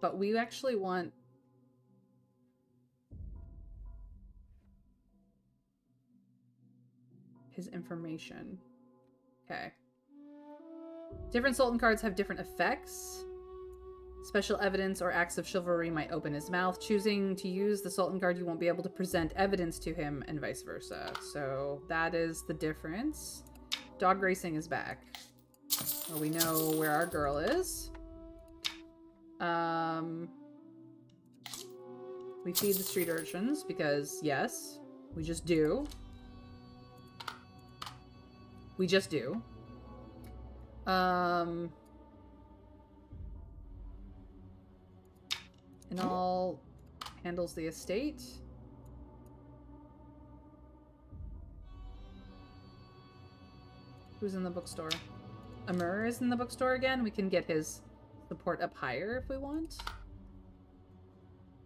But we actually want... his information. Okay. Different Sultan cards have different effects. Special evidence or acts of chivalry might open his mouth. Choosing to use the Sultan card, you won't be able to present evidence to him, and vice versa. So that is the difference. Dog racing is back. Well, we know where our girl is. We feed the street urchins because, yes, we just do. We just do. And all handles the estate. Who's in the bookstore? Amur is in the bookstore again. We can get his support up higher if we want.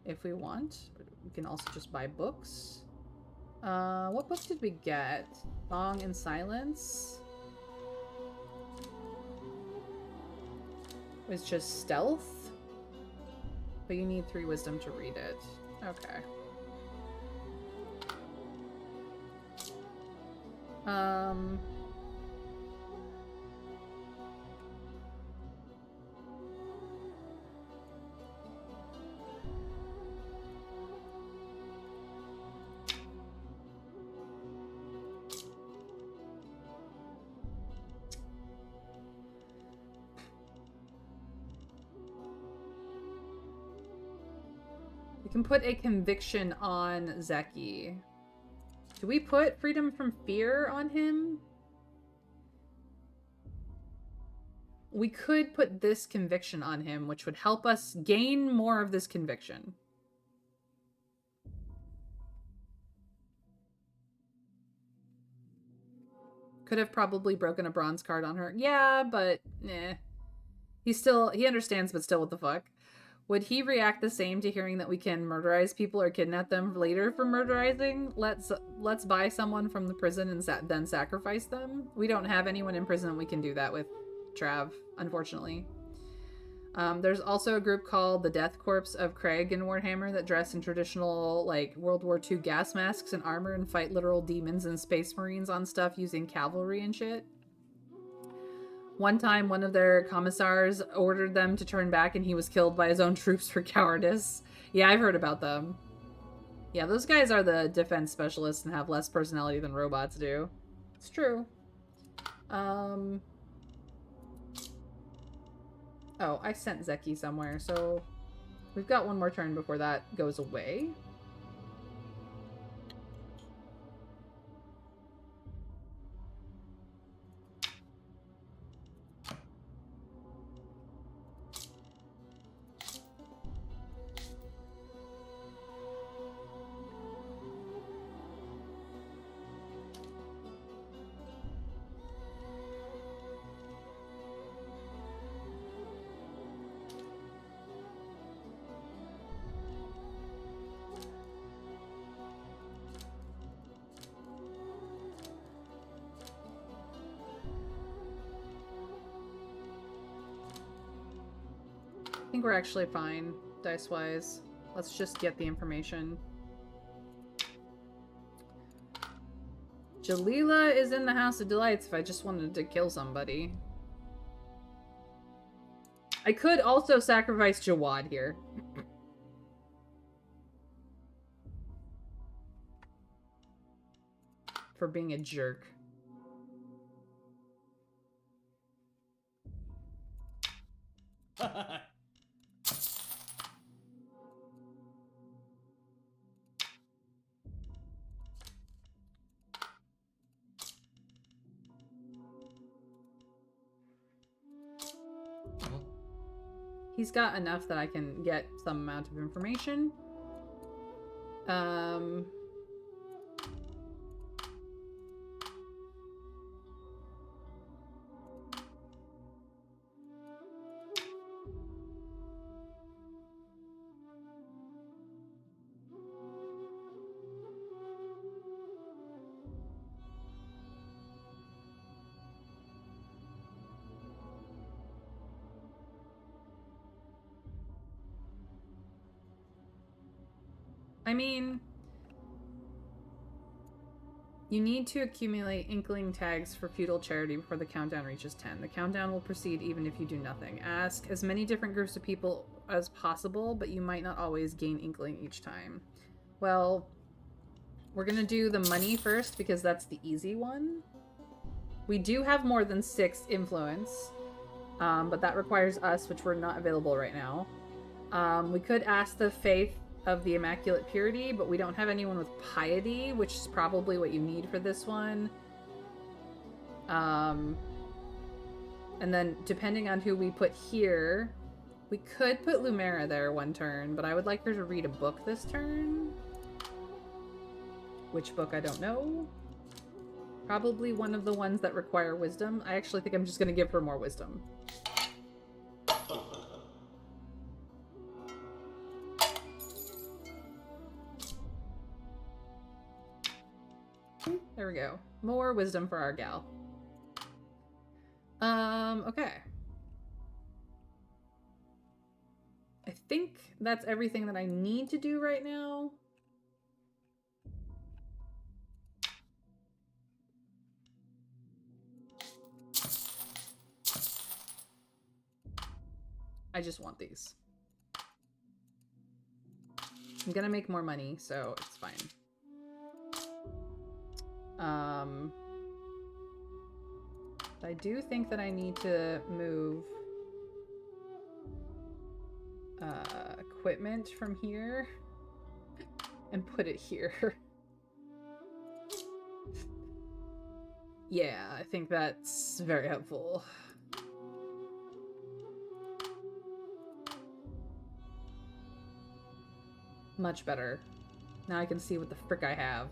If we want. We can also just buy books. What book did we get? Song and Silence? It's just stealth? But you need 3 wisdom to read it. Okay. We can put a conviction on Zeki. Do we put freedom from fear on him? We could put this conviction on him, which would help us gain more of this conviction. Could have probably broken a bronze card on her. Yeah, but eh. He understands, but still, what the fuck? Would he react the same to hearing that we can murderize people or kidnap them later for murderizing? Let's buy someone from the prison and then sacrifice them? We don't have anyone in prison we can do that with, Trav, unfortunately. There's also a group called the Death Corps of Craig in Warhammer that dress in traditional, like, World War II gas masks and armor and fight literal demons and space marines on stuff using cavalry and shit. One time, one of their commissars ordered them to turn back and he was killed by his own troops for cowardice. Yeah, I've heard about them. Yeah, those guys are the defense specialists and have less personality than robots do. It's true. Oh, I sent Zeki somewhere, so we've got one more turn before that goes away. I think we're actually fine, dice-wise. Let's just get the information. Jalila is in the House of Delights if I just wanted to kill somebody. I could also sacrifice Jawad here. For being a jerk. He's got enough that I can get some amount of information. I mean, you need to accumulate Inkling tags for feudal charity before the countdown reaches 10. The countdown will proceed even if you do nothing. Ask as many different groups of people as possible, but you might not always gain Inkling each time. Well, we're gonna do the money first because that's the easy one. We do have more than 6 influence, but that requires us, which we're not available right now. We could ask the faith of the Immaculate Purity, but we don't have anyone with piety, which is probably what you need for this one. And then depending on who we put here, we could put Lumera there one turn, but I would like her to read a book this turn. Which book, I don't know. Probably one of the ones that require wisdom. I actually think I'm just going to give her more wisdom. There we go. More wisdom for our gal. Okay. I think that's everything that I need to do right now. I just want these. I'm gonna make more money, so it's fine. I do think that I need to move equipment from here and put it here. Yeah, I think that's very helpful. Much better. Now I can see what the frick I have.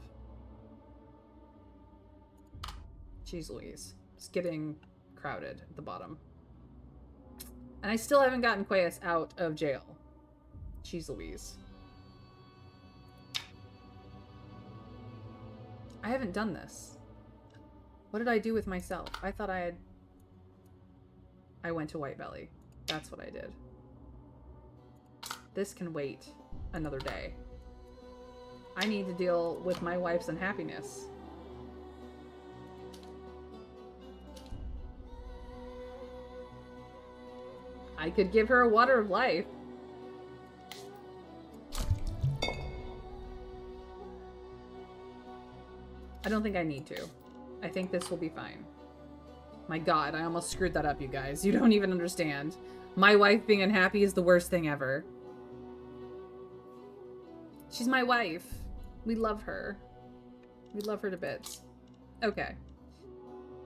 Jeez Louise. It's getting crowded at the bottom. And I still haven't gotten Quaes out of jail. Jeez Louise. I haven't done this. What did I do with myself? I thought I went to White Belly. That's what I did. This can wait another day. I need to deal with my wife's unhappiness. I could give her a water of life. I don't think I need to. I think this will be fine. My god, I almost screwed that up, you guys. You don't even understand. My wife being unhappy is the worst thing ever. She's my wife. We love her. We love her to bits. Okay.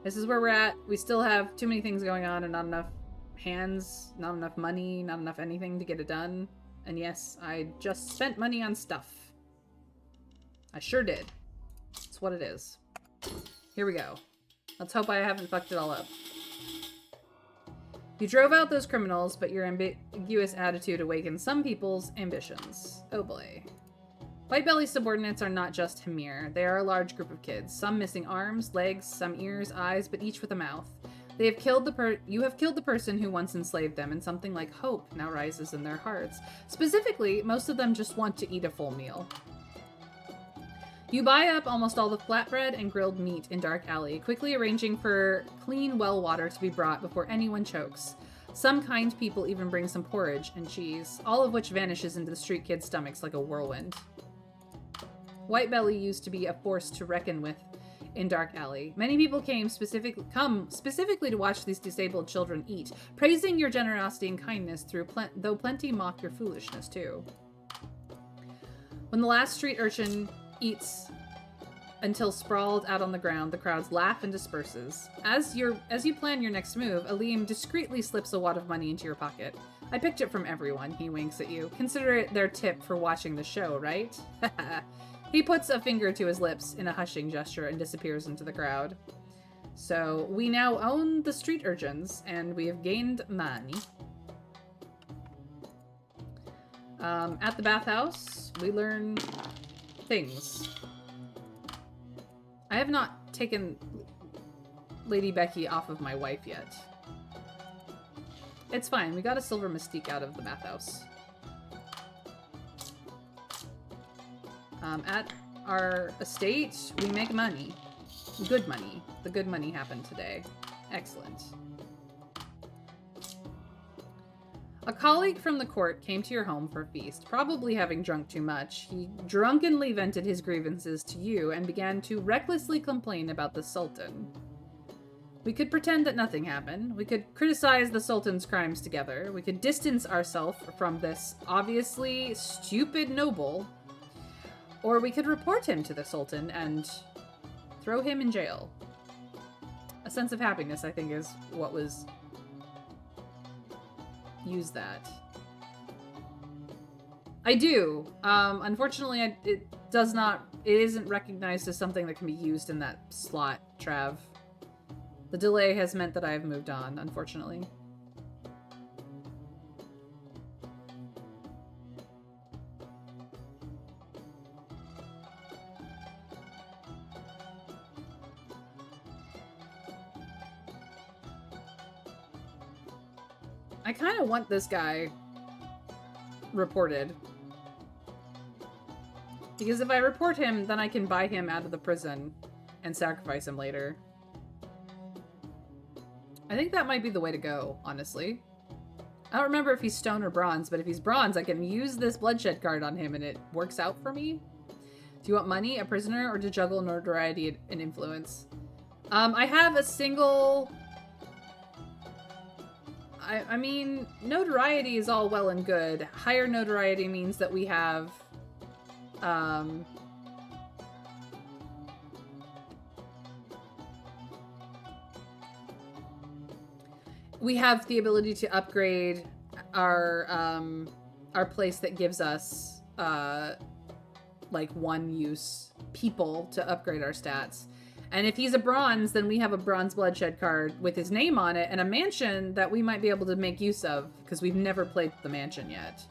This is where we're at. We still have too many things going on and not enough hands, not enough money, not enough anything to get it done. And yes, I just spent money on stuff. I sure did. That's what it is. Here we go. Let's hope I haven't fucked it all up. You drove out those criminals, but your ambiguous attitude awakened some people's ambitions. Oh boy. White Belly subordinates are not just Hamir. They are a large group of kids, some missing arms, legs, some ears, eyes, but each with a mouth. They have killed you have killed the person who once enslaved them, and something like hope now rises in their hearts. Specifically, most of them just want to eat a full meal. You buy up almost all the flatbread and grilled meat in Dark Alley, quickly arranging for clean well water to be brought before anyone chokes. Some kind people even bring some porridge and cheese, all of which vanishes into the street kids' stomachs like a whirlwind. White Belly used to be a force to reckon with in Dark Alley. Many people come specifically to watch these disabled children eat, praising your generosity and kindness though plenty mock your foolishness too. When the last street urchin eats until sprawled out on the ground, the crowds laugh and disperses. As you plan your next move, Aleem discreetly slips a wad of money into your pocket. I picked it from everyone, he winks at you. Consider it their tip for watching the show, right? He puts a finger to his lips in a hushing gesture and disappears into the crowd. So, we now own the street urchins, and we have gained money. At the bathhouse, we learn things. I have not taken Lady Becky off of my wife yet. It's fine, we got a silver mystique out of the bathhouse. At our estate, we make money. Good money. The good money happened today. Excellent. A colleague from the court came to your home for a feast, probably having drunk too much. He drunkenly vented his grievances to you and began to recklessly complain about the Sultan. We could pretend that nothing happened. We could criticize the Sultan's crimes together. We could distance ourselves from this obviously stupid noble. Or we could report him to the Sultan and throw him in jail. A sense of happiness, I think, is what was... Use that. I do. Unfortunately, it isn't recognized as something that can be used in that slot Trav. The delay has meant that I have moved on, unfortunately. I kind of want this guy reported. Because if I report him, then I can buy him out of the prison and sacrifice him later. I think that might be the way to go, honestly. I don't remember if he's stone or bronze, but if he's bronze, I can use this bloodshed card on him and it works out for me. Do you want money, a prisoner, or to juggle notoriety and influence? I have a single... I mean, notoriety is all well and good. Higher notoriety means that we have... we have the ability to upgrade our place that gives us, like, one-use people to upgrade our stats. And if he's a bronze, then we have a bronze bloodshed card with his name on it and a mansion that we might be able to make use of because we've never played the mansion yet.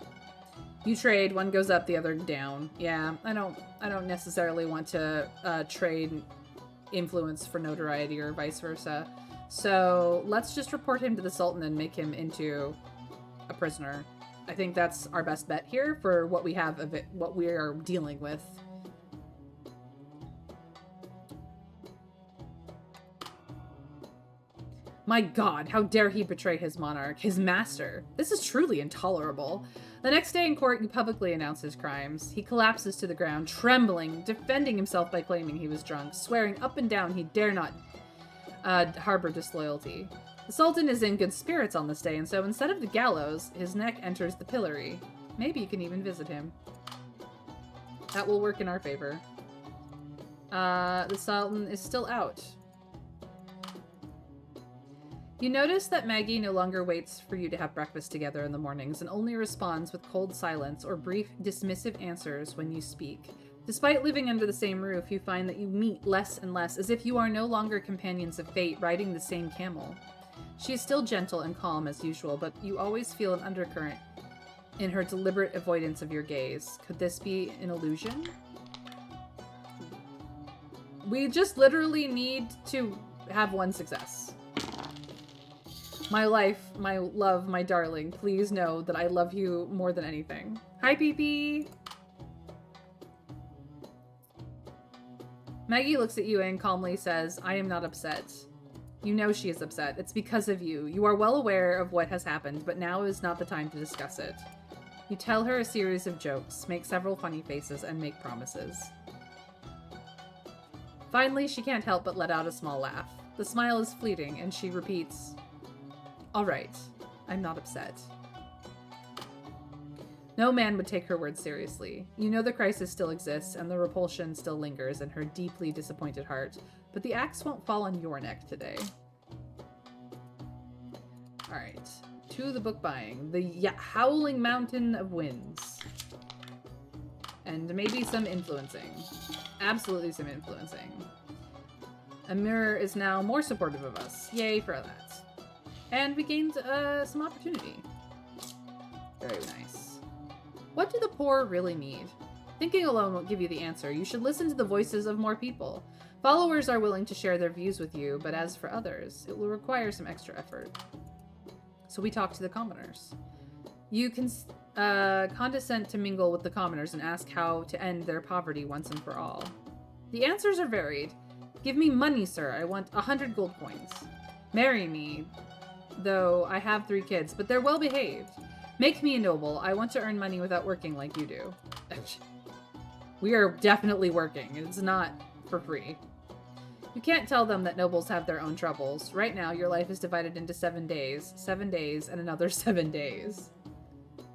You trade, one goes up, the other down. Yeah, I don't necessarily want to trade influence for notoriety or vice versa. So let's just report him to the Sultan and make him into a prisoner. I think that's our best bet here for what we have of it, what we are dealing with. My god, how dare he betray his monarch, his master. This is truly intolerable. The next day in court, he publicly announced his crimes. He collapses to the ground, trembling, defending himself by claiming he was drunk, swearing up and down he dare not harbor disloyalty. The Sultan is in good spirits on this day, and so instead of the gallows, his neck enters the pillory. Maybe you can even visit him. That will work in our favor. The Sultan is still out. You notice that Maggie no longer waits for you to have breakfast together in the mornings and only responds with cold silence or brief, dismissive answers when you speak. Despite living under the same roof, you find that you meet less and less, as if you are no longer companions of fate riding the same camel. She is still gentle and calm as usual, but you always feel an undercurrent in her deliberate avoidance of your gaze. Could this be an illusion? We just literally need to have one success. My life, my love, my darling, please know that I love you more than anything. Hi, Pee-Pee! Maggie looks at you and calmly says, I am not upset. You know she is upset. It's because of you. You are well aware of what has happened, but now is not the time to discuss it. You tell her a series of jokes, make several funny faces, and make promises. Finally, she can't help but let out a small laugh. The smile is fleeting, and she repeats, all right, I'm not upset. No man would take her words seriously. You know the crisis still exists, and the repulsion still lingers in her deeply disappointed heart, but the axe won't fall on your neck today. Alright, to the book buying. The Howling Mountain of Winds. And maybe some influencing. Absolutely some influencing. Amir is now more supportive of us. Yay for that. And we gained some opportunity. Very nice. What do the poor really need? Thinking alone won't give you the answer. You should listen to the voices of more people. Followers are willing to share their views with you, but as for others, it will require some extra effort. So we talk to the commoners. You can condescend to mingle with the commoners and ask how to end their poverty once and for all. The answers are varied. Give me money, sir. I want 100 gold coins. Marry me, though I have 3 kids, but they're well behaved. Make me a noble. I want to earn money without working like you do. We are definitely working. It's not for free. You can't tell them that nobles have their own troubles. Right now, your life is divided into 7 days. 7 days and another 7 days.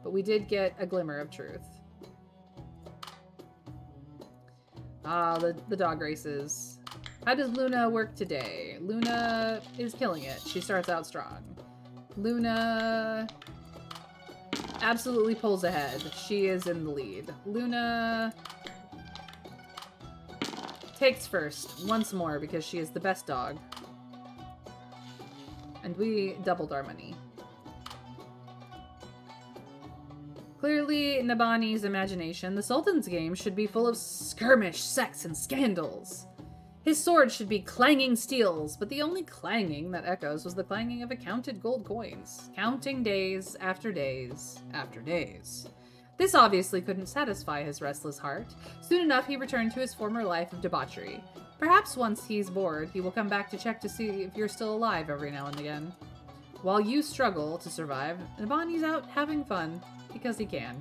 But we did get a glimmer of truth. Ah, the dog races. How does Luna work today? Luna is killing it. She starts out strong. Luna absolutely pulls ahead. She is in the lead. Luna takes first, once more, because she is the best dog. And we doubled our money. Clearly, in Nabani's imagination, the Sultan's game should be full of skirmish, sex, and scandals. His sword should be clanging steels, but the only clanging that echoes was the clanging of accounted gold coins, counting days after days after days. This obviously couldn't satisfy his restless heart. Soon enough, he returned to his former life of debauchery. Perhaps once he's bored, he will come back to check to see if you're still alive every now and again. While you struggle to survive, Nabani's out having fun, because he can.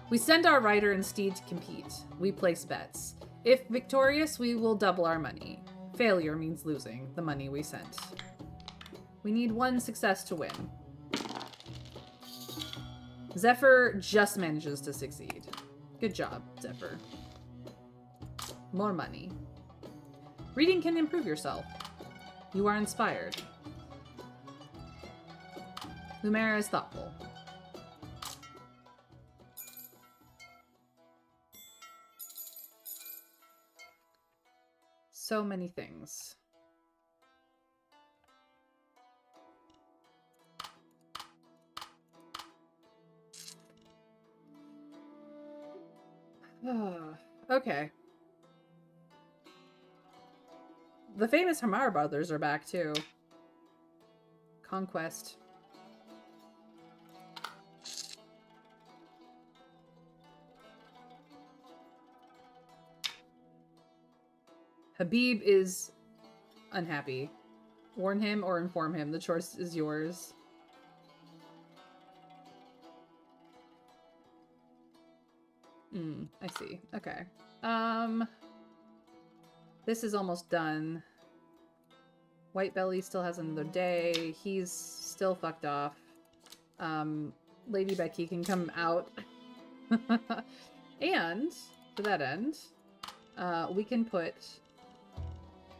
We send our rider and steed to compete. We place bets. If victorious, we will double our money. Failure means losing the money we sent. We need one success to win. Zephyr just manages to succeed. Good job, Zephyr. More money. Reading can improve yourself. You are inspired. Lumera is thoughtful. So many things. Okay. The famous Hamar brothers are back too. Conquest. Habib is unhappy. Warn him or inform him. The choice is yours. I see. Okay. This is almost done. White Belly still has another day. He's still fucked off. Lady Becky can come out. And, to that end, we can put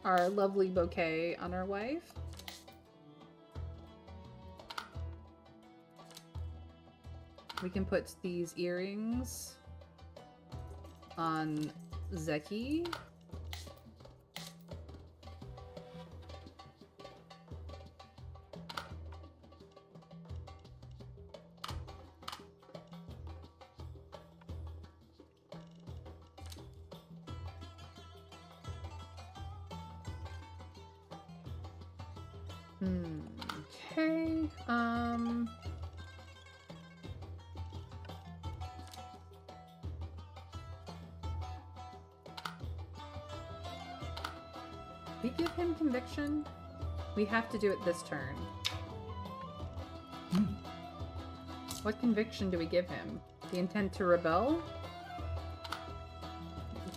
our lovely bouquet on our wife. We can put these earrings on Zeki. Okay, we give him conviction? We have to do it this turn. What conviction do we give him? The intent to rebel?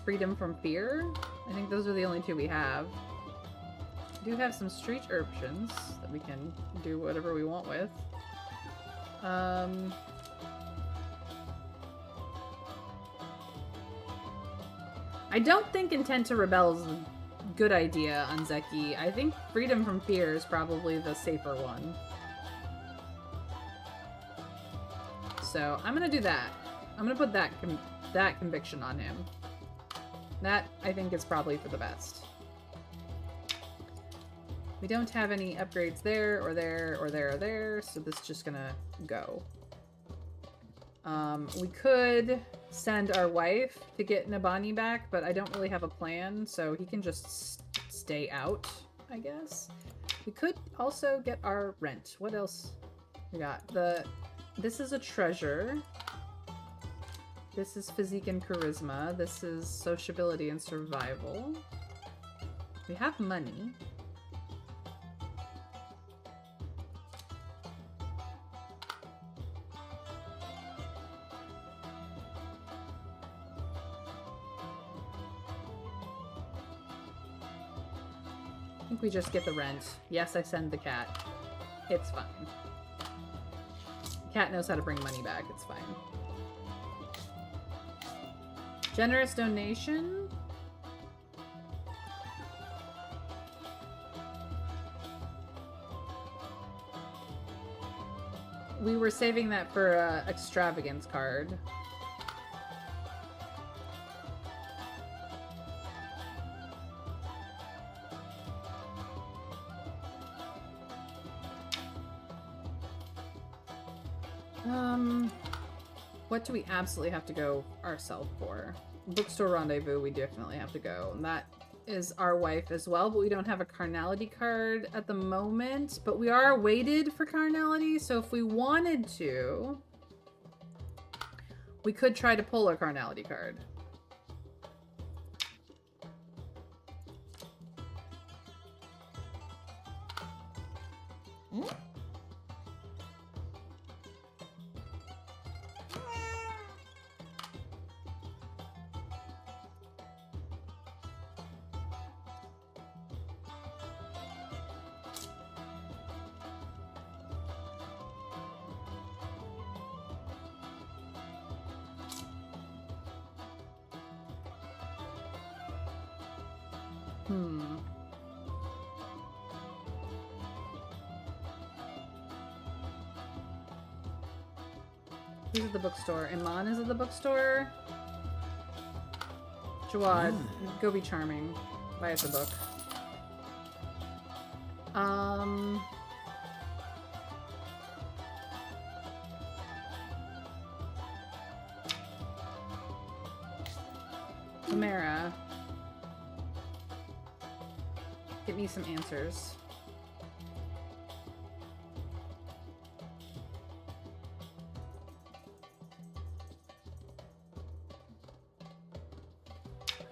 Freedom from fear? I think those are the only two we have. We do have some street options that we can do whatever we want with. I don't think intent to rebel is a good idea on Zeki. I think freedom from fear is probably the safer one. So I'm gonna do that. I'm gonna put that conviction on him. That, I think, is probably for the best. We don't have any upgrades there, or there, or there, or there, so this is just gonna go. We could send our wife to get Nabani back, but I don't really have a plan, so he can just stay out, I guess. We could also get our rent. What else we got? This is a treasure. This is physique and charisma. This is sociability and survival. We have money. I think we just get the rent. Yes, I send the cat. It's fine. The cat knows how to bring money back. It's fine. Generous donation. We were saving that for a extravagance card. What do we absolutely have to go ourselves for? Bookstore rendezvous, we definitely have to go. And that is our wife as well, but we don't have a carnality card at the moment. But we are weighted for carnality, so if we wanted to, we could try to pull a carnality card. Who's at the bookstore? Iman is at the bookstore. Jawad, go be charming. Buy us a book. Tamara. Get me some answers.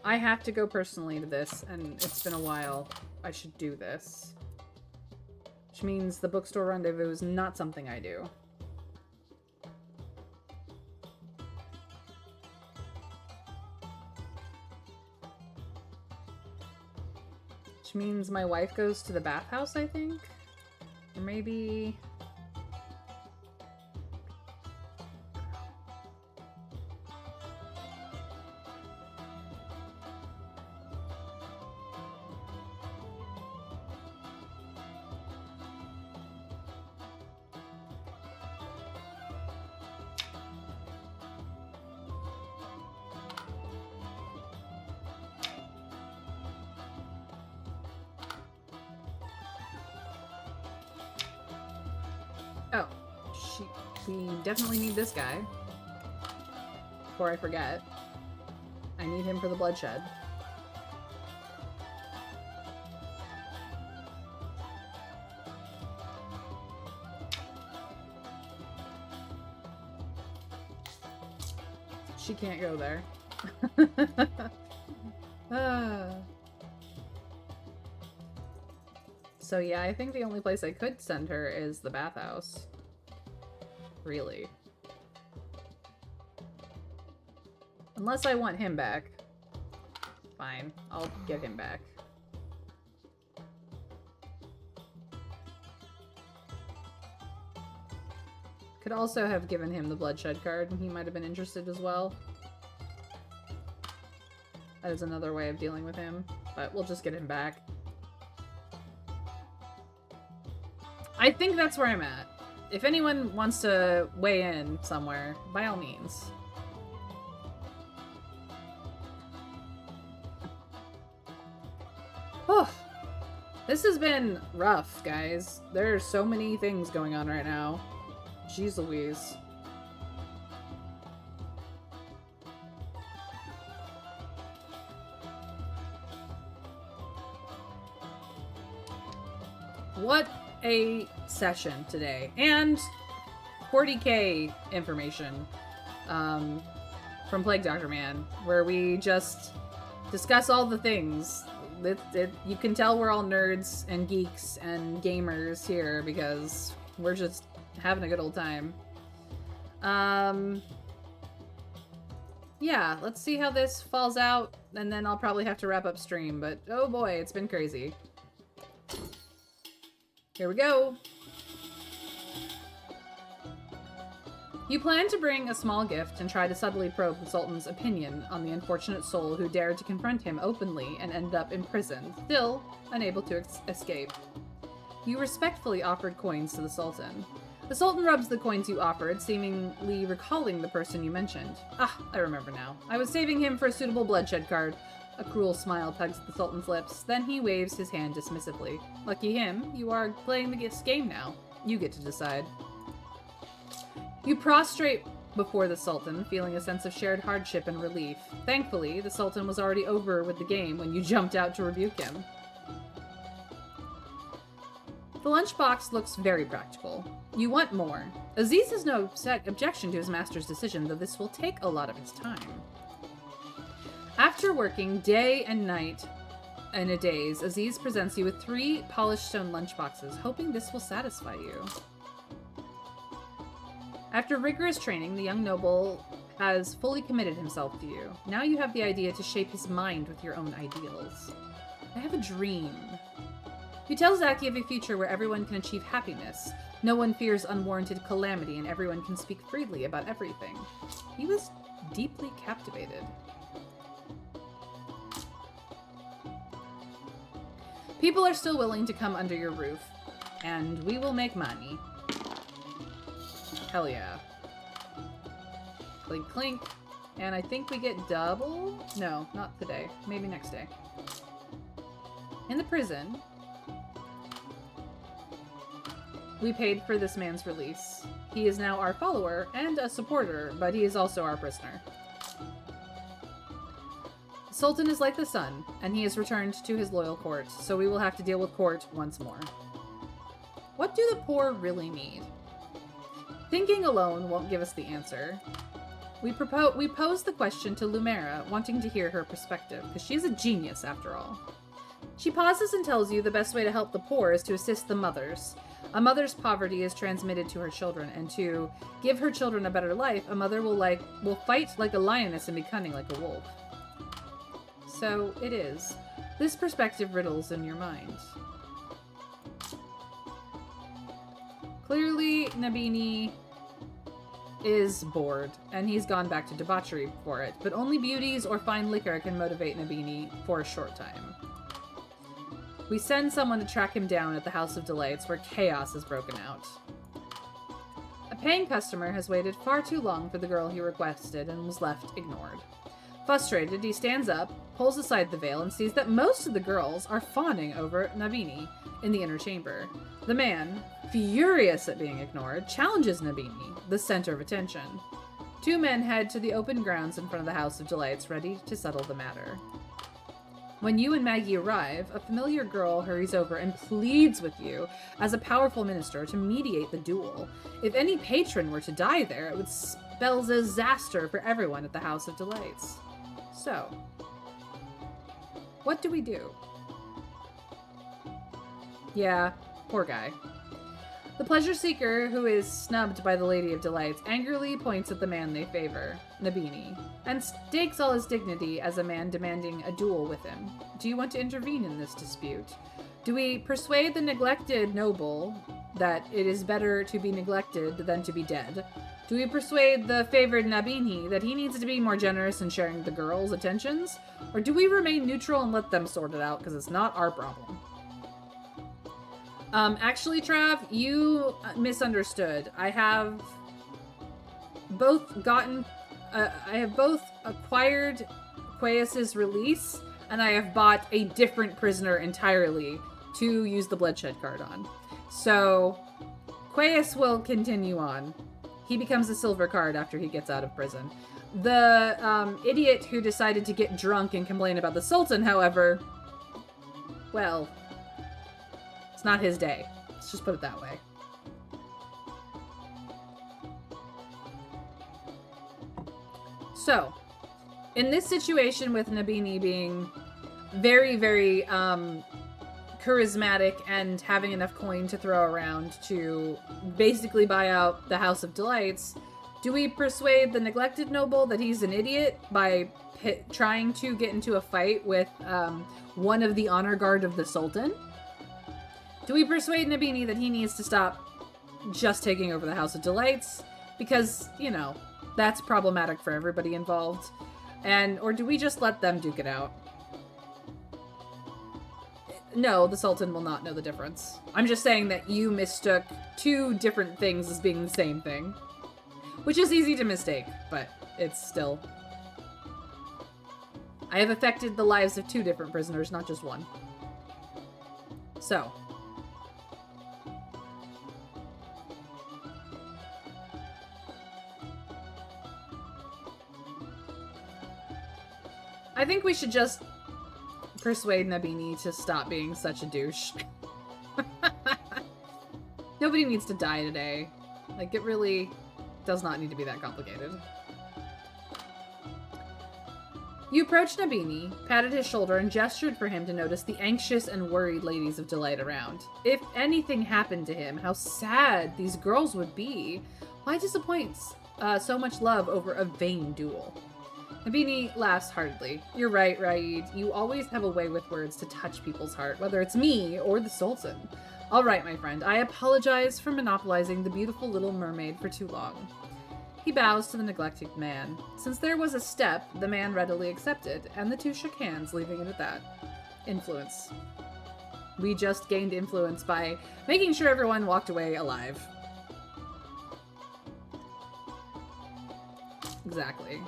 I have to go personally to this, and it's been a while. I should do this. Which means the bookstore rendezvous is not something I do. Which means my wife goes to the bathhouse, I think? Or maybe... Oh, we definitely need this guy. Before I forget. I need him for the bloodshed. She can't go there. So yeah, I think the only place I could send her is the bathhouse. Really. Unless I want him back. Fine, I'll get him back. Could also have given him the bloodshed card, and he might have been interested as well. That is another way of dealing with him, but we'll just get him back. I think that's where I'm at. If anyone wants to weigh in somewhere, by all means. Oh, this has been rough, guys. There are so many things going on right now. Jeez Louise. What a session today. And 40k information from Plague Doctor Man, where we just discuss all the things. You can tell we're all nerds and geeks and gamers here because we're just having a good old time. Yeah, let's see how this falls out, and then I'll probably have to wrap up stream, but oh boy, it's been crazy. Here we go. You plan to bring a small gift and try to subtly probe the Sultan's opinion on the unfortunate soul who dared to confront him openly and ended up imprisoned, still unable to escape. You respectfully offered coins to the Sultan. The Sultan rubs the coins you offered, seemingly recalling the person you mentioned. Ah, I remember now. I was saving him for a suitable bloodshed card. A cruel smile tugs at the Sultan's lips, then he waves his hand dismissively. Lucky him, you are playing this game now. You get to decide. You prostrate before the Sultan, feeling a sense of shared hardship and relief. Thankfully, the Sultan was already over with the game when you jumped out to rebuke him. The lunchbox looks very practical. You want more. Aziz has no set objection to his master's decision, though this will take a lot of his time. After working day and night in a daze, Aziz presents you with 3 polished stone lunchboxes, hoping this will satisfy you. After rigorous training, the young noble has fully committed himself to you. Now you have the idea to shape his mind with your own ideals. I have a dream. You tell Zaki of a future where everyone can achieve happiness. No one fears unwarranted calamity, and everyone can speak freely about everything. He was deeply captivated. People are still willing to come under your roof, and we will make money. Hell yeah. Clink, clink. And I think we get double? No, not today. Maybe next day. In the prison, we paid for this man's release. He is now our follower and a supporter, but he is also our prisoner. Sultan is like the sun, and he has returned to his loyal court, so we will have to deal with court once more. What do the poor really need? Thinking alone won't give us the answer. We pose the question to Lumera, wanting to hear her perspective, because she's a genius after all. She pauses and tells you the best way to help the poor is to assist the mothers. A mother's poverty is transmitted to her children, and to give her children a better life, a mother will fight like a lioness and be cunning like a wolf. So it is. This perspective riddles in your mind. Clearly, Nabini is bored, and he's gone back to debauchery for it, but only beauties or fine liquor can motivate Nabini for a short time. We send someone to track him down at the House of Delights, where chaos has broken out. A paying customer has waited far too long for the girl he requested and was left ignored. Frustrated, he stands up, pulls aside the veil, and sees that most of the girls are fawning over Nabini in the inner chamber. The man, furious at being ignored, challenges Nabini, the center of attention. 2 men head to the open grounds in front of the House of Delights, ready to settle the matter. When you and Maggie arrive, a familiar girl hurries over and pleads with you as a powerful minister to mediate the duel. If any patron were to die there, it would spell disaster for everyone at the House of Delights. So, what do we do? Yeah, poor guy. The pleasure seeker, who is snubbed by the Lady of Delights, angrily points at the man they favor, Nabini, and stakes all his dignity as a man demanding a duel with him. Do you want to intervene in this dispute? Do we persuade the neglected noble that it is better to be neglected than to be dead? Do we persuade the favored Nabini that he needs to be more generous in sharing the girls' attentions? Or do we remain neutral and let them sort it out because it's not our problem? Actually, Trav, you misunderstood. I have both acquired Quais's release, and I have bought a different prisoner entirely to use the bloodshed card on. So, Quais will continue on. He becomes a silver card after he gets out of prison. The idiot who decided to get drunk and complain about the Sultan, however, well, it's not his day. Let's just put it that way. So, in this situation with Nabini being very, very charismatic and having enough coin to throw around to basically buy out the House of Delights, do we persuade the neglected noble that he's an idiot by trying to get into a fight with one of the honor guard of the Sultan? Do we persuade Nabini that he needs to stop just taking over the House of Delights? Because, you know, that's problematic for everybody involved. Or do we just let them duke it out? No, the Sultan will not know the difference. I'm just saying that you mistook 2 different things as being the same thing. Which is easy to mistake, but it's still... I have affected the lives of 2 different prisoners, not just 1. So... I think we should just persuade Nabini to stop being such a douche. Nobody needs to die today. Like, it really does not need to be that complicated. You approached Nabini, patted his shoulder, and gestured for him to notice the anxious and worried ladies of delight around. If anything happened to him, how sad these girls would be. Why disappoint so much love over a vain duel? Nabini laughs heartedly. You're right, Raid. You always have a way with words to touch people's heart, whether it's me or the Sultan. All right, my friend. I apologize for monopolizing the beautiful little mermaid for too long. He bows to the neglected man. Since there was a step, the man readily accepted, and the two shook hands, leaving it at that. Influence. We just gained influence by making sure everyone walked away alive. Exactly.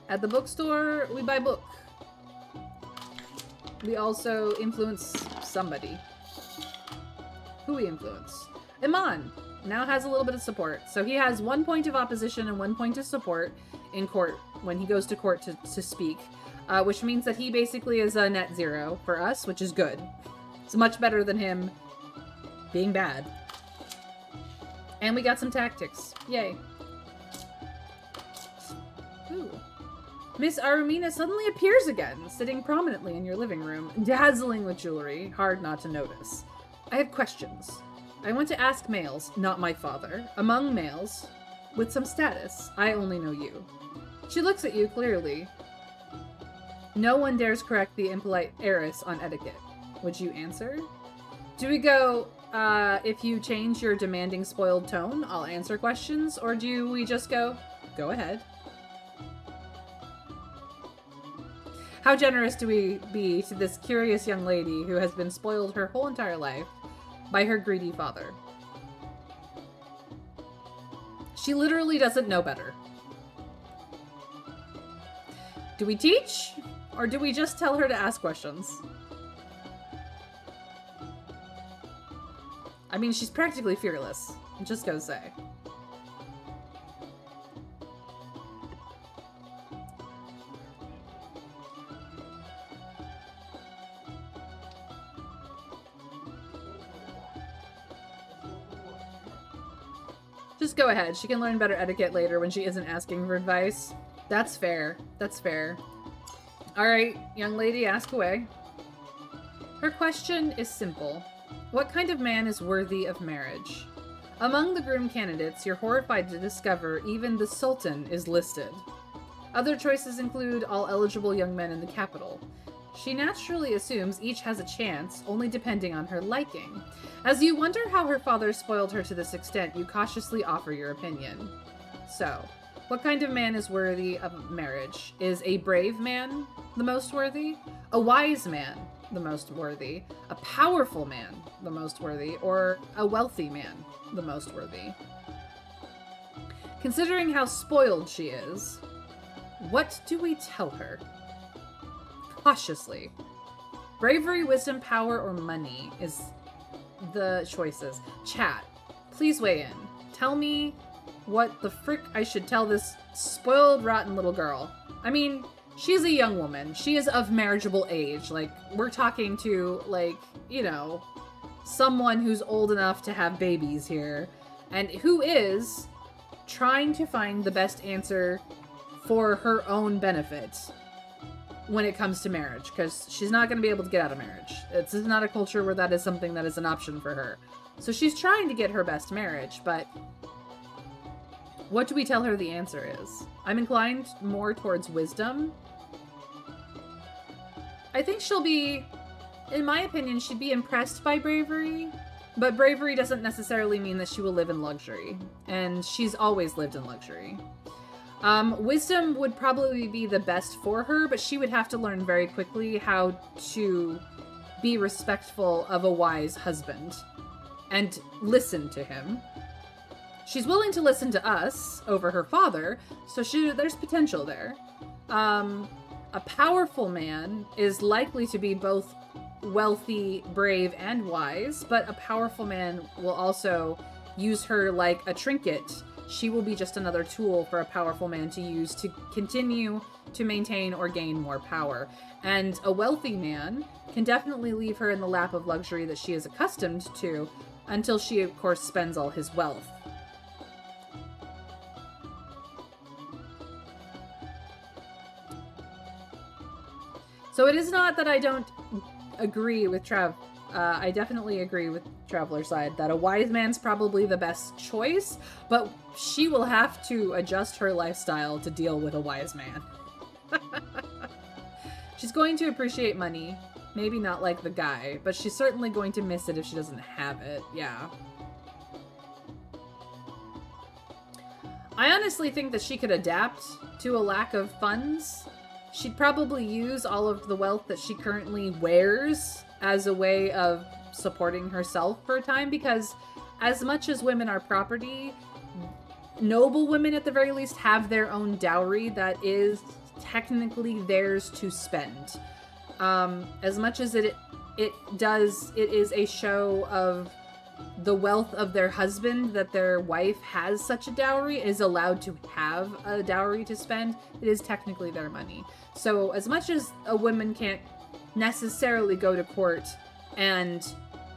At the bookstore, we buy book. We also influence somebody. Who we influence? Iman now has a little bit of support. So he has 1 point of opposition and 1 point of support in court when he goes to court to speak, which means that he basically is a net zero for us, which is good. It's much better than him being bad. And we got some tactics. Yay. Ooh. Miss Arumina suddenly appears again, sitting prominently in your living room, dazzling with jewelry, hard not to notice. I have questions. I want to ask males, not my father, among males, with some status. I only know you. She looks at you clearly. No one dares correct the impolite heiress on etiquette. Would you answer? Do we go, if you change your demanding, spoiled tone, I'll answer questions, or do we just go ahead? How generous do we be to this curious young lady who has been spoiled her whole entire life by her greedy father? She literally doesn't know better. Do we teach? Or do we just tell her to ask questions? I mean, she's practically fearless. I'm just gonna say. Just go ahead. She can learn better etiquette later when she isn't asking for advice. That's fair. That's fair. Alright, young lady, ask away. Her question is simple. What kind of man is worthy of marriage? Among the groom candidates, you're horrified to discover even the Sultan is listed. Other choices include all eligible young men in the capital. She naturally assumes each has a chance, only depending on her liking. As you wonder how her father spoiled her to this extent, you cautiously offer your opinion. So, what kind of man is worthy of marriage? Is a brave man the most worthy? A wise man the most worthy? A powerful man the most worthy? Or a wealthy man the most worthy? Considering how spoiled she is, what do we tell her? Cautiously. Bravery, wisdom, power, or money is the choices. Chat, please weigh in. Tell me what the frick I should tell this spoiled, rotten little girl. I mean, she's a young woman. She is of marriageable age. Like, we're talking to, like, you know, someone who's old enough to have babies here, and who is trying to find the best answer for her own benefit when it comes to marriage, because she's not going to be able to get out of marriage. It's not a culture where that is something that is an option for her. So she's trying to get her best marriage, but what do we tell her the answer is? I'm inclined more towards wisdom. I think she'll be, in my opinion, she'd be impressed by bravery, but bravery doesn't necessarily mean that she will live in luxury, and she's always lived in luxury. Wisdom would probably be the best for her, but she would have to learn very quickly how to be respectful of a wise husband and listen to him. She's willing to listen to us over her father, so there's potential there. A powerful man is likely to be both wealthy, brave, and wise, but a powerful man will also use her like a trinket she will be just another tool for a powerful man to use to continue to maintain or gain more power. And a wealthy man can definitely leave her in the lap of luxury that she is accustomed to until she, of course, spends all his wealth. So it is not that I don't agree with I definitely agree with Traveler's Side that a wise man's probably the best choice, but she will have to adjust her lifestyle to deal with a wise man. She's going to appreciate money. Maybe not like the guy, but she's certainly going to miss it if she doesn't have it. Yeah. I honestly think that she could adapt to a lack of funds. She'd probably use all of the wealth that she currently wears as a way of supporting herself for a time, because as much as women are property, noble women at the very least have their own dowry that is technically theirs to spend. As much as it is a show of the wealth of their husband that their wife has such a dowry, is allowed to have a dowry to spend, it is technically their money. So as much as a woman can't necessarily go to court and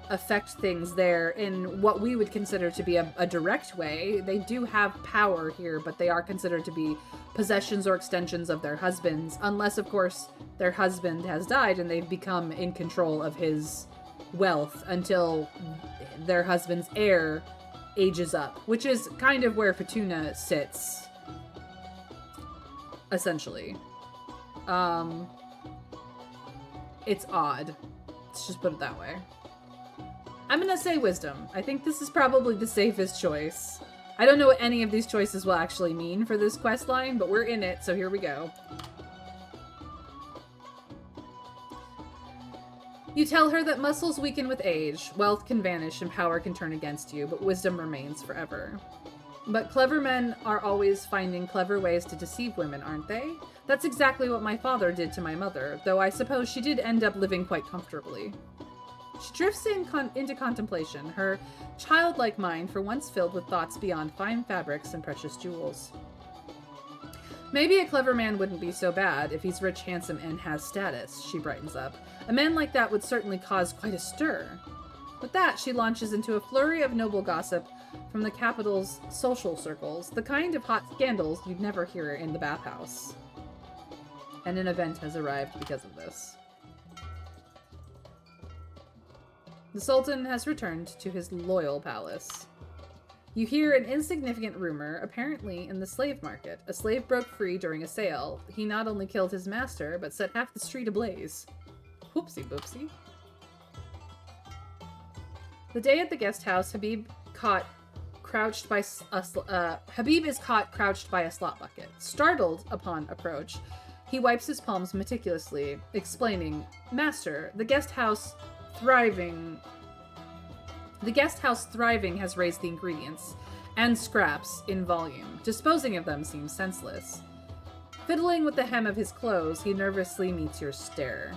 affect things there in what we would consider to be a direct way, they do have power here, but they are considered to be possessions or extensions of their husbands, unless of course their husband has died and they've become in control of his wealth until their husband's heir ages up, which is kind of where Fortuna sits, essentially. It's odd. Let's just put it that way. I'm gonna say wisdom. I think this is probably the safest choice. I don't know what any of these choices will actually mean for this quest line, but we're in it, so here we go. You tell her that muscles weaken with age, wealth can vanish, and power can turn against you, but wisdom remains forever. But clever men are always finding clever ways to deceive women, aren't they? That's exactly what my father did to my mother, though I suppose she did end up living quite comfortably. She drifts into contemplation, her childlike mind for once filled with thoughts beyond fine fabrics and precious jewels. Maybe a clever man wouldn't be so bad if he's rich, handsome, and has status, she brightens up. A man like that would certainly cause quite a stir. With that, she launches into a flurry of noble gossip from the capital's social circles, the kind of hot scandals you'd never hear in the bathhouse. And an event has arrived because of this. The Sultan has returned to his loyal palace. You hear an insignificant rumor, apparently in the slave market. A slave broke free during a sale. He not only killed his master, but set half the street ablaze. Whoopsie boopsie. The day at the guest house, Habib is caught crouched by a slot bucket. Startled upon approach, he wipes his palms meticulously, explaining, "Master, the guest house thriving has raised the ingredients and scraps in volume. Disposing of them seems senseless." Fiddling with the hem of his clothes, he nervously meets your stare.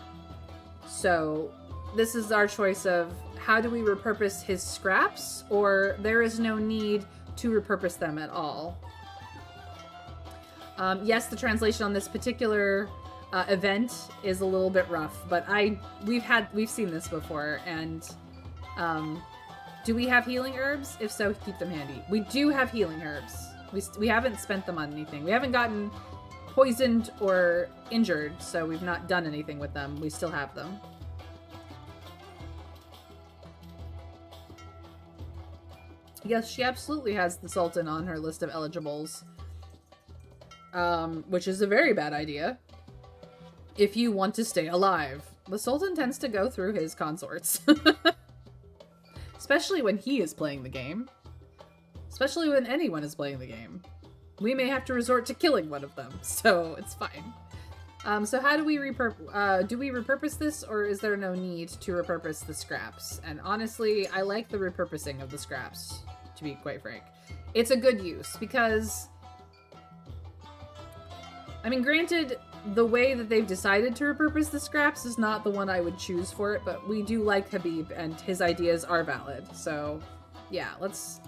So, this is our choice of how do we repurpose his scraps, or there is no need to repurpose them at all. Yes, the translation on this particular event is a little bit rough, but we've seen this before, and do we have healing herbs? If so, keep them handy. We do have healing herbs. We haven't spent them on anything. We haven't gotten poisoned or injured, so we've not done anything with them. We still have them. Yes, she absolutely has the Sultan on her list of eligibles. Which is a very bad idea. If you want to stay alive. The Sultan tends to go through his consorts. Especially when he is playing the game. Especially when anyone is playing the game. We may have to resort to killing one of them, so it's fine. So how do we repurpose this, or is there no need to repurpose the scraps? And honestly, I like the repurposing of the scraps, to be quite frank. It's a good use, because I mean, granted, the way that they've decided to repurpose the scraps is not the one I would choose for it, but we do like Habib, and his ideas are valid. So, yeah, let's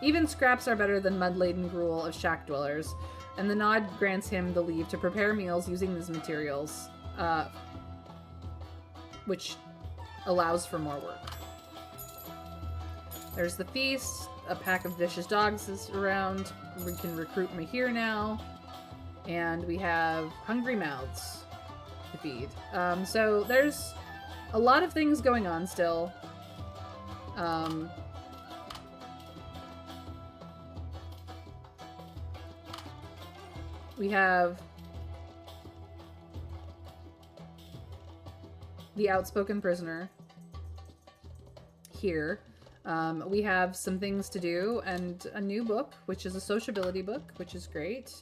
Even scraps are better than mud-laden gruel of shack dwellers, and the nod grants him the leave to prepare meals using these materials, which allows for more work. There's the feast. A pack of vicious dogs is around. We can recruit Mahir now. And we have hungry mouths to feed. So there's a lot of things going on still. We have the outspoken prisoner here. We have some things to do and a new book, which is a sociability book, which is great.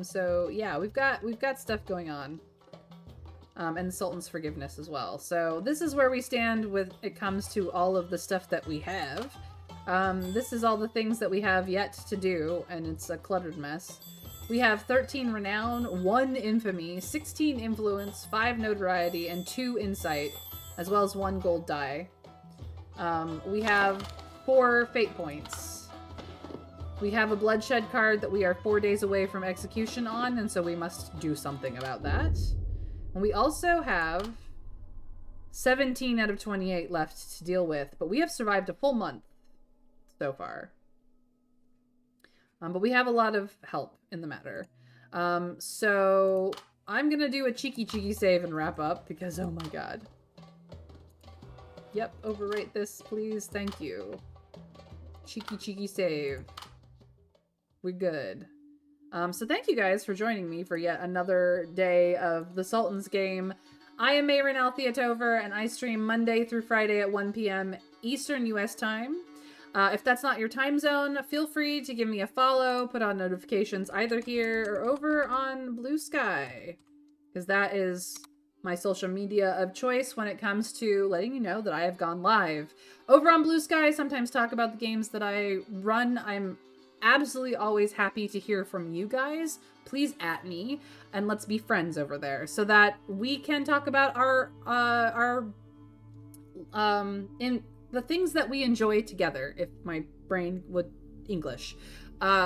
So yeah, we've got stuff going on. And the Sultan's forgiveness as well. So this is where we stand with it comes to all of the stuff that we have. This is all the things that we have yet to do, and it's a cluttered mess. We have 13 renown, 1 infamy, 16 influence, 5 notoriety, and 2 insight, as well as 1 gold die. We have 4 fate points. We have a bloodshed card that we are 4 days away from execution on, and so we must do something about that. And we also have 17 out of 28 left to deal with, but we have survived a full month so far. But we have a lot of help in the matter. So I'm gonna do a cheeky save and wrap up because, oh my god. Yep, overwrite this, please. Thank you. Cheeky save. We're good. So thank you guys for joining me for yet another day of the Sultan's game. I am Mayrin Altheatover, and I stream Monday through Friday at 1 p.m. Eastern US time. If that's not your time zone, feel free to give me a follow, put on notifications either here or over on Blue Sky, because that is my social media of choice when it comes to letting you know that I have gone live. Over on Blue Sky, I sometimes talk about the games that I run. I'm absolutely always happy to hear from you guys. Please @ me and let's be friends over there so that we can talk about in the things that we enjoy together, if my brain would English,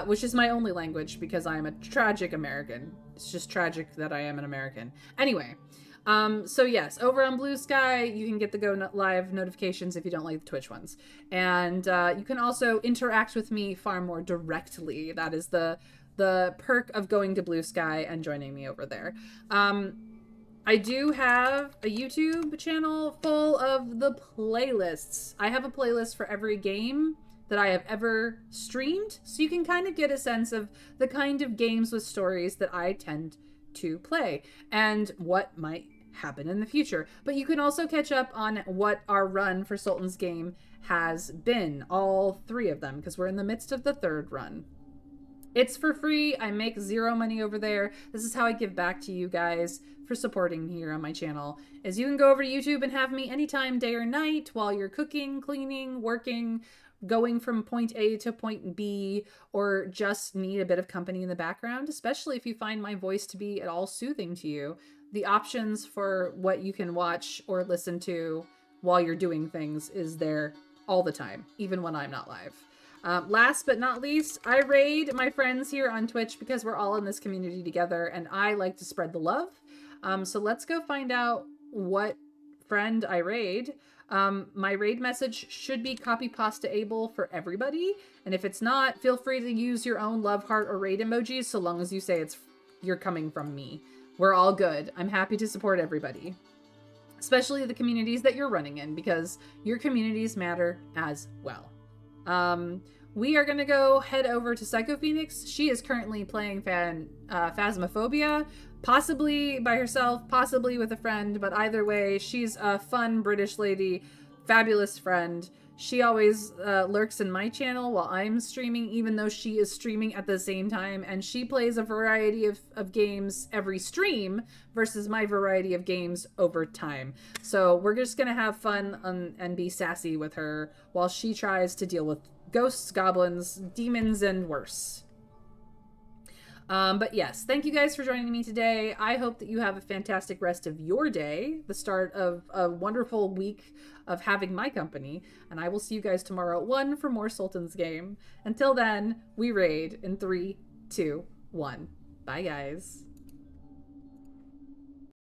which is my only language because I am a tragic American. It's just tragic that I am an American. Anyway, so yes, over on Blue Sky, you can get the Go Live notifications if you don't like the Twitch ones. And you can also interact with me far more directly. That is the perk of going to Blue Sky and joining me over there. I do have a YouTube channel full of the playlists. I have a playlist for every game that I have ever streamed, so you can kind of get a sense of the kind of games with stories that I tend to play and what might happen in the future. But you can also catch up on what our run for Sultan's game has been, all 3 of them, because we're in the midst of the 3rd run. It's for free. I make 0 money over there. This is how I give back to you guys for supporting here on my channel, is you can go over to YouTube and have me anytime, day or night, while you're cooking, cleaning, working, going from point A to point B, or just need a bit of company in the background, especially if you find my voice to be at all soothing to you. The options for what you can watch or listen to while you're doing things is there all the time, even when I'm not live. Last but not least, I raid my friends here on Twitch because we're all in this community together and I like to spread the love. So let's go find out what friend I raid. My raid message should be copy pasta able for everybody. And if it's not, feel free to use your own love heart or raid emojis so long as you say you're coming from me. We're all good. I'm happy to support everybody. Especially the communities that you're running in, because your communities matter as well. We are going to go head over to Psycho Phoenix. She is currently playing Phasmophobia, possibly by herself, possibly with a friend, but either way, she's a fun British lady, fabulous friend. She always lurks in my channel while I'm streaming, even though she is streaming at the same time, and she plays a variety of games every stream versus my variety of games over time. So we're just going to have fun and be sassy with her while she tries to deal with ghosts, goblins, demons, and worse. But yes, thank you guys for joining me today. I hope that you have a fantastic rest of your day, the start of a wonderful week of having my company, and I will see you guys tomorrow at 1 for more Sultan's game. Until then, we raid in 3, 2, 1. Bye, guys.